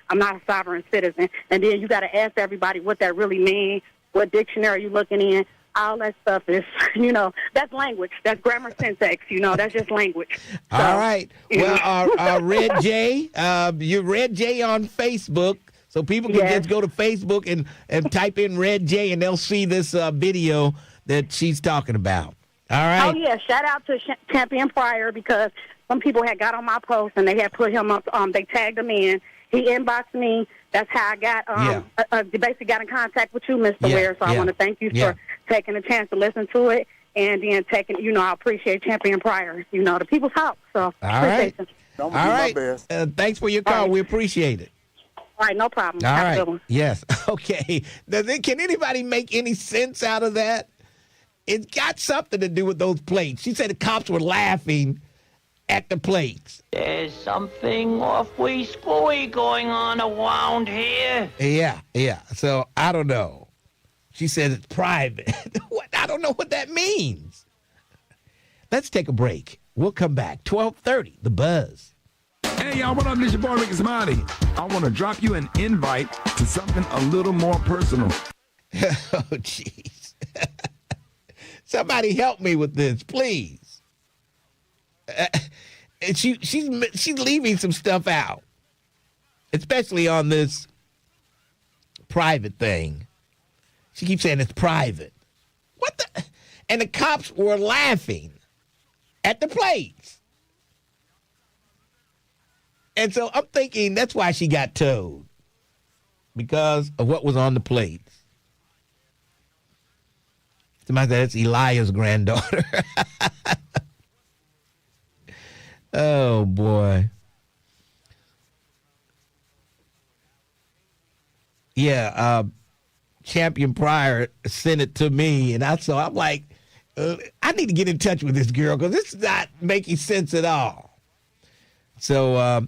I'm not a sovereign citizen. And then you got to ask everybody what that really means, what dictionary you looking in. All that stuff is, that's language. That's grammar syntax, that's just language. So, all right. Well, Red J, you're Red J on Facebook, so people can just go to Facebook and type in Red J, and they'll see this video that she's talking about. All right. Oh, yeah. Shout out to Champion Pryor, because some people had got on my post and they had put him up. They tagged him in. He inboxed me. That's how I got basically got in contact with you, Mr. Ware. So I want to thank you for taking the chance to listen to it, and then I appreciate Champion Pryor, the people's help. So appreciate you. All right. Thanks for your call. Right. We appreciate it. All right, no problem. All Have a right. good one. Yes. Okay. Can anybody make any sense out of that? It's got something to do with those plates. She said the cops were laughing at the plates. There's something awfully screwy going on around here. Yeah. So, I don't know. She said it's private. I don't know what that means. Let's take a break. We'll come back. 12:30, The Buzz. Hey, y'all, what up? This your boy, Ricky Smiley. I want to drop you an invite to something a little more personal. Oh, jeez. Somebody help me with this, please. She's leaving some stuff out, especially on this private thing. She keeps saying it's private. What the? And the cops were laughing at the plates. And so I'm thinking that's why she got towed, because of what was on the plates. Somebody said it's Eliah's granddaughter. Oh, boy. Yeah, Champion Pryor sent it to me, and I'm like, I need to get in touch with this girl, because this is not making sense at all. So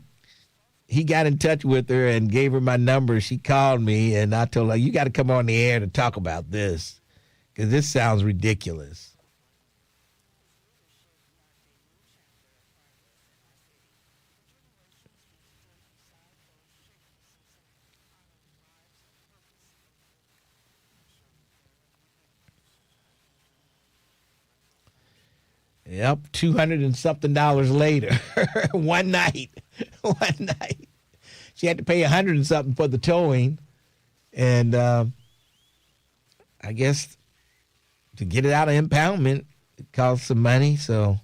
he got in touch with her and gave her my number. She called me, and I told her, you got to come on the air to talk about this because this sounds ridiculous. Yep, $200 and something later, one night. She had to pay $100 and something for the towing, and I guess to get it out of impoundment, it cost some money. So,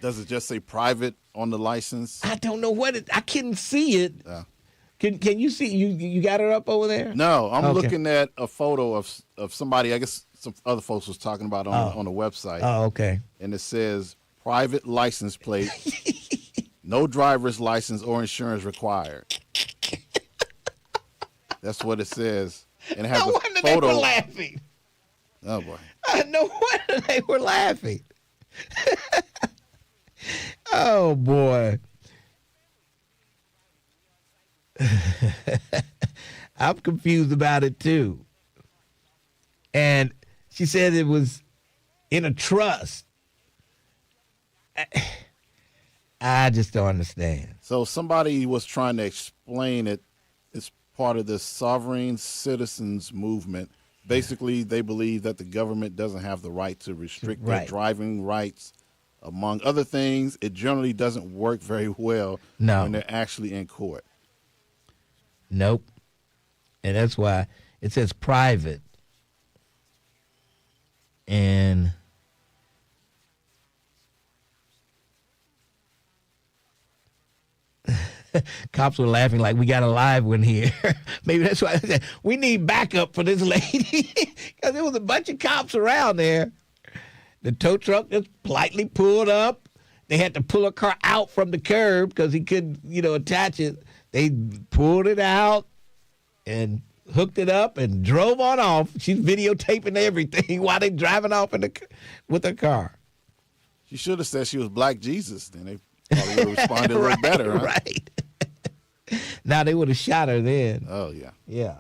does it just say private on the license? I don't know I couldn't see it. Can you see? You got it up over there? No, I'm looking at a photo of somebody. I guess some other folks was talking about on the website. Oh, okay. And it says private license plate, no driver's license or insurance required. That's what it says. And it has no a wonder photo. They were laughing. Oh boy. No wonder they were laughing. Oh boy. I'm confused about it too. And she said it was in a trust. I just don't understand. So somebody was trying to explain it. It's part of the sovereign citizens movement. Basically, they believe that the government doesn't have the right to restrict their driving rights. Among other things, it generally doesn't work very well when they're actually in court. Nope. And that's why it says private. And cops were laughing like we got a live one here. Maybe that's why I said we need backup for this lady because there was a bunch of cops around there. The tow truck just politely pulled up. They had to pull a car out from the curb because he couldn't, attach it. They pulled it out and hooked it up and drove on off. She's videotaping everything while they driving off with her car. She should have said she was Black Jesus. Then they probably would have responded a little better. Huh? Right. Now they would have shot her then. Oh, yeah. Yeah.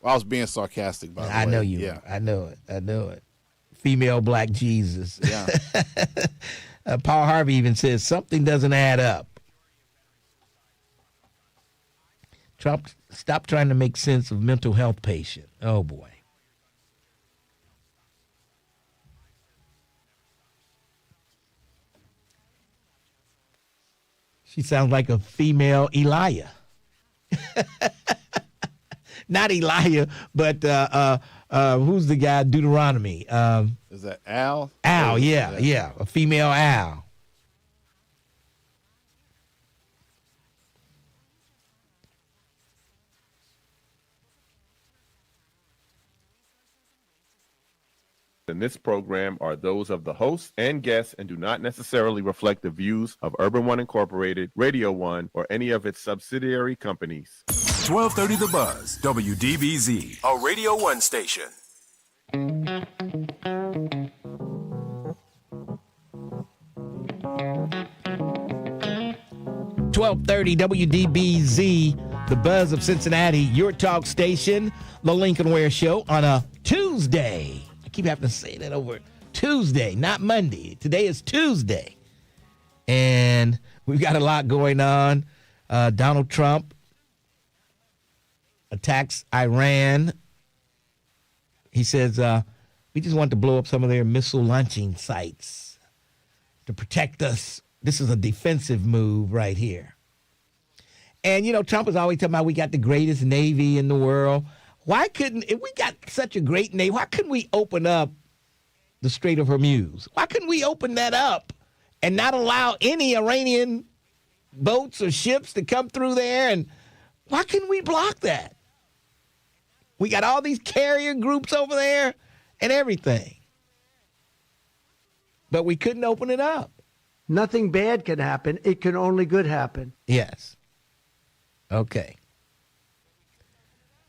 Well, I was being sarcastic, by the way. I know you. Yeah. I know it. Female Black Jesus. Yeah. Paul Harvey even says something doesn't add up. Trump, stop trying to make sense of mental health patient. Oh, boy. She sounds like a female Elijah. Not Elijah, but who's the guy? Deuteronomy. Is that Al? Al, yeah. A female Al. In this program are those of the host and guests and do not necessarily reflect the views of Urban One Incorporated, Radio One, or any of its subsidiary companies. 1230 The Buzz, WDBZ, a Radio One station. 1230 WDBZ, the Buzz of Cincinnati, your talk station, the Lincoln Ware Show on a Tuesday. I keep having to say that over. Tuesday, not Monday. Today is Tuesday. And we've got a lot going on. Donald Trump attacks Iran. He says, we just want to blow up some of their missile launching sites to protect us. This is a defensive move right here. And, Trump is always talking about we got the greatest Navy in the world. If we got such a great Navy, why couldn't we open up the Strait of Hormuz? Why couldn't we open that up and not allow any Iranian boats or ships to come through there? And why couldn't we block that? We got all these carrier groups over there and everything. But we couldn't open it up. Nothing bad can happen. It can only good happen. Yes. Okay.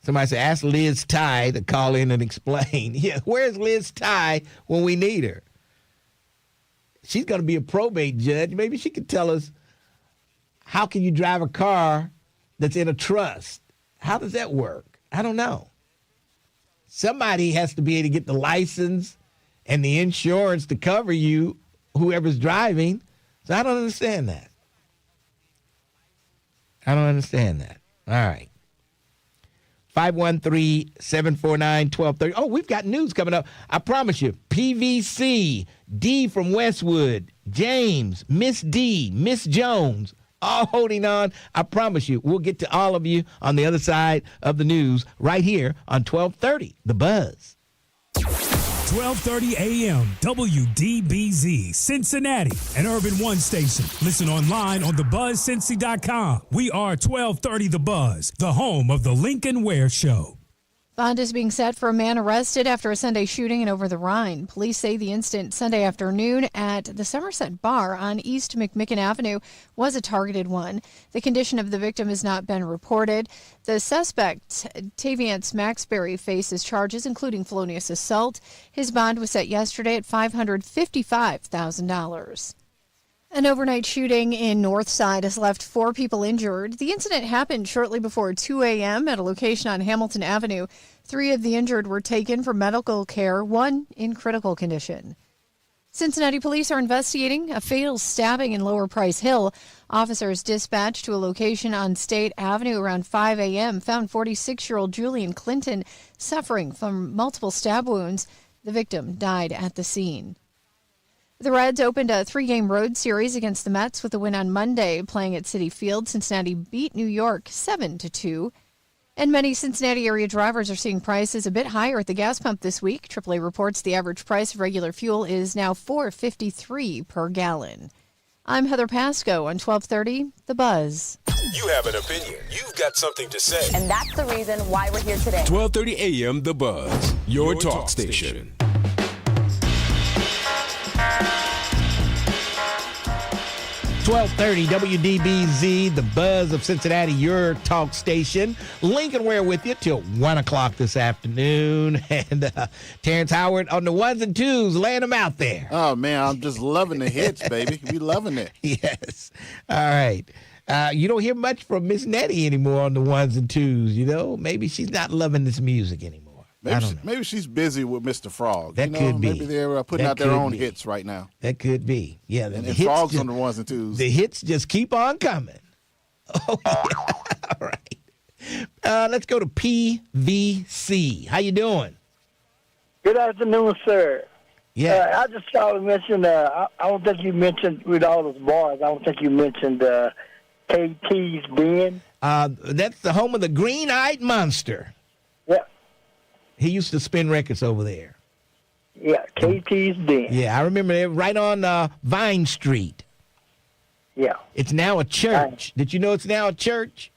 Somebody said, ask Liz Ty to call in and explain. Yeah, where's Liz Ty when we need her? she's going to be a probate judge. Maybe she could tell us, how can you drive a car that's in a trust? How does that work? I don't know. Somebody has to be able to get the license and the insurance to cover you, whoever's driving. So I don't understand that. All right. 513-749-1230. Oh, we've got news coming up. I promise you. PVC, D from Westwood, James, Miss D, Miss Jones, all holding on. I promise you, we'll get to all of you on the other side of the news right here on 1230, The Buzz. 1230 AM, WDBZ, Cincinnati, an Urban One station. Listen online on thebuzzcincy.com. We are 1230 The Buzz, the home of the Lincoln Ware Show. Bond is being set for a man arrested after a Sunday shooting in Over the Rhine. Police say the incident Sunday afternoon at the Somerset Bar on East McMicken Avenue was a targeted one. The condition of the victim has not been reported. The suspect, Taviance Maxbury, faces charges including felonious assault. His bond was set yesterday at $555,000. An overnight shooting in Northside has left 4 people injured. The incident happened shortly before 2 a.m. at a location on Hamilton Avenue. 3 of the injured were taken for medical care, 1 in critical condition. Cincinnati police are investigating a fatal stabbing in Lower Price Hill. Officers dispatched to a location on State Avenue around 5 a.m. found 46-year-old Julian Clinton suffering from multiple stab wounds. The victim died at the scene. The Reds opened a 3-game road series against the Mets with a win on Monday. Playing at Citi Field, Cincinnati beat New York 7-2. And many Cincinnati area drivers are seeing prices a bit higher at the gas pump this week. AAA reports the average price of regular fuel is now $4.53 per gallon. I'm Heather Pasco on 1230 The Buzz. You have an opinion. You've got something to say. And that's the reason why we're here today. 1230 AM The Buzz, your talk station. 1230 WDBZ, The Buzz of Cincinnati, your talk station. Lincoln Ware with you till 1 o'clock this afternoon. And Terrence Howard on the ones and twos, laying them out there. Oh, man, I'm just loving the hits, baby. We loving it. Yes. All right. You don't hear much from Miss Nettie anymore on the ones and twos, you know? Maybe she's not loving this music anymore. Maybe she's busy with Mr. Frog. That could be. Maybe they're putting out their own hits right now. That could be. Yeah. And Frog's on the ones and twos. The hits just keep on coming. Oh, yeah. All right. Let's go to PVC. How you doing? Good afternoon, sir. Yeah. I just saw to mention, I don't think you mentioned, with all those bars, I don't think you mentioned KT's Den. That's the home of the Green-Eyed Monster. Yeah. He used to spin records over there. Yeah, KT's Den. Yeah, I remember it right on Vine Street. Yeah. It's now a church. Did you know it's now a church?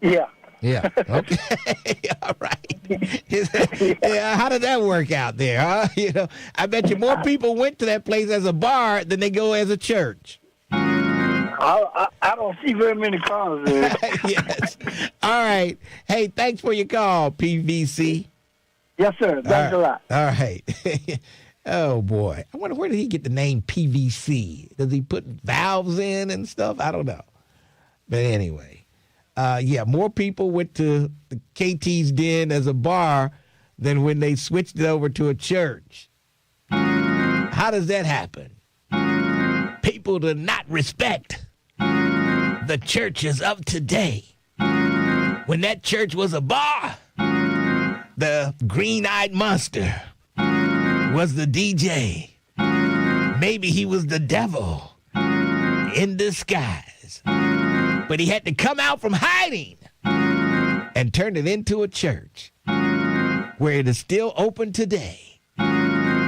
Yeah. Yeah. Okay. All right. Yeah. How did that work out there? Huh? You know, I bet you more people went to that place as a bar than they go as a church. I don't see very many cars there. Yes. All right. Hey, thanks for your call, PVC. Yes, sir. Thanks a lot. All right. Oh, boy. I wonder, where did he get the name PVC? Does he put valves in and stuff? I don't know. But anyway, yeah, more people went to the KT's Den as a bar than when they switched it over to a church. How does that happen? People do not respect the churches of today. When that church was a bar, the Green-Eyed Monster was the DJ. Maybe he was the devil in disguise. But he had to come out from hiding and turn it into a church where it is still open today.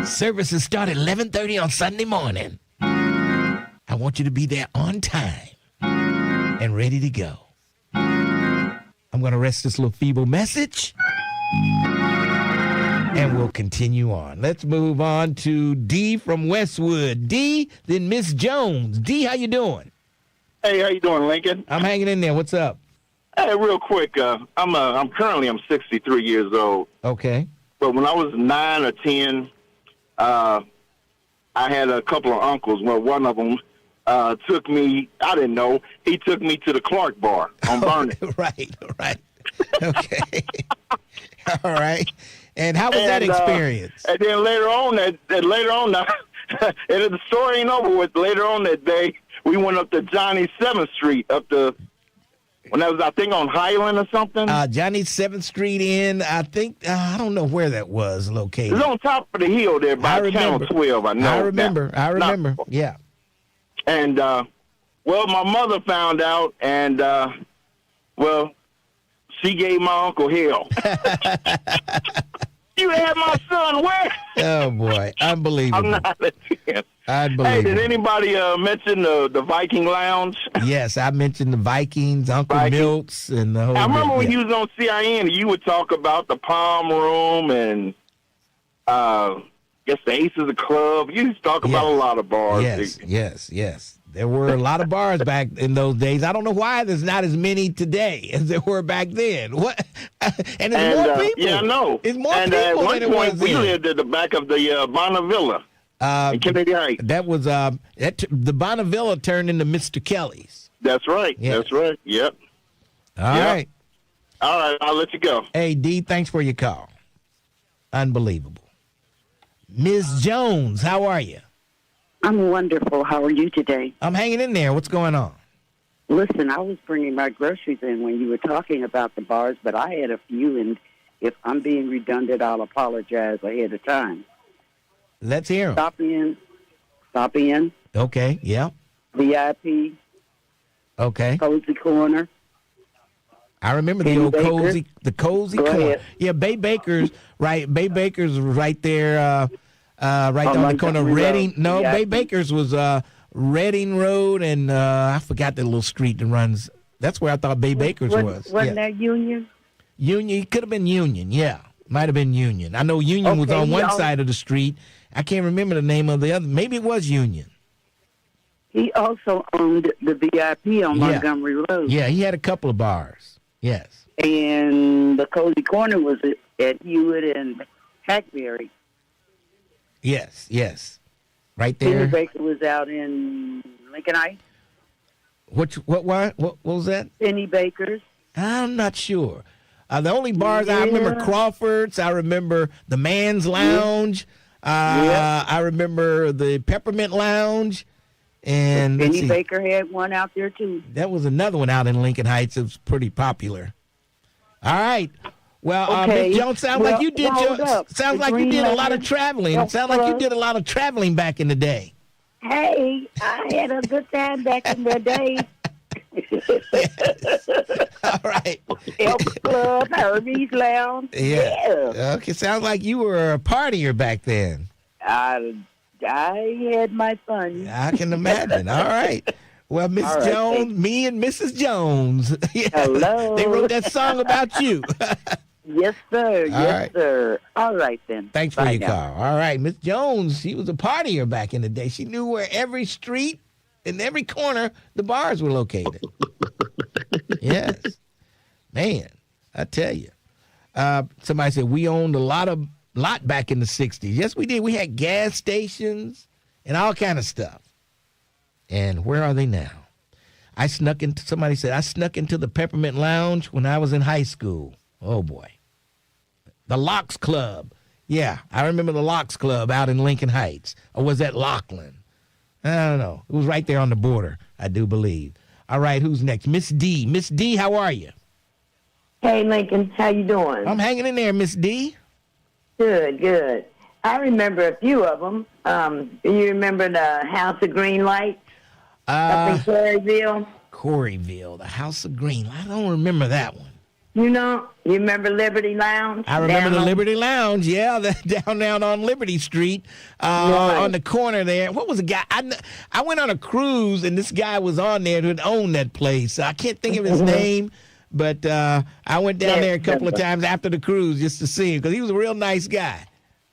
Services start at 11:30 on Sunday morning. I want you to be there on time and ready to go. I'm going to rest this little feeble message, and we'll continue on. Let's move on to D from Westwood. D, then Miss Jones. D, how you doing? Hey, how you doing, Lincoln? I'm hanging in there. What's up? Hey, real quick. I'm currently 63 years old. Okay. But when I was 9 or 10, I I had a couple of uncles. Well, one of them took me. I didn't know. He took me to the Clark Bar on Vernon. Right. Okay. All right. And how was that experience? And then later on, and the story ain't over with. Later on that day, we went up to Johnny 7th Street when that was, I think, on Highland or something. Johnny 7th Street in, I think, I don't know where that was located. It was on top of the hill there by Channel 12, I know. I remember, yeah. And, well, my mother found out, and, well, she gave my uncle hell. You had my son where? Oh, boy. Unbelievable. I'm not a chance. Unbelievable. Hey, did anybody mention the Viking Lounge? Yes, I mentioned the Vikings, Uncle Milt's, and the whole I remember bit, when you was on CIN, you would talk about the Palm Room and, guess the Aces of Club. You used to talk about a lot of bars. Yes. There were a lot of bars back in those days. I don't know why there's not as many today as there were back then. What? And there's more people. Yeah, I know. It's more and people at one than it point, was we then. lived at the back of the Bonnevilla in Kennedy Heights. That was the Bonnevilla turned into Mr. Kelly's. That's right. Yeah. That's right. Yep. All right. All right. I'll let you go. Hey, D, thanks for your call. Unbelievable. Ms. Jones, how are you? I'm wonderful. How are you today? I'm hanging in there. What's going on? Listen, I was bringing my groceries in when you were talking about the bars, but I had a few, and if I'm being redundant, I'll apologize ahead of time. Let's hear them. Stop in. Okay, yeah. VIP. Okay. Cozy Corner. I remember the old cozy corner. Ahead. Yeah, Bay Baker's, right? Bay Baker's was right there, right on the corner of Reading. No, Bay Baker's was Reading Road, and I forgot the little street that runs. That's where I thought Bay Baker's was. Wasn't that Union? Union, it could have been Union, yeah. Might have been Union. I know Union was on one side of the street. I can't remember the name of the other. Maybe it was Union. He also owned the VIP on Montgomery Road. Yeah, he had a couple of bars. Yes. And the Cozy Corner was at Hewitt and Hackberry. Yes. Right there. Penny Baker was out in Lincoln Heights. What was that? Penny Baker's. I'm not sure. The only bars I remember Crawford's. I remember the Man's Lounge. I remember the Peppermint Lounge. And Penny Baker had one out there too. That was another one out in Lincoln Heights. It was pretty popular. All right. Well, Ms. Jones, sounds like you did a lot of traveling. It sounds like you did a lot of traveling back in the day. Hey, I had a good time back in the day. All right. Elks Club, Herbie's Lounge. Yeah. Okay, sounds like you were a partier back then. I had my fun. I can imagine. All right. Well, Miss Jones, me and Mrs. Jones. Hello. They wrote that song about you. Yes, sir. Yes, sir. All right, then. Thanks for your call. All right. Miss Jones, she was a partier back in the day. She knew where every street and every corner the bars were located. Yes. Man, I tell you. Somebody said we owned a lot back in the 60s. Yes, we did. We had gas stations and all kind of stuff. And where are they now? Somebody said, I snuck into the Peppermint Lounge when I was in high school. Oh, boy. The Locks Club. Yeah, I remember the Locks Club out in Lincoln Heights. Or was that Laughlin? I don't know. It was right there on the border, I do believe. All right, who's next? Miss D. Miss D, how are you? Hey, Lincoln, how you doing? I'm hanging in there, Miss D. Good. I remember a few of them. You remember the House of Green Lights up in Coreyville, the House of Green. I don't remember that one. You remember Liberty Lounge? I remember the Liberty Lounge, yeah, down on Liberty Street, on the corner there. What was the guy? I went on a cruise, and this guy was on there who owned that place. I can't think of his name, but I went down there a couple of times after the cruise just to see him, because he was a real nice guy.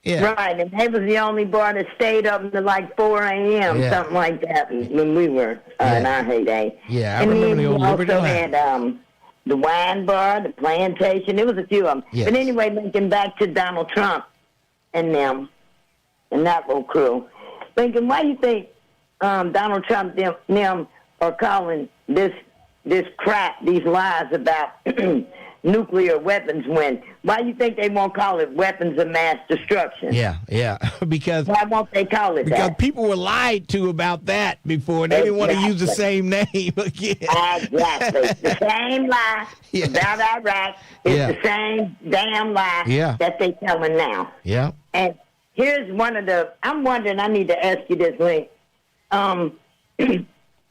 Yeah. Right, and they was the only bar that stayed up until like 4 a.m., something like that, when we were in our heyday. Yeah, I remember the old Liberty Lounge. And we also had the wine bar, the plantation. There was a few of them. Yes. But anyway, linking back to Donald Trump and them and that little crew. Lincoln, why do you think Donald Trump them are calling this crap, these lies about nuclear weapons when? Why do you think they won't call it weapons of mass destruction? Yeah. Because why won't they call it that? Because people were lied to about that before, and they didn't want to use the same name again. Exactly. The same lie about Iraq is the same damn lie that they're telling now. Yeah. And here's one of the, I'm wondering, I need to ask you this, Link.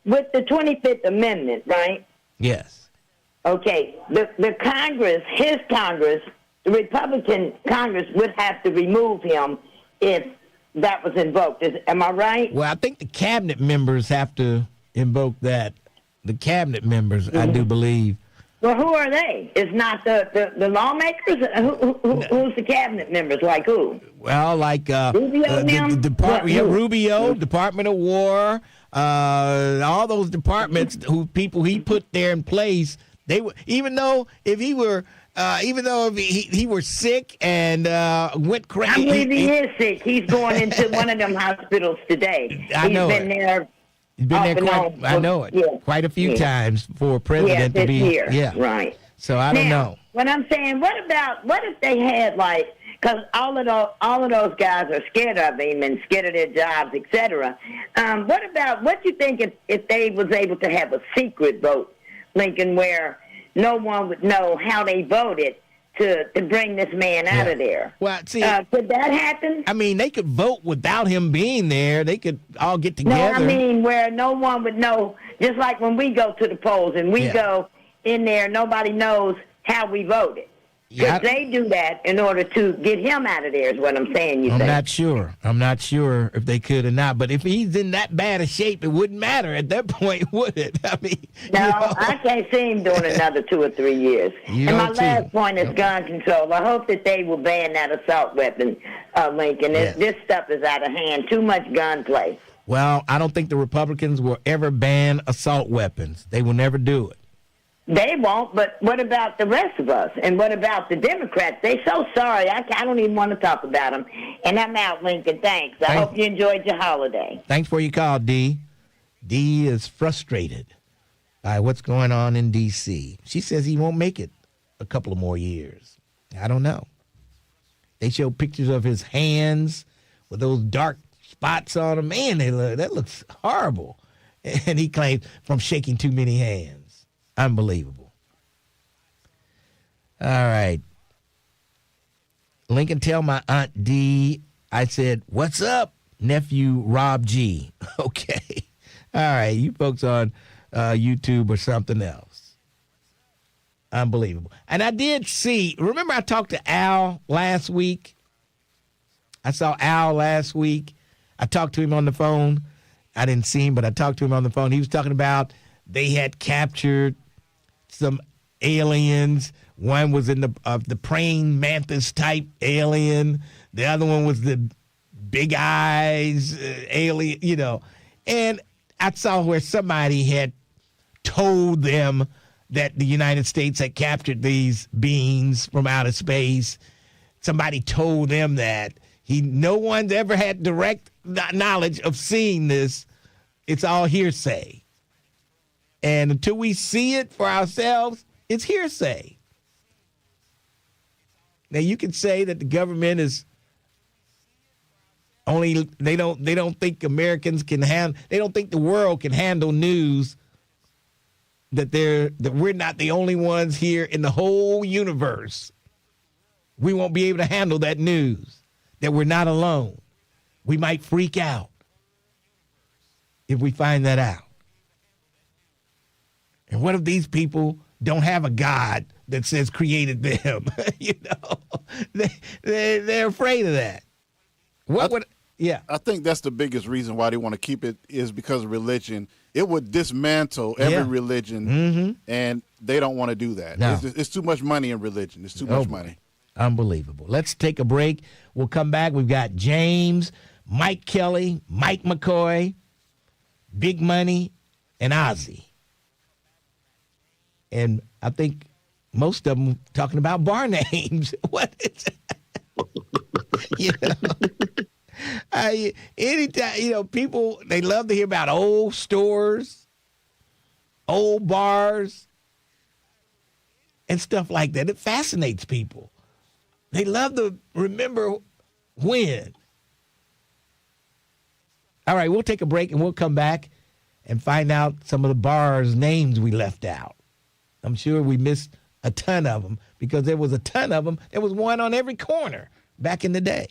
With the 25th Amendment, right? Yes. Okay, the Congress, his Congress, the Republican Congress would have to remove him if that was invoked. Am I right? Well, I think the cabinet members have to invoke that. The cabinet members, I do believe. Well, who are they? It's not the lawmakers? Who's the cabinet members? Like who? Well, like Rubio, Rubio, Department of War, all those departments people he put there in place. They were, even though if he were sick and went crazy. I believe he is sick. He's going into one of them hospitals today. I know He's been there. He's been there quite a few times for a president to be here. Yeah, right. So I don't know. What I'm saying, what if they had because all of those guys are scared of him and scared of their jobs, etc. What do you think if they was able to have a secret vote, Lincoln, where no one would know how they voted to bring this man out of there? Well, see, could that happen? I mean, they could vote without him being there. They could all get together. No, I mean where no one would know. Just like when we go to the polls and we go in there, nobody knows how we voted. Could they do that in order to get him out of there is what I'm saying, I'm not sure. I'm not sure if they could or not. But if he's in that bad a shape, it wouldn't matter at that point, would it? I mean, I can't see him doing another 2 or 3 years. And my last point is gun control. I hope that they will ban that assault weapon, Lincoln. This stuff is out of hand. Too much gunplay. Well, I don't think the Republicans will ever ban assault weapons. They will never do it. They won't, but what about the rest of us? And what about the Democrats? They're so sorry. I don't even want to talk about them. And I'm out, Lincoln. Thanks. I hope you enjoyed your holiday. Thanks for your call, D. D is frustrated by what's going on in D.C. She says he won't make it a couple of more years. I don't know. They show pictures of his hands with those dark spots on them. Man, that looks horrible. And he claims from shaking too many hands. Unbelievable. All right. Lincoln, tell my Aunt D I said, what's up, nephew Rob G? Okay. All right. You folks on YouTube or something else. Unbelievable. And I did see, remember I talked to Al last week? I saw Al last week. I talked to him on the phone. I didn't see him, but I talked to him on the phone. He was talking about they had captured some aliens. One was in the praying mantis type alien. The other one was the big eyes alien, And I saw where somebody had told them that the United States had captured these beings from outer space. Somebody told them that. No one's ever had direct knowledge of seeing this. It's all hearsay. And until we see it for ourselves, it's hearsay. Now you can say that the government is they don't think Americans can they don't think the world can handle news that we're not the only ones here in the whole universe. We won't be able to handle that news, that we're not alone. We might freak out if we find that out. And what if these people don't have a God that says created them? They're afraid of that. I think that's the biggest reason why they want to keep it is because of religion. It would dismantle every religion, and they don't want to do that. No. It's too much money in religion. It's too much money. Unbelievable. Let's take a break. We'll come back. We've got James, Mike Kelly, Mike McCoy, Big Money, and Ozzy. And I think most of them talking about bar names. What is Anytime, people, they love to hear about old stores, old bars, and stuff like that. It fascinates people. They love to remember when. All right, we'll take a break and we'll come back and find out some of the bars' names we left out. I'm sure we missed a ton of them because there was a ton of them. There was one on every corner back in the day.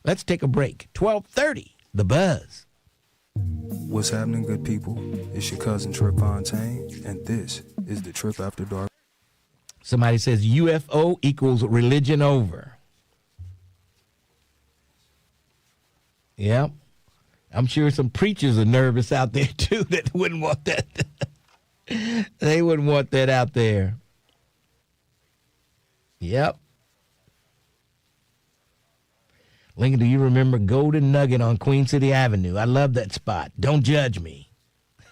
Let's take a break. 12:30, The Buzz. What's happening, good people? It's your cousin Trip Fontaine, and this is the Trip After Dark. Somebody says UFO equals religion over. Yep. I'm sure some preachers are nervous out there, too, that wouldn't want that. They wouldn't want that out there. Yep. Lincoln, do you remember Golden Nugget on Queen City Avenue? I love that spot. Don't judge me.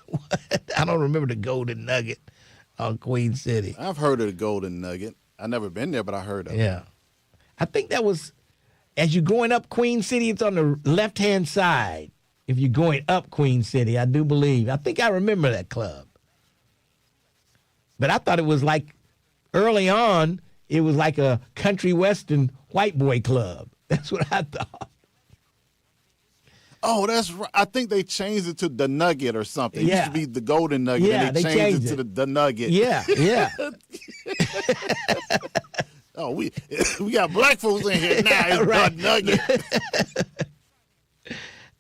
What? I don't remember the Golden Nugget on Queen City. I've heard of the Golden Nugget. I've never been there, but I heard of it. Yeah. I think that was, as you're going up Queen City, it's on the left-hand side. If you're going up Queen City, I do believe. I think I remember that club. But I thought it was like, early on, it was like a country western white boy club. That's what I thought. Oh, that's right. I think they changed it to the Nugget or something. It used to be the Golden Nugget, Yeah, and they changed it to the Nugget. Yeah, yeah. Oh, we got black folks in here now. It's Right. the Nugget.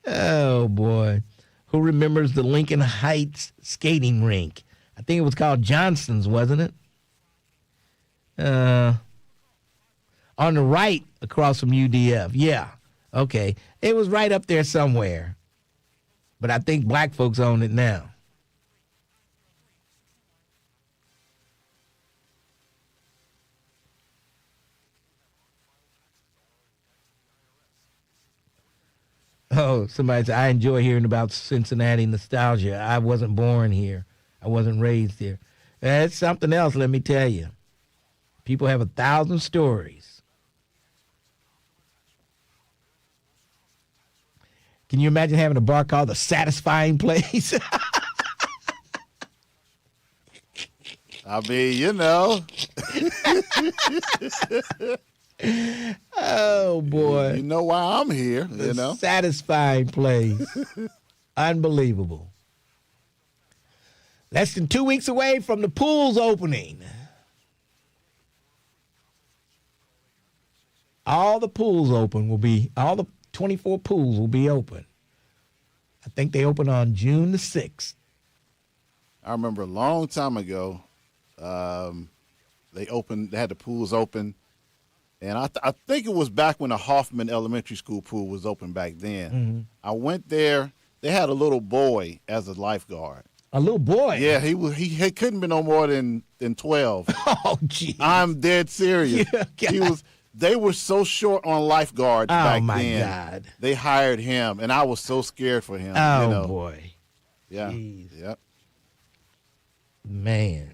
Oh, boy. Who remembers the Lincoln Heights skating rink? I think it was called Johnson's, wasn't it? On the right across from UDF. Yeah. Okay. It was right up there somewhere. But I think black folks own it now. Oh, somebody said, I enjoy hearing about Cincinnati nostalgia. I wasn't born here. I wasn't raised here. That's something else, let me tell you. People have 1,000 stories. Can you imagine having a bar called The Satisfying Place? I mean, Oh, boy. You know why I'm here, The Satisfying Place. Unbelievable. Less than 2 weeks away from the pool's opening. All the 24 pools will be open. I think they open on June the 6th. I remember a long time ago, they had the pools open. And I think it was back when the Hoffman Elementary School pool was open back then. Mm-hmm. I went there. They had a little boy as a lifeguard. A little boy? Yeah, he couldn't be no more than 12. Oh, geez. I'm dead serious. Yeah, They were so short on lifeguards back then. Oh, my God. They hired him, and I was so scared for him. Oh, boy. Yeah. Jeez. Yep. Man.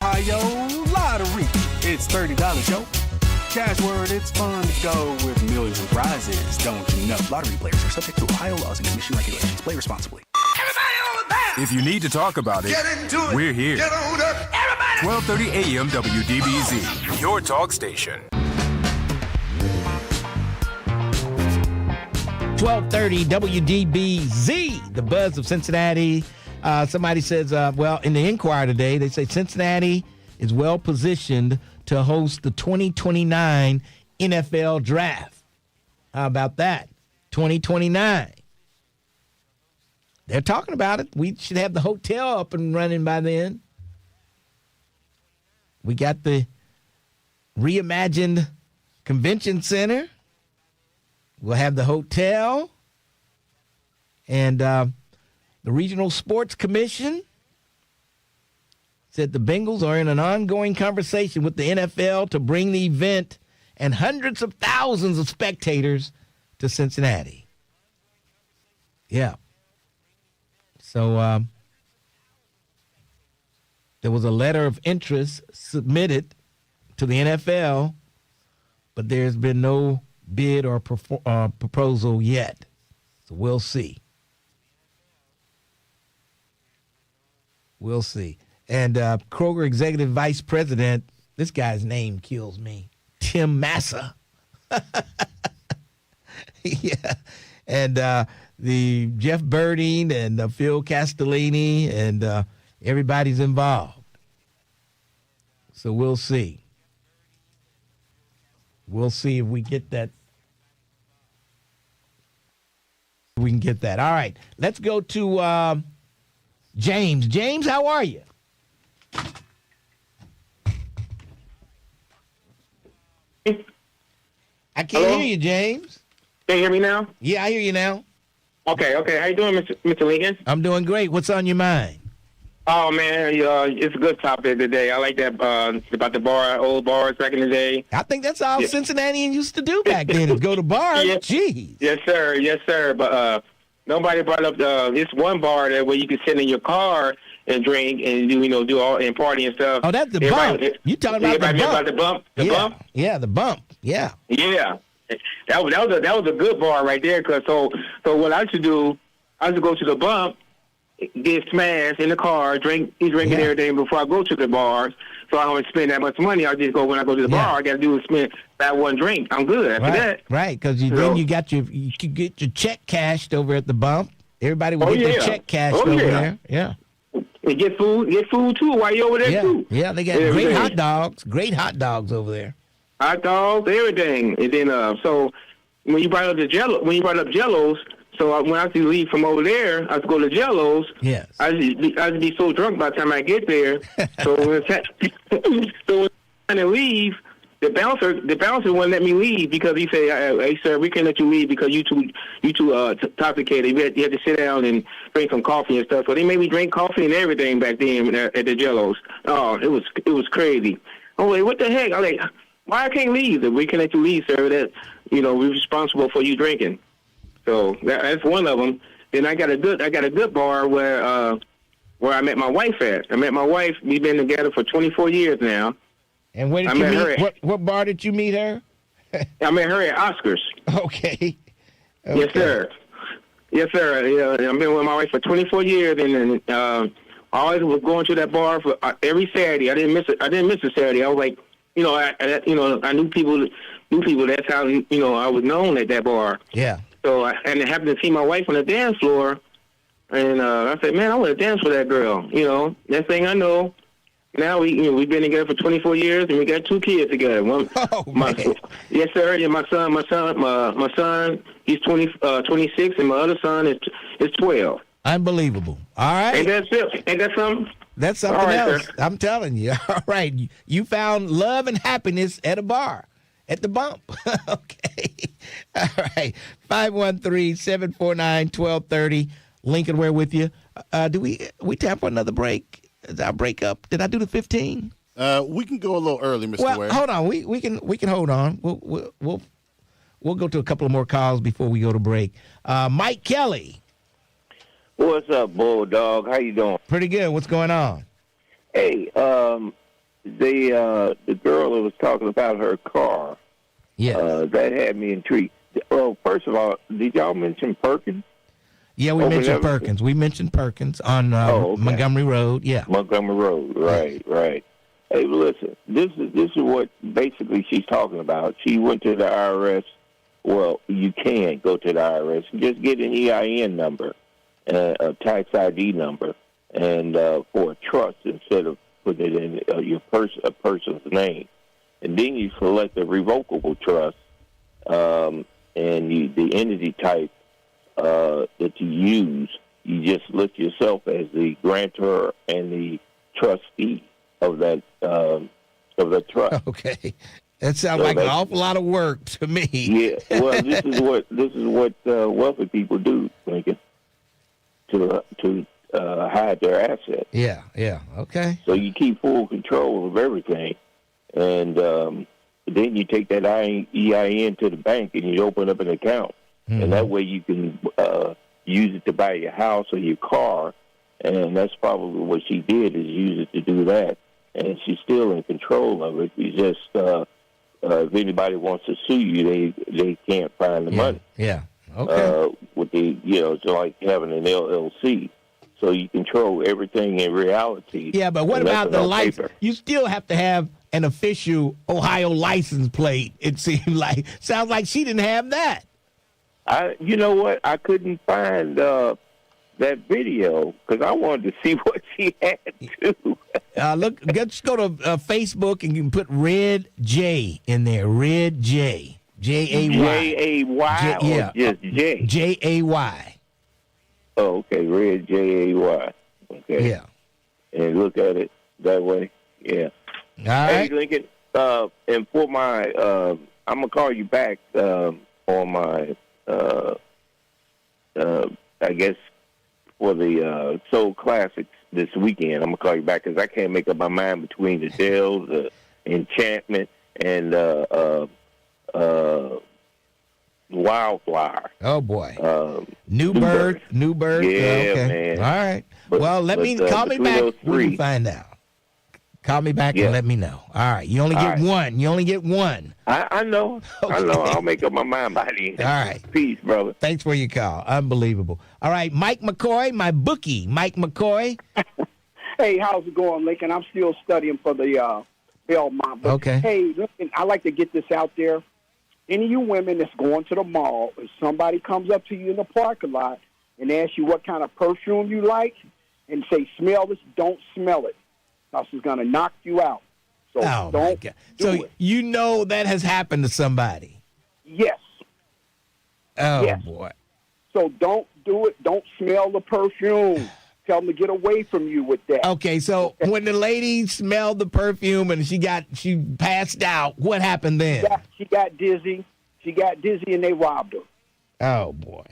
Ohio Lottery. It's $30, yo. Cash word, it's fun to go with millions of prizes. Don't you know? Lottery players are subject to Ohio laws and commission regulations. Play responsibly. If you need to talk about it, we're here. 1230 AM WDBZ, your talk station. 1230 WDBZ, the buzz of Cincinnati. Somebody says, in the Inquirer today, they say Cincinnati is well positioned to host the 2029 NFL Draft. How about that? 2029. They're talking about it. We should have the hotel up and running by then. We got the reimagined convention center. We'll have the hotel. And the Regional Sports Commission said the Bengals are in an ongoing conversation with the NFL to bring the event and hundreds of thousands of spectators to Cincinnati. Yeah. So there was a letter of interest submitted to the NFL, but there's been no bid or proposal yet. So we'll see. We'll see. And Kroger Executive Vice President, this guy's name kills me, Tim Massa. Yeah. And the Jeff Birding and Phil Castellini and everybody's involved. So we'll see. We'll see if we get that. We can get that. All right. Let's go to James. James, how are you? I can't hear you, James. Can you hear me now? Yeah, I hear you now. Okay. How you doing, Mr. Lincoln? I'm doing great. What's on your mind? Oh, man, it's a good topic today. I like that about the old bars back in the day. I think that's all Cincinnatian used to do back then, is go to bars. Yeah. Jeez. Yes, sir. But nobody brought up this one bar there where you could sit in your car and drink and do all and party and stuff. Oh, that's the bump. You talking about the bump? The bump? Yeah, the bump. Yeah. Yeah. That was a good bar right there. So what I used to do, I used to go to the bump, get smashed in the car, drinking everything before I go to the bars. So I don't spend that much money. I just go when I go to the bar. I got to do is spend that one drink. I'm good after that. Right, because then you could get your check cashed over at the bump. Everybody would get their check cashed over there. Yeah. And get food too while you're over there too. Yeah, they got great hot dogs over there. Hot dogs, everything. And then so when you brought up Jellos, so when I used to leave from over there, I used to go to Jellos. Yes. I used to be so drunk by the time I get there. So when when I'm trying to leave, the bouncer wouldn't let me leave because he said, "Hey sir, we can't let you leave because you too intoxicated. You had to sit down and drink some coffee and stuff." So they made me drink coffee and everything back then at the Jellos. Oh, it was crazy. I'm like, what the heck? I'm like, why I can't leave? We can't let you leave, sir. That we're responsible for you drinking. So that's one of them. Then I got a good bar where I met my wife at. I met my wife. We've been together for 24 years now. And where did you meet? What bar did you meet her? I met her at Oscars. Okay. Yes, sir. Yes, sir. Yeah, I've been with my wife for 24 years, and I always was going to that bar for every Saturday. I didn't miss a Saturday. I was like, I knew people. That's how I was known at that bar. Yeah. So I happened to see my wife on the dance floor, and I said, "Man, I want to dance with that girl." Next thing I know, now we've been together for 24 years, and we got 2 kids together. Yes, sir. And my son, he's 26, and my other son is 12. Unbelievable. All right. Ain't that something? That's something else. Sir. I'm telling you. All right. You found love and happiness at a bar. At the bump. Okay. All right. 513-749-1230. Lincoln Ware with you. Do we tap for another break? Is our break up? Did I do the 15? We can go a little early, Mr. Ware. Hold on. We can hold on. We'll go to a couple of more calls before we go to break. Mike Kelly. What's up, Bulldog? How you doing? Pretty good. What's going on? Hey, the girl that was talking about her car. Yes. That had me intrigued. Well, first of all, did y'all mention Perkins? Yeah, we mentioned Perkins. We mentioned Perkins on Montgomery Road. Yeah. Montgomery Road. Right. Hey, listen. This is what basically she's talking about. She went to the IRS. Well, you can go to the IRS and just get an EIN number, a tax ID number, and for a trust instead of putting it in a person's name. And then you select a revocable trust, and the entity type that you use, you just list yourself as the grantor and the trustee of that trust. Okay, that sounds like an awful lot of work to me. Yeah, well, this is what wealthy people do, Lincoln, to hide their assets. Yeah, okay. So you keep full control of everything, and then you take that EIN to the bank and you open up an account, and that way you can use it to buy your house or your car, and that's probably what she did, is use it to do that. And she's still in control of it. You just, if anybody wants to sue you, they can't find the money. Yeah. Okay. With the, it's like having an LLC. So you control everything in reality. Yeah, but what about the license? You still have to have an official Ohio license plate. It sounds like she didn't have that. You know what? I couldn't find that video because I wanted to see what she had too. Look, just go to Facebook and you can put Red J in there. Red J. Jay. J-A-Y or just J? J-A-Y. Oh, okay. Red J-A-Y. Okay. Yeah. And look at it that way. Yeah. All right. Hey, Lincoln, and for my, I'm going to call you back on my, I guess, for the Soul Classics this weekend. I'm going to call you back because I can't make up my mind between the Dells, Enchantment, and Wildflower. Oh, boy. Newbird. Yeah, okay. man. All right. Call me back when you find out. Call me back and let me know. All right. You only get one. You only get one. I know. Okay. I know. I'll make up my mind by the end. All right. Peace, brother. Thanks for your call. Unbelievable. All right. Mike McCoy, my bookie. Mike McCoy. Hey, how's it going, Lincoln? I'm still studying for the Belmont. But okay. Hey, Lincoln, I like to get this out there. Any of you women that's going to the mall, if somebody comes up to you in the parking lot and asks you what kind of perfume you like and say, smell this, don't smell it. Because it's going to knock you out. So don't do it. You know that has happened to somebody? Yes. Oh, yes. Boy. So don't do it. Don't smell the perfume. Tell them to get away from you with that. Okay, so when the lady smelled the perfume and she passed out, what happened then? She got dizzy. She got dizzy and they robbed her. Oh, boy.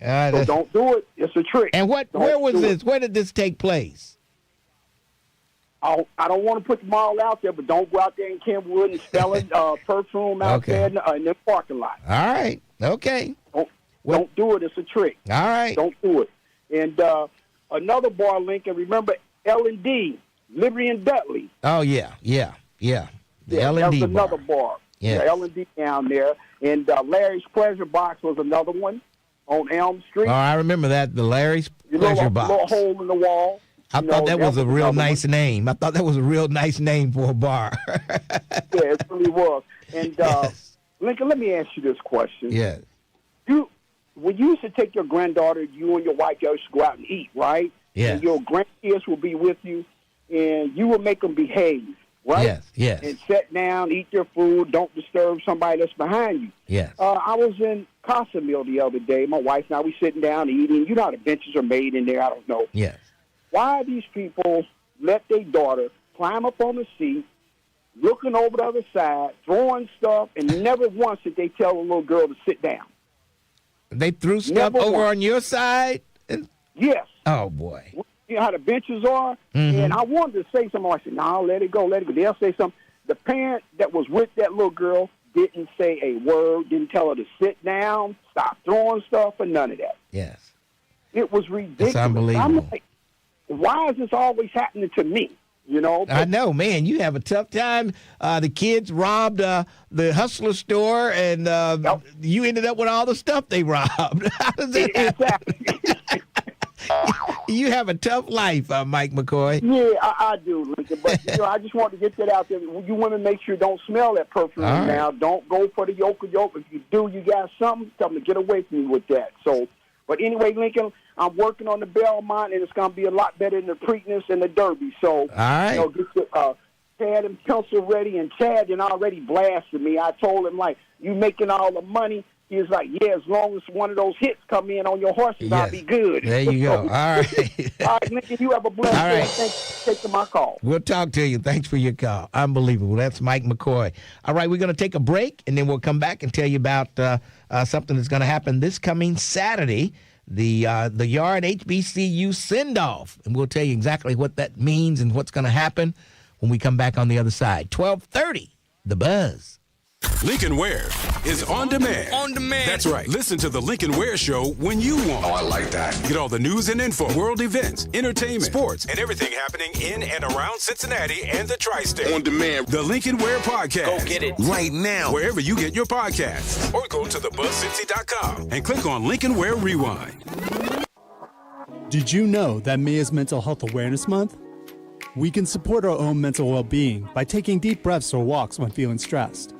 So don't do it. It's a trick. And where was this? Where did this take place? I don't want to put them all out there, but don't go out there in Kenwood and smelling perfume out there in the parking lot. All right. Okay. Don't do it. It's a trick. All right. Don't do it. And another bar, Lincoln, remember L&D, Liberty and Dudley. Oh, yeah. The L&D That was another bar. Yes. Yeah, L&D down there. And Larry's Pleasure Box was another one on Elm Street. Oh, I remember that, the Larry's Pleasure Box. A little hole in the wall. I thought that was a real nice name. I thought that was a real nice name for a bar. Yeah, it really was. And Lincoln, let me ask you this question. Yes. When you used to take your granddaughter, you and your wife used to go out and eat, right? Yes. And your grandkids will be with you, and you will make them behave, right? Yes. And sit down, eat their food, don't disturb somebody that's behind you. Yes. I was in Casa Meal the other day. My wife and I, we sitting down eating. You know how the benches are made in there? I don't know. Yes. Why these people let their daughter climb up on the seat, looking over the other side, throwing stuff, and never once did they tell a little girl to sit down? They threw stuff over on your side? Yes. Oh, boy. You know how the benches are? Mm-hmm. And I wanted to say something. I said, no, let it go. They'll say something. The parent that was with that little girl didn't say a word, didn't tell her to sit down, stop throwing stuff, or none of that. Yes. It was ridiculous. It's unbelievable. I'm like, why is this always happening to me? You know? I know, man. You have a tough time. The kids robbed the Hustler store, and you ended up with all the stuff they robbed. How does that happen? You have a tough life, Mike McCoy. Yeah, I do, Lincoln. But I just want to get that out there. You women, make sure you don't smell that perfume now. Don't go for the yoke. If you do, you got something. Tell them to get away from you with that. So, but anyway, Lincoln, I'm working on the Belmont, and it's going to be a lot better than the Preakness and the Derby. So, all right. Get your pad and pencil ready. And Chad had already blasted me. I told him, like, you making all the money. He was like, yeah, as long as one of those hits come in on your horses, I'll be good. There you go. All right. All right, Lincoln, you have a blessed day. Thanks for taking my call. We'll talk to you. Thanks for your call. Unbelievable. That's Mike McCoy. All right, we're going to take a break, and then we'll come back and tell you about something that's going to happen this coming Saturday, the Yard HBCU send-off. And we'll tell you exactly what that means and what's going to happen when we come back on the other side. 12:30, The Buzz. Lincoln Ware is on demand. On demand. That's right. Listen to the Lincoln Ware Show when you want. Oh, I like that. Get all the news and info, world events, entertainment, sports, and everything happening in and around Cincinnati and the tri-state. On demand. The Lincoln Ware Podcast. Go get it right now. Wherever you get your podcasts. Or go to thebuzzcincy.com and click on Lincoln Ware Rewind. Did you know that May is Mental Health Awareness Month? We can support our own mental well-being by taking deep breaths or walks when feeling stressed,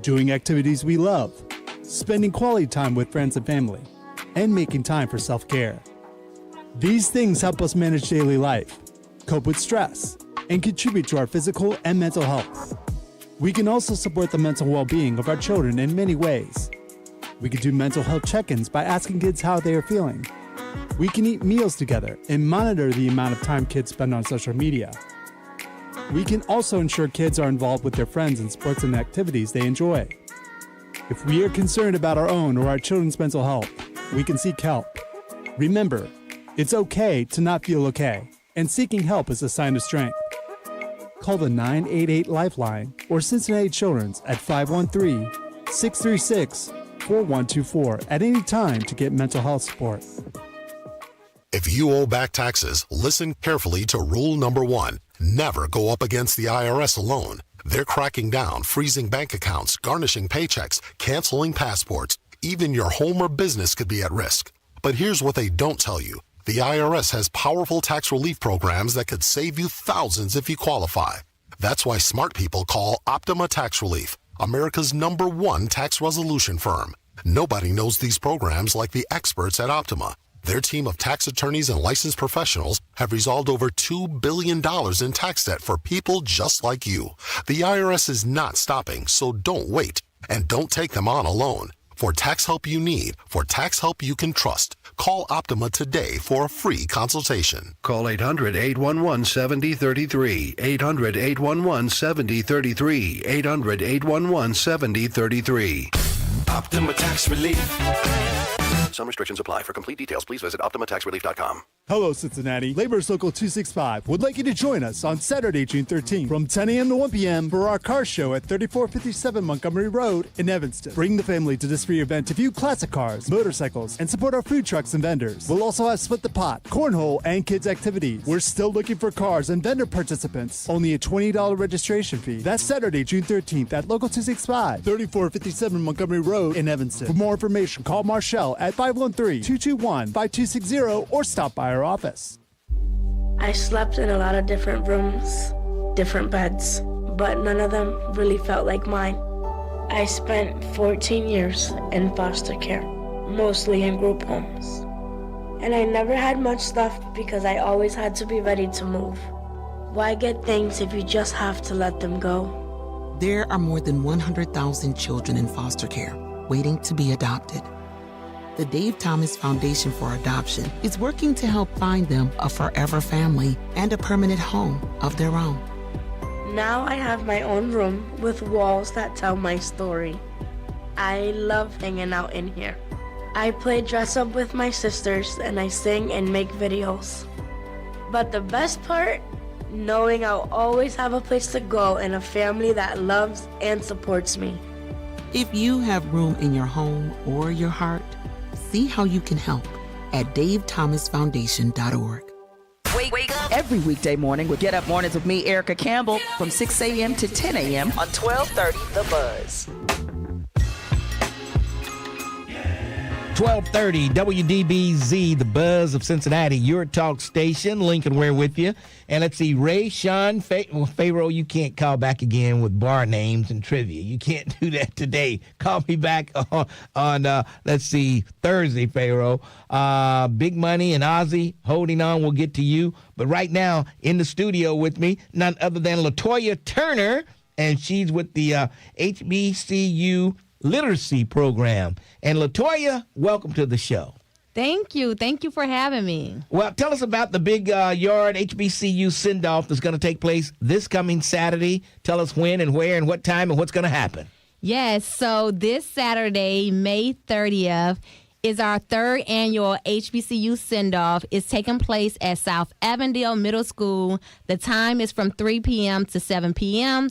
doing activities we love, spending quality time with friends and family, and making time for self-care. These things help us manage daily life, cope with stress, and contribute to our physical and mental health. We can also support the mental well-being of our children in many ways. We can do mental health check-ins by asking kids how they are feeling. We can eat meals together and monitor the amount of time kids spend on social media. We can also ensure kids are involved with their friends in sports and activities they enjoy. If we are concerned about our own or our children's mental health, we can seek help. Remember, it's okay to not feel okay, and seeking help is a sign of strength. Call the 988 Lifeline or Cincinnati Children's at 513-636-4124 at any time to get mental health support. If you owe back taxes, listen carefully to rule number 1. Never go up against the IRS alone. They're cracking down, freezing bank accounts, garnishing paychecks, canceling passports. Even your home or business could be at risk. But here's what they don't tell you. The IRS has powerful tax relief programs that could save you thousands if you qualify. That's why smart people call Optima Tax Relief, America's #1 tax resolution firm. Nobody knows these programs like the experts at Optima. Their team of tax attorneys and licensed professionals have resolved over $2 billion in tax debt for people just like you. The IRS is not stopping, so don't wait. And don't take them on alone. For tax help you need, for tax help you can trust, call Optima today for a free consultation. Call 800-811-7033, 800-811-7033, 800-811-7033. Optima Tax Relief. Some restrictions apply. For complete details, please visit OptimaTaxRelief.com. Hello, Cincinnati. Labor's Local 265 would like you to join us on Saturday, June 13th from 10 a.m. to 1 p.m. for our car show at 3457 Montgomery Road in Evanston. Bring the family to this free event to view classic cars, motorcycles, and support our food trucks and vendors. We'll also have Split the Pot, cornhole, and kids activities. We're still looking for cars and vendor participants. Only a $20 registration fee. That's Saturday, June 13th at Local 265, 3457 Montgomery Road in Evanston. For more information, call Marshall at 513-221-5260 or stop by our office. I slept in a lot of different rooms, different beds, but none of them really felt like mine. I spent 14 years in foster care, mostly in group homes. And I never had much stuff because I always had to be ready to move. Why get things if you just have to let them go? There are more than 100,000 children in foster care waiting to be adopted. The Dave Thomas Foundation for Adoption is working to help find them a forever family and a permanent home of their own. Now I have my own room with walls that tell my story. I love hanging out in here. I play dress up with my sisters and I sing and make videos. But the best part, knowing I'll always have a place to go and a family that loves and supports me. If you have room in your home or your heart, see how you can help at davethomasfoundation.org. Wake up every weekday morning with Get Up Mornings with me, Erica Campbell, from 6 a.m. to 10 a.m. on 1230 The Buzz. 1230 WDBZ, the Buzz of Cincinnati, your talk station. Lincoln Ware with you. And let's see, Ray, Sean, Pharaoh, you can't call back again with bar names and trivia. You can't do that today. Call me back on let's see, Thursday, Pharaoh. Big Money and Ozzy holding on. We'll get to you. But right now, in the studio with me, none other than LaToya Turner, and she's with the HBCU Literacy Program. And LaToya, welcome to the show. Thank you. Thank you for having me. Well, tell us about the Big Yard HBCU send-off that's going to take place this coming Saturday. Tell us when and where and what time and what's going to happen. Yes, so this Saturday, May 30th, is our third annual HBCU send-off. It's taking place at South Avondale Middle School. The time is from 3 p.m. to 7 p.m.,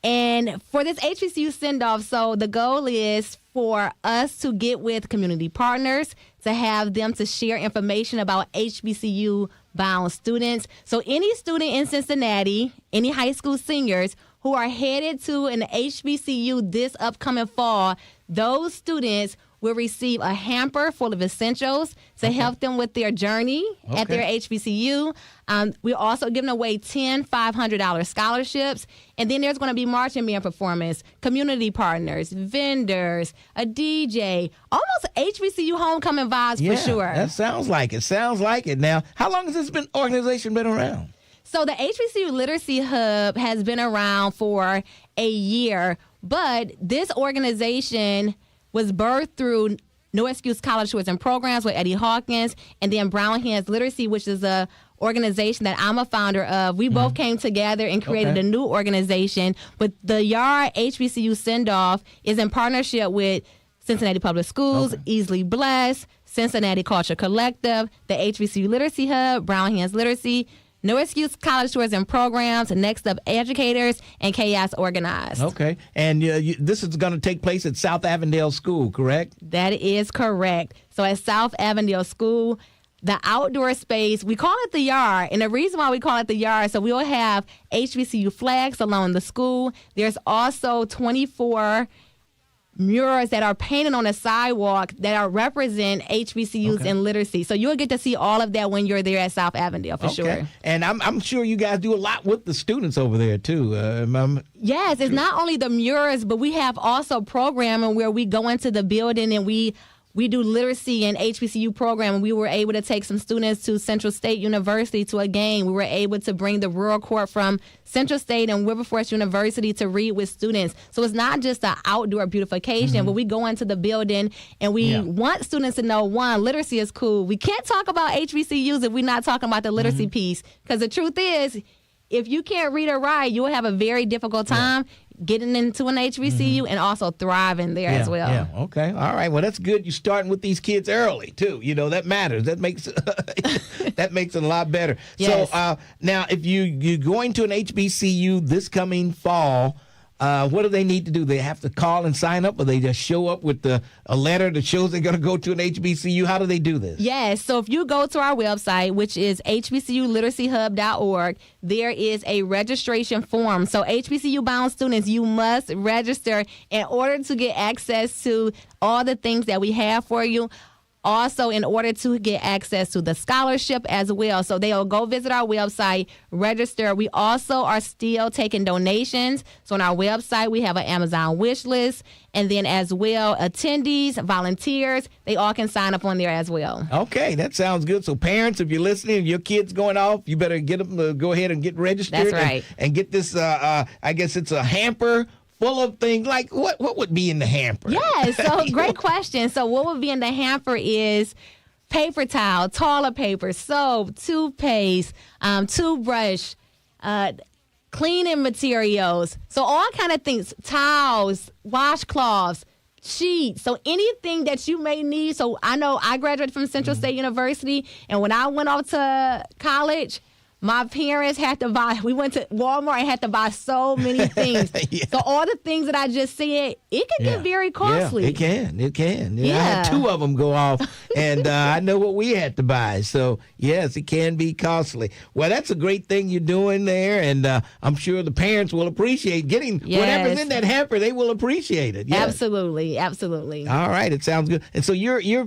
And for this HBCU send-off, so the goal is for us to get with community partners to have them to share information about HBCU-bound students. So any student in Cincinnati, any high school seniors who are headed to an HBCU this upcoming fall, those students will receive a hamper full of essentials to help them with their journey at their HBCU. We're also giving away 10 $500 scholarships. And then there's going to be marching band performance, community partners, vendors, a DJ, almost HBCU homecoming vibes for sure. That sounds like it. Sounds like it. Now, how long has this organization been around? So the HBCU Literacy Hub has been around for a year, but this organization was birthed through No Excuse College Tours and Programs with Eddie Hawkins, and then Brown Hands Literacy, which is a organization that I'm a founder of. We both came together and created a new organization. But the Yard HBCU Send-Off is in partnership with Cincinnati Public Schools, Easily Blessed, Cincinnati Culture Collective, the HBCU Literacy Hub, Brown Hands Literacy, No Excuse College Tours and Programs, Next Up Educators, and Chaos Organized. Okay. And this is going to take place at South Avondale School, correct? That is correct. So at South Avondale School, the outdoor space, we call it the Yard. And the reason why we call it the Yard, so we will have HBCU flags along the school. There's also 24 murals that are painted on the sidewalk that are represent HBCUs in literacy. So you'll get to see all of that when you're there at South Avondale for sure. And I'm sure you guys do a lot with the students over there too. Yes, it's not only the murals, but we have also programming where we go into the building and we do literacy and HBCU program. We were able to take some students to Central State University to a game. We were able to bring the rural court from Central State and Wilberforce University to read with students. So it's not just an outdoor beautification, but we go into the building and we want students to know, one, literacy is cool. We can't talk about HBCUs if we're not talking about the literacy piece. Because the truth is, if you can't read or write, you will have a very difficult time getting into an HBCU and also thriving there as well. Yeah, okay. All right. Well, that's good. You're starting with these kids early, too. You know, that matters. That makes that makes it a lot better. Yes. So now, if you're going to an HBCU this coming fall, what do they need to do? They have to call and sign up, or they just show up with a letter that shows they're going to go to an HBCU? How do they do this? Yes. So if you go to our website, which is hbculiteracyhub.org, there is a registration form. So HBCU-bound students, you must register in order to get access to all the things that we have for you. Also, in order to get access to the scholarship as well. So they'll go visit our website, register. We also are still taking donations. So on our website, we have an Amazon wish list. And then as well, attendees, volunteers, they all can sign up on there as well. Okay, that sounds good. So parents, if you're listening, your kid's going off, you better get them to go ahead and get registered. That's right. And get this, I guess it's a hamper full of things. Like what would be in the hamper? Yeah, so great question. So what would be in the hamper is paper towel, toilet paper, soap, toothpaste, toothbrush, cleaning materials. So all kind of things, towels, washcloths, sheets. So anything that you may need. So I know I graduated from Central State University, and when I went off to college, my parents had to buy, we went to Walmart and had to buy so many things. So all the things that I just said, it can get very costly. Yeah, it can. I had two of them go off, and I know what we had to buy. So, yes, it can be costly. Well, that's a great thing you're doing there, and I'm sure the parents will appreciate getting whatever's in that hamper. They will appreciate it. Yes. Absolutely. All right, it sounds good. And so you're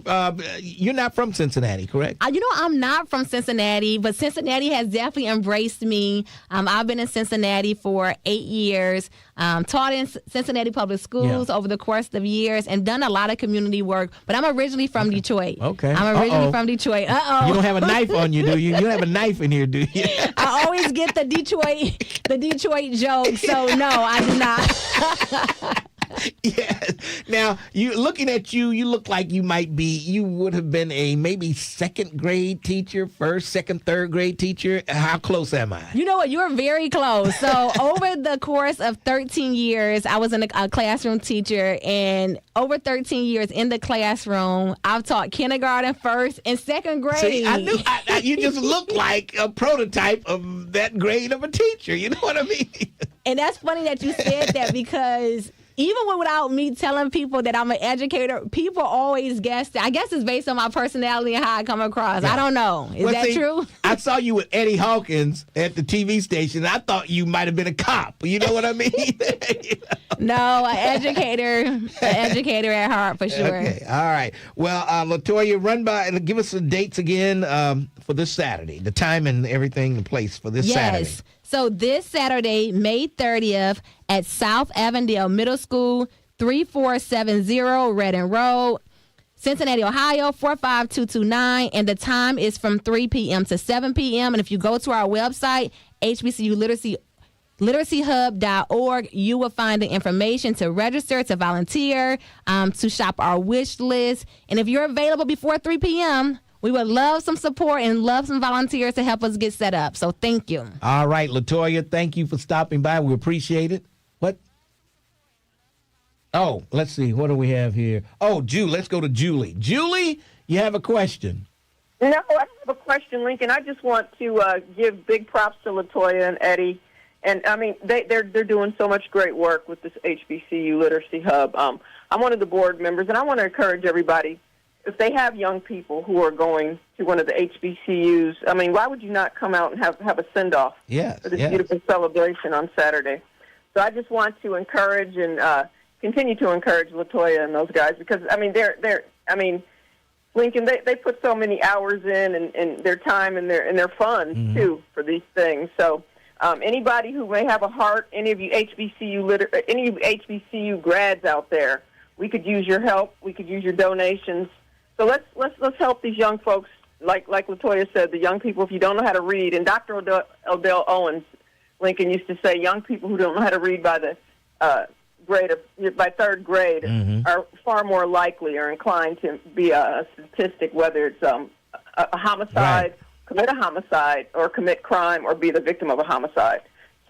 not from Cincinnati, correct? I'm not from Cincinnati, but Cincinnati has definitely embraced me. I've been in Cincinnati for 8 years, taught in Cincinnati Public Schools over the course of years, and done a lot of community work. But I'm originally from Detroit. Okay. I'm originally from Detroit. You don't have a knife on you, do you? You don't have a knife in here, do you? I always get the Detroit joke, so no, I do not. Yes. Now, looking at you look like you would have been a maybe second grade teacher, first, second, third grade teacher. How close am I? You know what? You're very close. So over the course of 13 years, I was a classroom teacher, and over 13 years in the classroom, I've taught kindergarten, first, and second grade. See, I knew you just look like a prototype of that grade of a teacher. You know what I mean? And that's funny that you said that because even without me telling people that I'm an educator, people always guess that. I guess it's based on my personality and how I come across. Yeah. I don't know. Is that true? I saw you with Eddie Hawkins at the TV station. I thought you might have been a cop. You know what I mean? No, an educator at heart for sure. Okay, all right. Well, LaToya, run by and give us the dates again for this Saturday, the time and everything in place for this Saturday. Yes. So this Saturday, May 30th, at South Avondale Middle School, 3470 Redden Road, Cincinnati, Ohio, 45229. And the time is from 3 p.m. to 7 p.m. And if you go to our website, HBCULiteracyHub.org, you will find the information to register, to volunteer, to shop our wish list. And if you're available before 3 p.m., we would love some support and love some volunteers to help us get set up. So thank you. All right, LaToya, thank you for stopping by. We appreciate it. What? Oh, let's see. What do we have here? Oh, Julie. Let's go to Julie. Julie, you have a question. No, I have a question, Lincoln. I just want to give big props to LaToya and Eddie. And, I mean, they're doing so much great work with this HBCU Literacy Hub. I'm one of the board members, and I want to encourage everybody, if they have young people who are going to one of the HBCUs, I mean, why would you not come out and have a send-off for this beautiful celebration on Saturday? So I just want to encourage and continue to encourage LaToya and those guys because, I mean, Lincoln, they put so many hours in and their time and their funds, too, for these things. So anybody who may have a heart, any of you HBCU grads out there, we could use your help. We could use your donations. So let's help these young folks, like LaToya said, the young people, if you don't know how to read. And Dr. Odell Owens, Lincoln, used to say young people who don't know how to read by the by third grade are far more likely or inclined to be a statistic, whether it's a homicide, commit a homicide, or commit crime, or be the victim of a homicide.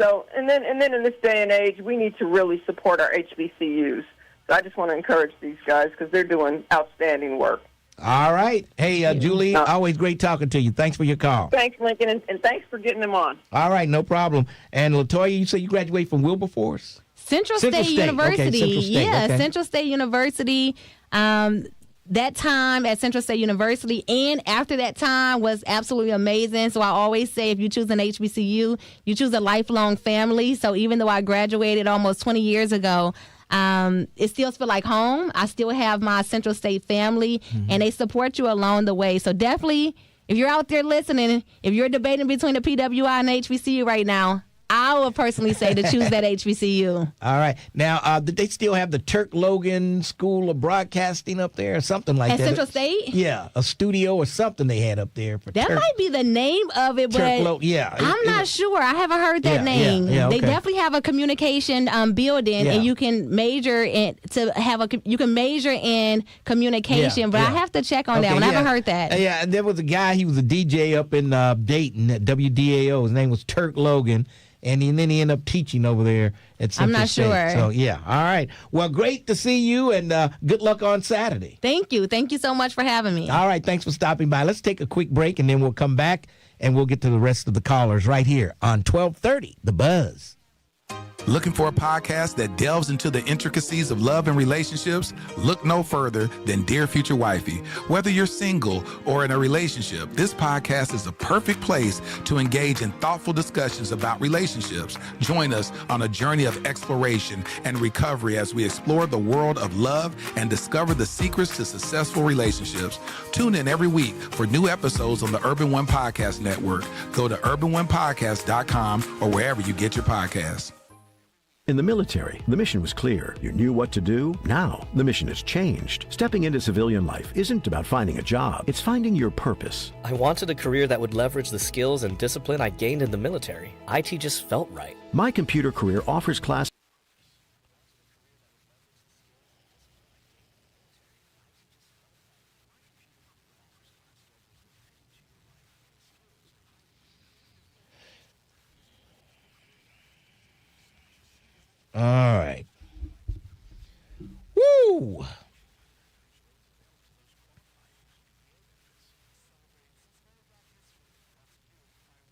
So, and then in this day and age, we need to really support our HBCUs. So I just want to encourage these guys because they're doing outstanding work. All right. Hey, Julie, always great talking to you. Thanks for your call. Thanks, Lincoln, and thanks for getting them on. All right, no problem. And LaToya, you say you graduated from Wilberforce? Central State University. Okay, Central State. Yeah, okay. Central State University. That time at Central State University and after that time was absolutely amazing. So I always say if you choose an HBCU, you choose a lifelong family. So even though I graduated almost 20 years ago, it still feels like home. I still have my Central State family, and they support you along the way. So definitely, if you're out there listening, if you're debating between the PWI and the HBCU right now, I would personally say to choose that HBCU. All right. Now, did they still have the Turk Logan School of Broadcasting up there or something like that? At Central State? Yeah, a studio or something they had up there. For that might be the name of it, but I'm not sure. I haven't heard that name. Yeah, okay. They definitely have a communication building, and you can major in communication, but I have to check on that one. I haven't heard that. Yeah, and there was a guy, he was a DJ up in Dayton at WDAO. His name was Turk Logan. And then he ended up teaching over there at Central State. I'm not sure. So, yeah. All right. Well, great to see you, and good luck on Saturday. Thank you. Thank you so much for having me. All right. Thanks for stopping by. Let's take a quick break, and then we'll come back, and we'll get to the rest of the callers right here on 1230 The Buzz. Looking for a podcast that delves into the intricacies of love and relationships? Look no further than Dear Future Wifey. Whether you're single or in a relationship, this podcast is the perfect place to engage in thoughtful discussions about relationships. Join us on a journey of exploration and recovery as we explore the world of love and discover the secrets to successful relationships. Tune in every week for new episodes on the Urban One Podcast Network. Go to urbanonepodcast.com or wherever you get your podcasts. In the military, the mission was clear. You knew what to do. Now, the mission has changed. Stepping into civilian life isn't about finding a job. It's finding your purpose. I wanted a career that would leverage the skills and discipline I gained in the military. IT just felt right. My Computer Career offers class. All right. Woo!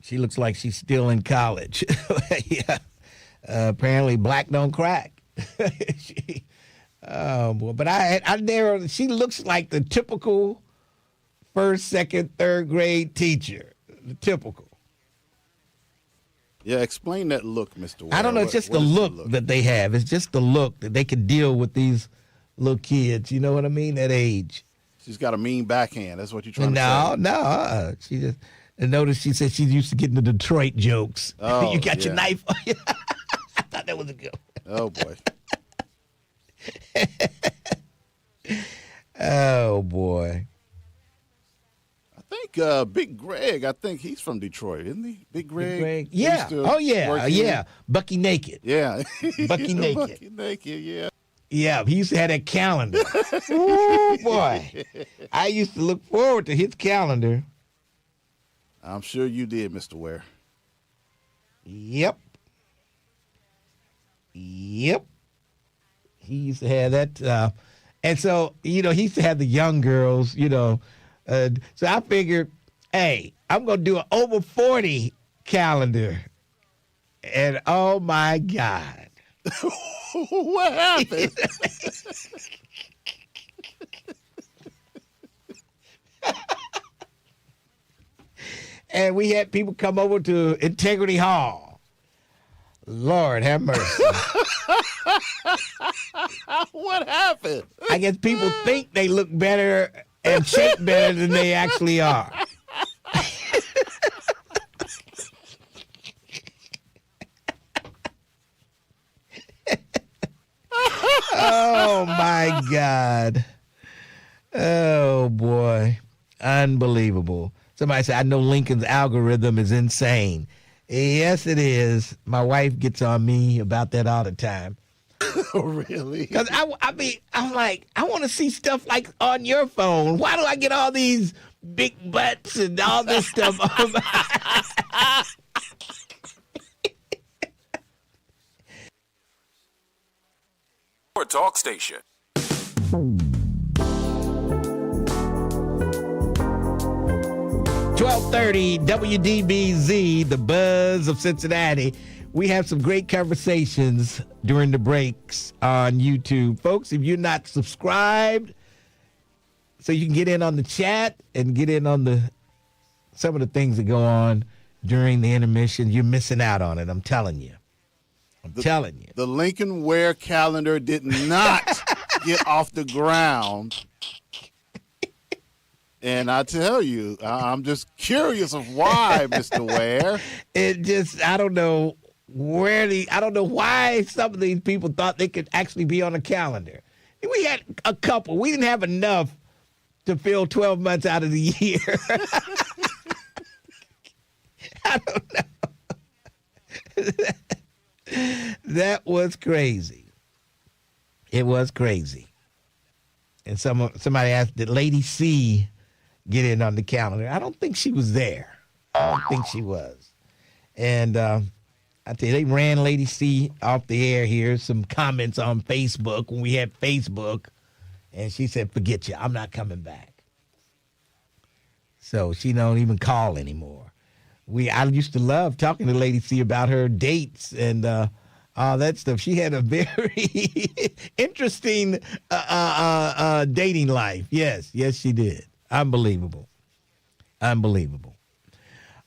She looks like she's still in college. Yeah. Apparently, black don't crack. Oh boy! But she looks like the typical first, second, third grade teacher. The typical. Yeah, explain that look, Mr. Ware. I don't know. It's just the look that they have. It's just the look that they can deal with these little kids. You know what I mean? That age. She's got a mean backhand. That's what you're trying to say. No. She just. And notice she said she's used to getting the Detroit jokes. Oh, you got your knife on you. I thought that was a good one. Oh, boy. Oh, boy. I think Big Greg, he's from Detroit, isn't he? Big Greg? Yeah. Oh, yeah. Yeah. Bucky Naked. Yeah. Bucky Naked. Bucky Naked, yeah. Yeah, he used to have that calendar. Ooh, boy. I used to look forward to his calendar. I'm sure you did, Mr. Ware. Yep. He used to have that. And so, he used to have the young girls, so I figured, hey, I'm going to do an over 40 calendar. And oh, my God. What happened? And we had people come over to Integrity Hall. Lord have mercy. What happened? I guess people think they look better and shape better than they actually are. Oh, my God. Oh, boy. Unbelievable. Somebody said, I know Lincoln's algorithm is insane. Yes, it is. My wife gets on me about that all the time. Oh, really? Because I'm like, I want to see stuff like on your phone. Why do I get all these big butts and all this stuff? Or talk station. 1230 WDBZ, the buzz of Cincinnati. We have some great conversations during the breaks on YouTube. Folks, if you're not subscribed, so you can get in on the chat and get in on some of the things that go on during the intermission, you're missing out on it. I'm telling you. Telling you. The Lincoln Ware calendar did not get off the ground. And I tell you, I'm just curious of why, Mr. Ware. I don't know I don't know why some of these people thought they could actually be on a calendar. We had a couple. We didn't have enough to fill 12 months out of the year. I don't know. That was crazy. It was crazy. And somebody asked, did Lady C get in on the calendar? I don't think she was there. I don't think she was. And I tell you, they ran Lady C off the air here. Some comments on Facebook when we had Facebook. And she said, forget you. I'm not coming back. So she don't even call anymore. I used to love talking to Lady C about her dates and all that stuff. She had a very interesting dating life. Yes, she did. Unbelievable.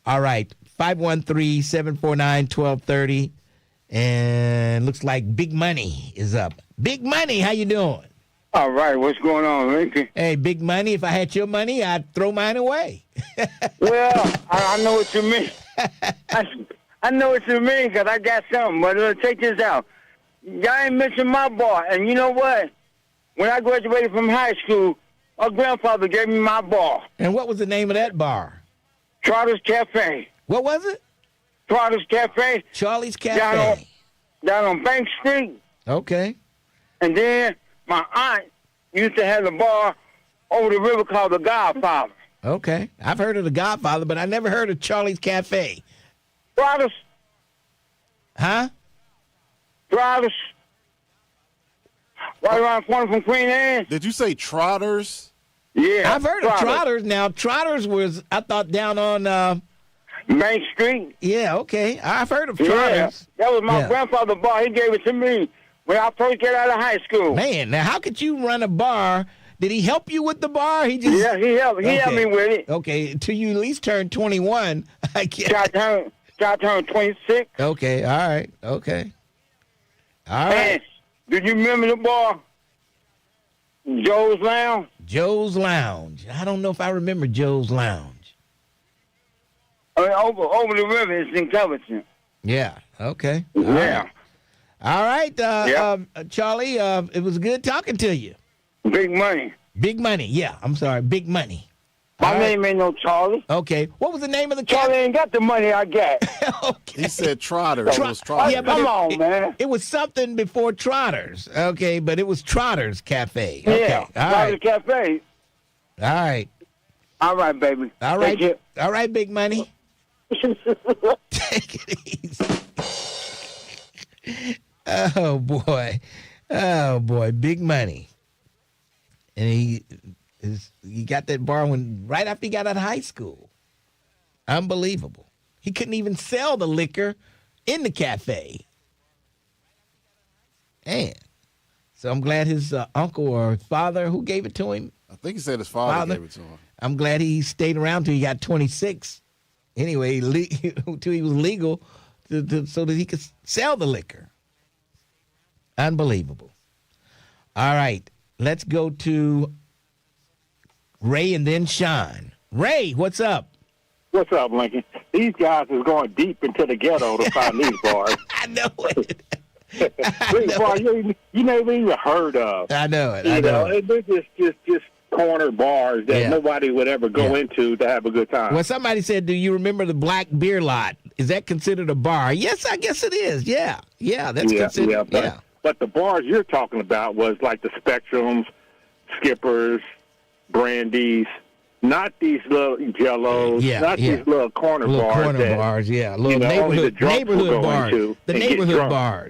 All right, 513-749-1230. And looks like Big Money is up. Big Money, how you doing? All right, what's going on, Lincoln? Hey, Big Money, if I had your money, I'd throw mine away. Well, I know what you mean. I know what you mean because I got something. But check this out. Y'all ain't mentioned my bar. And you know what? When I graduated from high school, my grandfather gave me my bar. And what was the name of that bar? Trotter's Cafe. What was it? Trotter's Cafe. Charlie's Cafe. Down on Bank Street. Okay. And then my aunt used to have a bar over the river called the Godfather. Okay. I've heard of the Godfather, but I never heard of Charlie's Cafe. Trotter's. Huh? Trotter's. Right around the corner from Queen Anne. Did you say Trotters? Yeah. I've heard of Trotters. Now, Trotters was, I thought, down on Main Street. Yeah, okay. I've heard of Yeah, Trotters. that was my grandfather's bar. He gave it to me when I first got out of high school. Man, now how could you run a bar? Did he help you with the bar? He just he helped me with it. Okay, till you at least turn 21. I guess. I turned 26. Okay, all right, okay. All right. And do you remember the bar? Joe's Lounge? Joe's Lounge. I don't know if I remember Joe's Lounge. Over the river, it's in Covington. Yeah, okay. Yeah. All right, Charlie, it was good talking to you. Big money. Big money, yeah. I'm sorry, big money. My name ain't no Charlie. Okay. What was the name of the Charlie ain't got the money I got. Okay. He said Trotters. It was Trotters. Yeah, but Come on, man. It was something before Trotters. Okay, but it was Trotters Cafe. Yeah, Okay. All Trotters right. Cafe. All right. All right, baby. All right. Thank you. All right, big money. Take it easy. Oh boy. Big money. And he got that bar right after he got out of high school. Unbelievable. He couldn't even sell the liquor in the cafe. Man. So I'm glad his uncle or father, who gave it to him? I think he said his father gave it to him. I'm glad he stayed around till he got 26. Anyway, till he was legal so that he could sell the liquor. Unbelievable. All right. Let's go to Ray and then Sean. Ray, what's up? What's up, Lincoln? These guys is going deep into the ghetto to find these bars. I know it. These bars you never even heard of. I know it. You know, they're just corner bars that nobody would ever go into to have a good time. Well, somebody said, do you remember the Black Beer Lot? Is that considered a bar? Yes, I guess it is. Yeah, that's considered. But the bars you're talking about was like the Spectrums, Skippers, Brandies, not these little Jellos, these little corner bars. Little neighborhood bars. The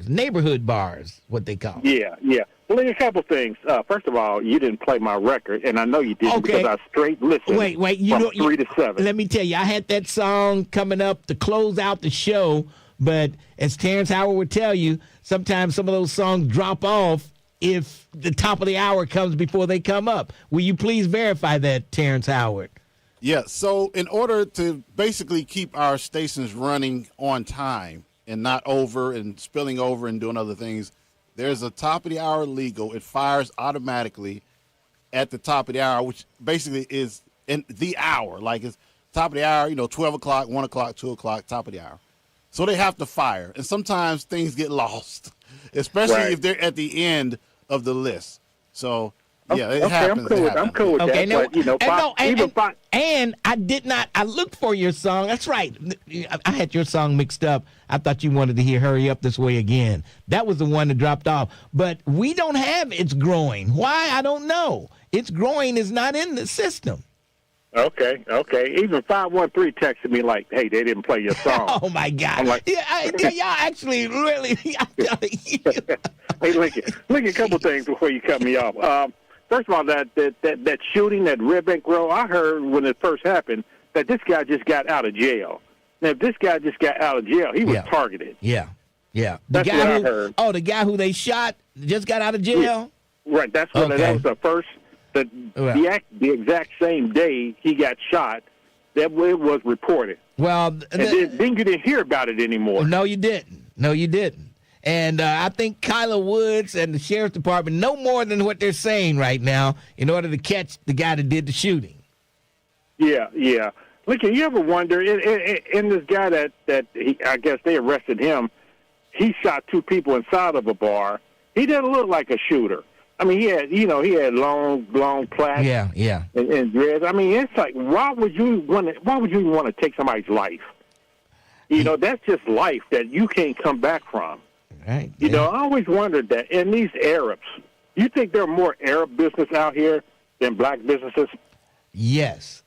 neighborhood bars, what they call it. Yeah. Well, there's a couple things. First of all, you didn't play my record, and I know you didn't because I straight listened from 3 to 7. Let me tell you, I had that song coming up to close out the show, but as Terrence Howard would tell you, sometimes some of those songs drop off if the top of the hour comes before they come up. Will you please verify that, Terrence Howard? Yeah, so in order to basically keep our stations running on time and not over and spilling over and doing other things, there's a top of the hour legal. It fires automatically at the top of the hour, which basically is in the hour. Like it's top of the hour, 12 o'clock, 1 o'clock, 2 o'clock, top of the hour. So they have to fire. And sometimes things get lost, especially if they're at the end of the list. So, yeah, it happens. I'm cool with that. And I looked for your song. That's right. I had your song mixed up. I thought you wanted to hear Hurry Up This Way Again. That was the one that dropped off. But we don't have It's Growing. Why? I don't know. It's Growing is not in the system. Okay. Even 513 texted me like, hey, they didn't play your song. Oh, my God. I'm like, y'all actually really, I'm telling you. Hey, Lincoln, a couple things before you cut me off. First of all, that shooting at Red Bank Road, I heard when it first happened that this guy just got out of jail. Now, if this guy just got out of jail, he was targeted. Yeah. That's what I heard. Oh, the guy who they shot just got out of jail? Right, that's what that was the first. The exact same day he got shot, that way it was reported. Well, then you didn't hear about it anymore. No, you didn't. And I think Kyla Woods and the sheriff's department know more than what they're saying right now in order to catch the guy that did the shooting. Yeah. Look, you ever wonder, in this guy that I guess they arrested him, he shot 2 people inside of a bar. He didn't look like a shooter. I mean, he had long plaits. Yeah. And dreads. I mean, it's like, why would you want to take somebody's life? That's just life that you can't come back from. Right. I always wondered that. And these Arabs, you think there are more Arab business out here than black businesses? Yes.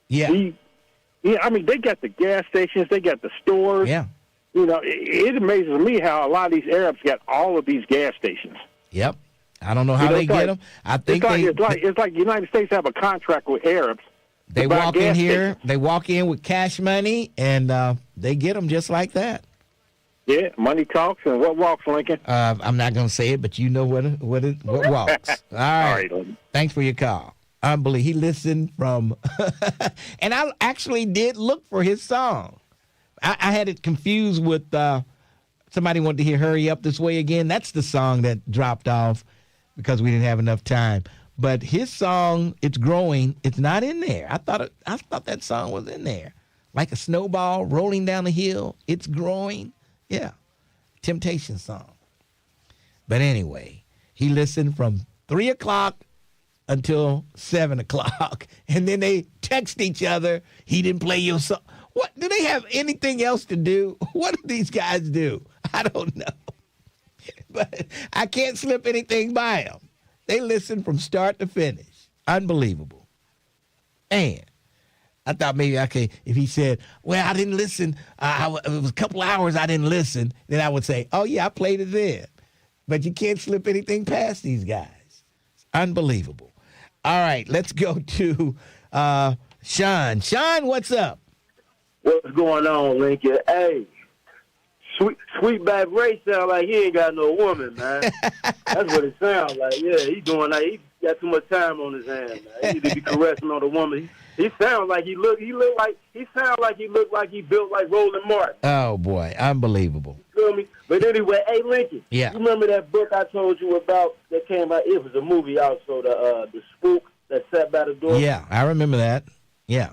Yeah. I mean, they got the gas stations, they got the stores. Yeah. It amazes me how a lot of these Arabs got all of these gas stations. Yep. I don't know how they get them. I think it's like the United States have a contract with Arabs They walk in here. They walk in with cash money, and they get them just like that. Yeah, money talks, and what walks, Lincoln? I'm not going to say it, but you know what walks. All right. Thanks for your call. Unbelievable. He listened from, and I actually did look for his song. I had it confused with somebody wanted to hear "Hurry Up This Way Again." That's the song that dropped off because we didn't have enough time. But his song, "It's Growing," it's not in there. I thought that song was in there, like a snowball rolling down the hill. It's growing. Yeah, Temptation song. But anyway, he listened from 3 o'clock until 7 o'clock, and then they text each other. He didn't play your song. What do they have anything else to do? What do these guys do? I don't know. But I can't slip anything by them. They listen from start to finish. Unbelievable. And I thought maybe, okay, if he said, well, I didn't listen, it was a couple hours I didn't listen, then I would say, oh, yeah, I played it then. But you can't slip anything past these guys. It's unbelievable. All right, let's go to Sean. Sean, what's up? What's going on, Lincoln? Hey, Sweetback Ray sound like he ain't got no woman, man. That's what it sounds like. Yeah, he doing like he got too much time on his hands, man. He need to be caressing on the woman. He sounds like he look like he built like Roland Martin. Oh boy, unbelievable. You feel me? But anyway, hey Lincoln, yeah. You remember that book I told you about that came out? It was a movie also, the Spook that sat by the door. Yeah, I remember that. Yeah.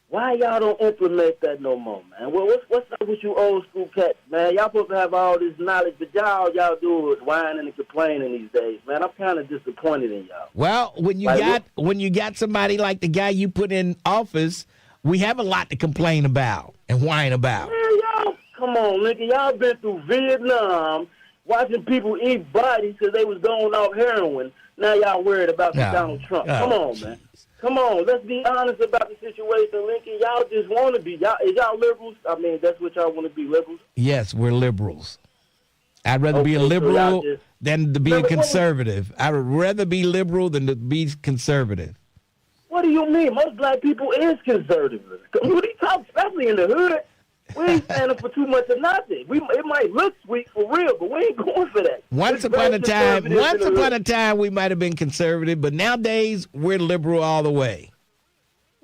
Why y'all don't implement that no more, man? Well, what's up with you old school cats, man? Y'all supposed to have all this knowledge, but y'all do is whining and complaining these days, man. I'm kind of disappointed in y'all. Well, when you got somebody like the guy you put in office, we have a lot to complain about and whine about. Man, y'all, come on, Lincoln. Y'all been through Vietnam, watching people eat bodies because they was going off heroin. Now y'all worried about Donald Trump. Come on, man. Come on, let's be honest about the situation, Lincoln. Y'all just want to be. Is y'all liberals? I mean, that's what y'all want to be, liberals? Yes, we're liberals. I'd rather be a liberal than to be a conservative. I would rather be liberal than to be conservative. What do you mean? Most black people is conservative. What are you talking, especially in the hood? We ain't standing for too much of nothing. It might look sweet for real, but we ain't going for that. Once upon a time, we might have been conservative, but nowadays we're liberal all the way.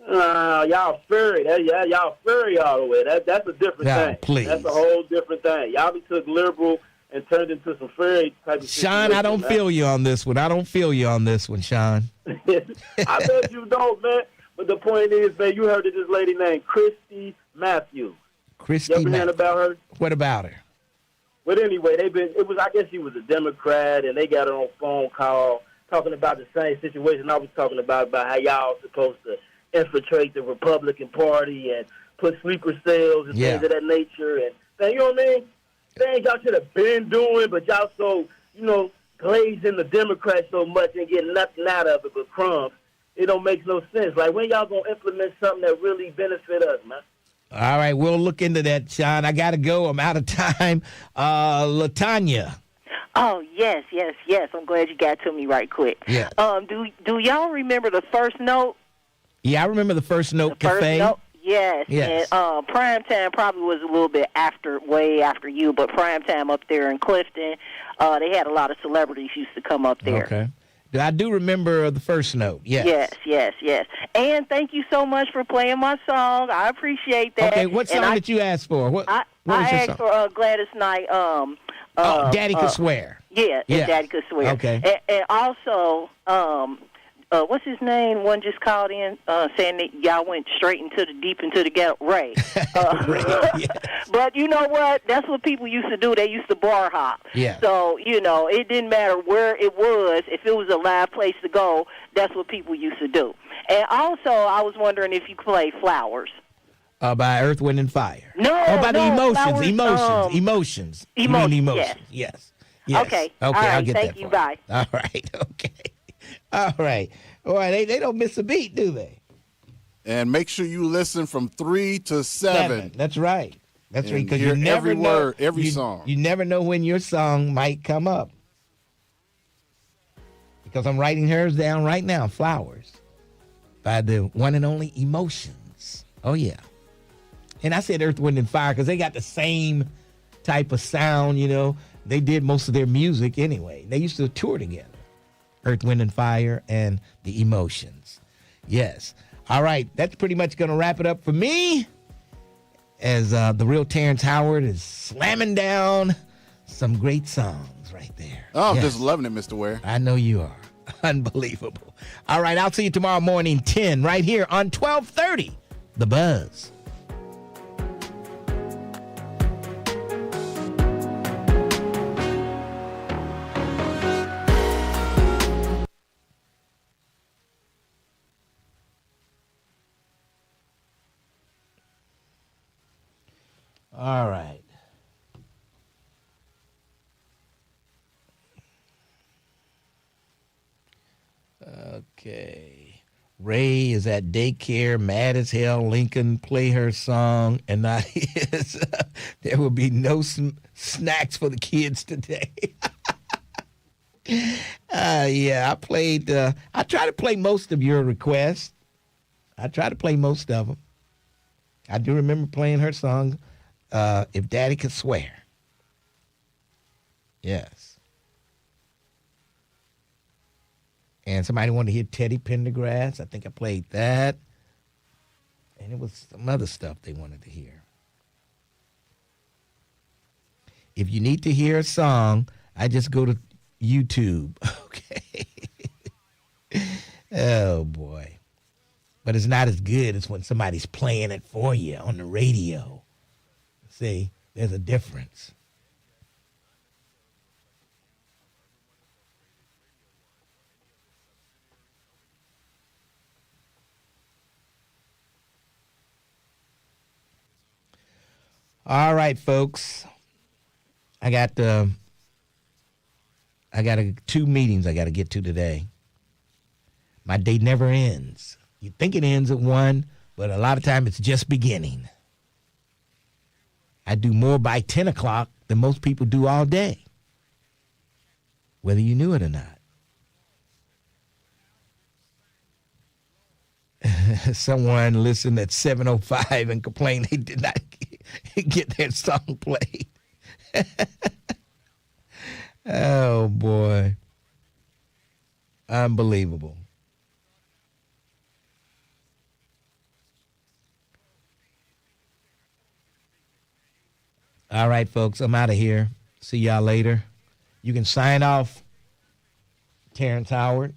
Y'all furry. Y'all furry all the way. That's a different thing. Please. That's a whole different thing. Y'all be took liberal and turned into some furry type of Sean, I don't feel you on this one. Sean. I bet you don't, man. But the point is, man, you heard of this lady named Christy Matthews. Christy you ever heard about her? What about her? But anyway, I guess she was a Democrat, and they got her on phone call talking about the same situation I was talking about how y'all supposed to infiltrate the Republican Party and put sleeper cells and things of that nature. And you know what I mean? Things y'all should have been doing, but y'all so, glazing the Democrats so much and getting nothing out of it but crumbs. It don't make no sense. Like, when y'all going to implement something that really benefit us, man? All right, we'll look into that, Sean. I got to go. I'm out of time. LaTanya. Oh, yes. I'm glad you got to me right quick. Yeah. Do y'all remember the First Note? Yeah, I remember the First Note Cafe. First Note? Yes. And Primetime probably was a little bit way after you, but Primetime up there in Clifton, they had a lot of celebrities used to come up there. Okay. I do remember the First Note, yes. Yes. And thank you so much for playing my song. I appreciate that. Okay, what song did you ask for? What I asked for Gladys Knight. Daddy Could Swear. Yeah, Daddy Could Swear. Okay. And also, what's his name? One just called in saying that y'all went straight deep into the ghetto. Ray. But you know what? That's what people used to do. They used to bar hop. Yeah. So, it didn't matter where it was. If it was a live place to go, that's what people used to do. And also, I was wondering if you could play Flowers. By Earth, Wind, and Fire. No, by the Flowers, Emotions. Yes. Okay. All right, I'll get that. Thank you. Bye. All right. Okay. All right. They don't miss a beat, do they? And make sure you listen from 3 to 7. That's right. That's right. Because you never every know, word, every song. You never know when your song might come up. Because I'm writing hers down right now. Flowers by the one and only Emotions. Oh, yeah. And I said Earth, Wind, and Fire because they got the same type of sound, you know. They did most of their music anyway. They used to tour together. Earth, Wind, and Fire and the Emotions. Yes. All right. That's pretty much going to wrap it up for me as the real Terrence Howard is slamming down some great songs right there. Oh, I'm just loving it, Mr. Ware. I know you are. Unbelievable. All right. I'll see you tomorrow morning, 10, right here on 1230, The Buzz. All right. Okay. Ray is at daycare, mad as hell. Lincoln, play her song. And there will be no snacks for the kids today. Yeah, I try to play most of your requests. I try to play most of them. I do remember playing her song, If Daddy Could Swear. Yes. And somebody wanted to hear Teddy Pendergrass. I think I played that. And it was some other stuff they wanted to hear. If you need to hear a song, I just go to YouTube. Okay. Oh, boy. But it's not as good as when somebody's playing it for you on the radio. See, there's a difference. All right, folks. I got 2 meetings I got to get to today. My day never ends. You think it ends at 1, but a lot of time it's just beginning. I do more by 10 o'clock than most people do all day, whether you knew it or not. Someone listened at 7:05 and complained they did not get their song played. Oh, boy. Unbelievable. All right, folks, I'm out of here. See y'all later. You can sign off, Terrence Howard.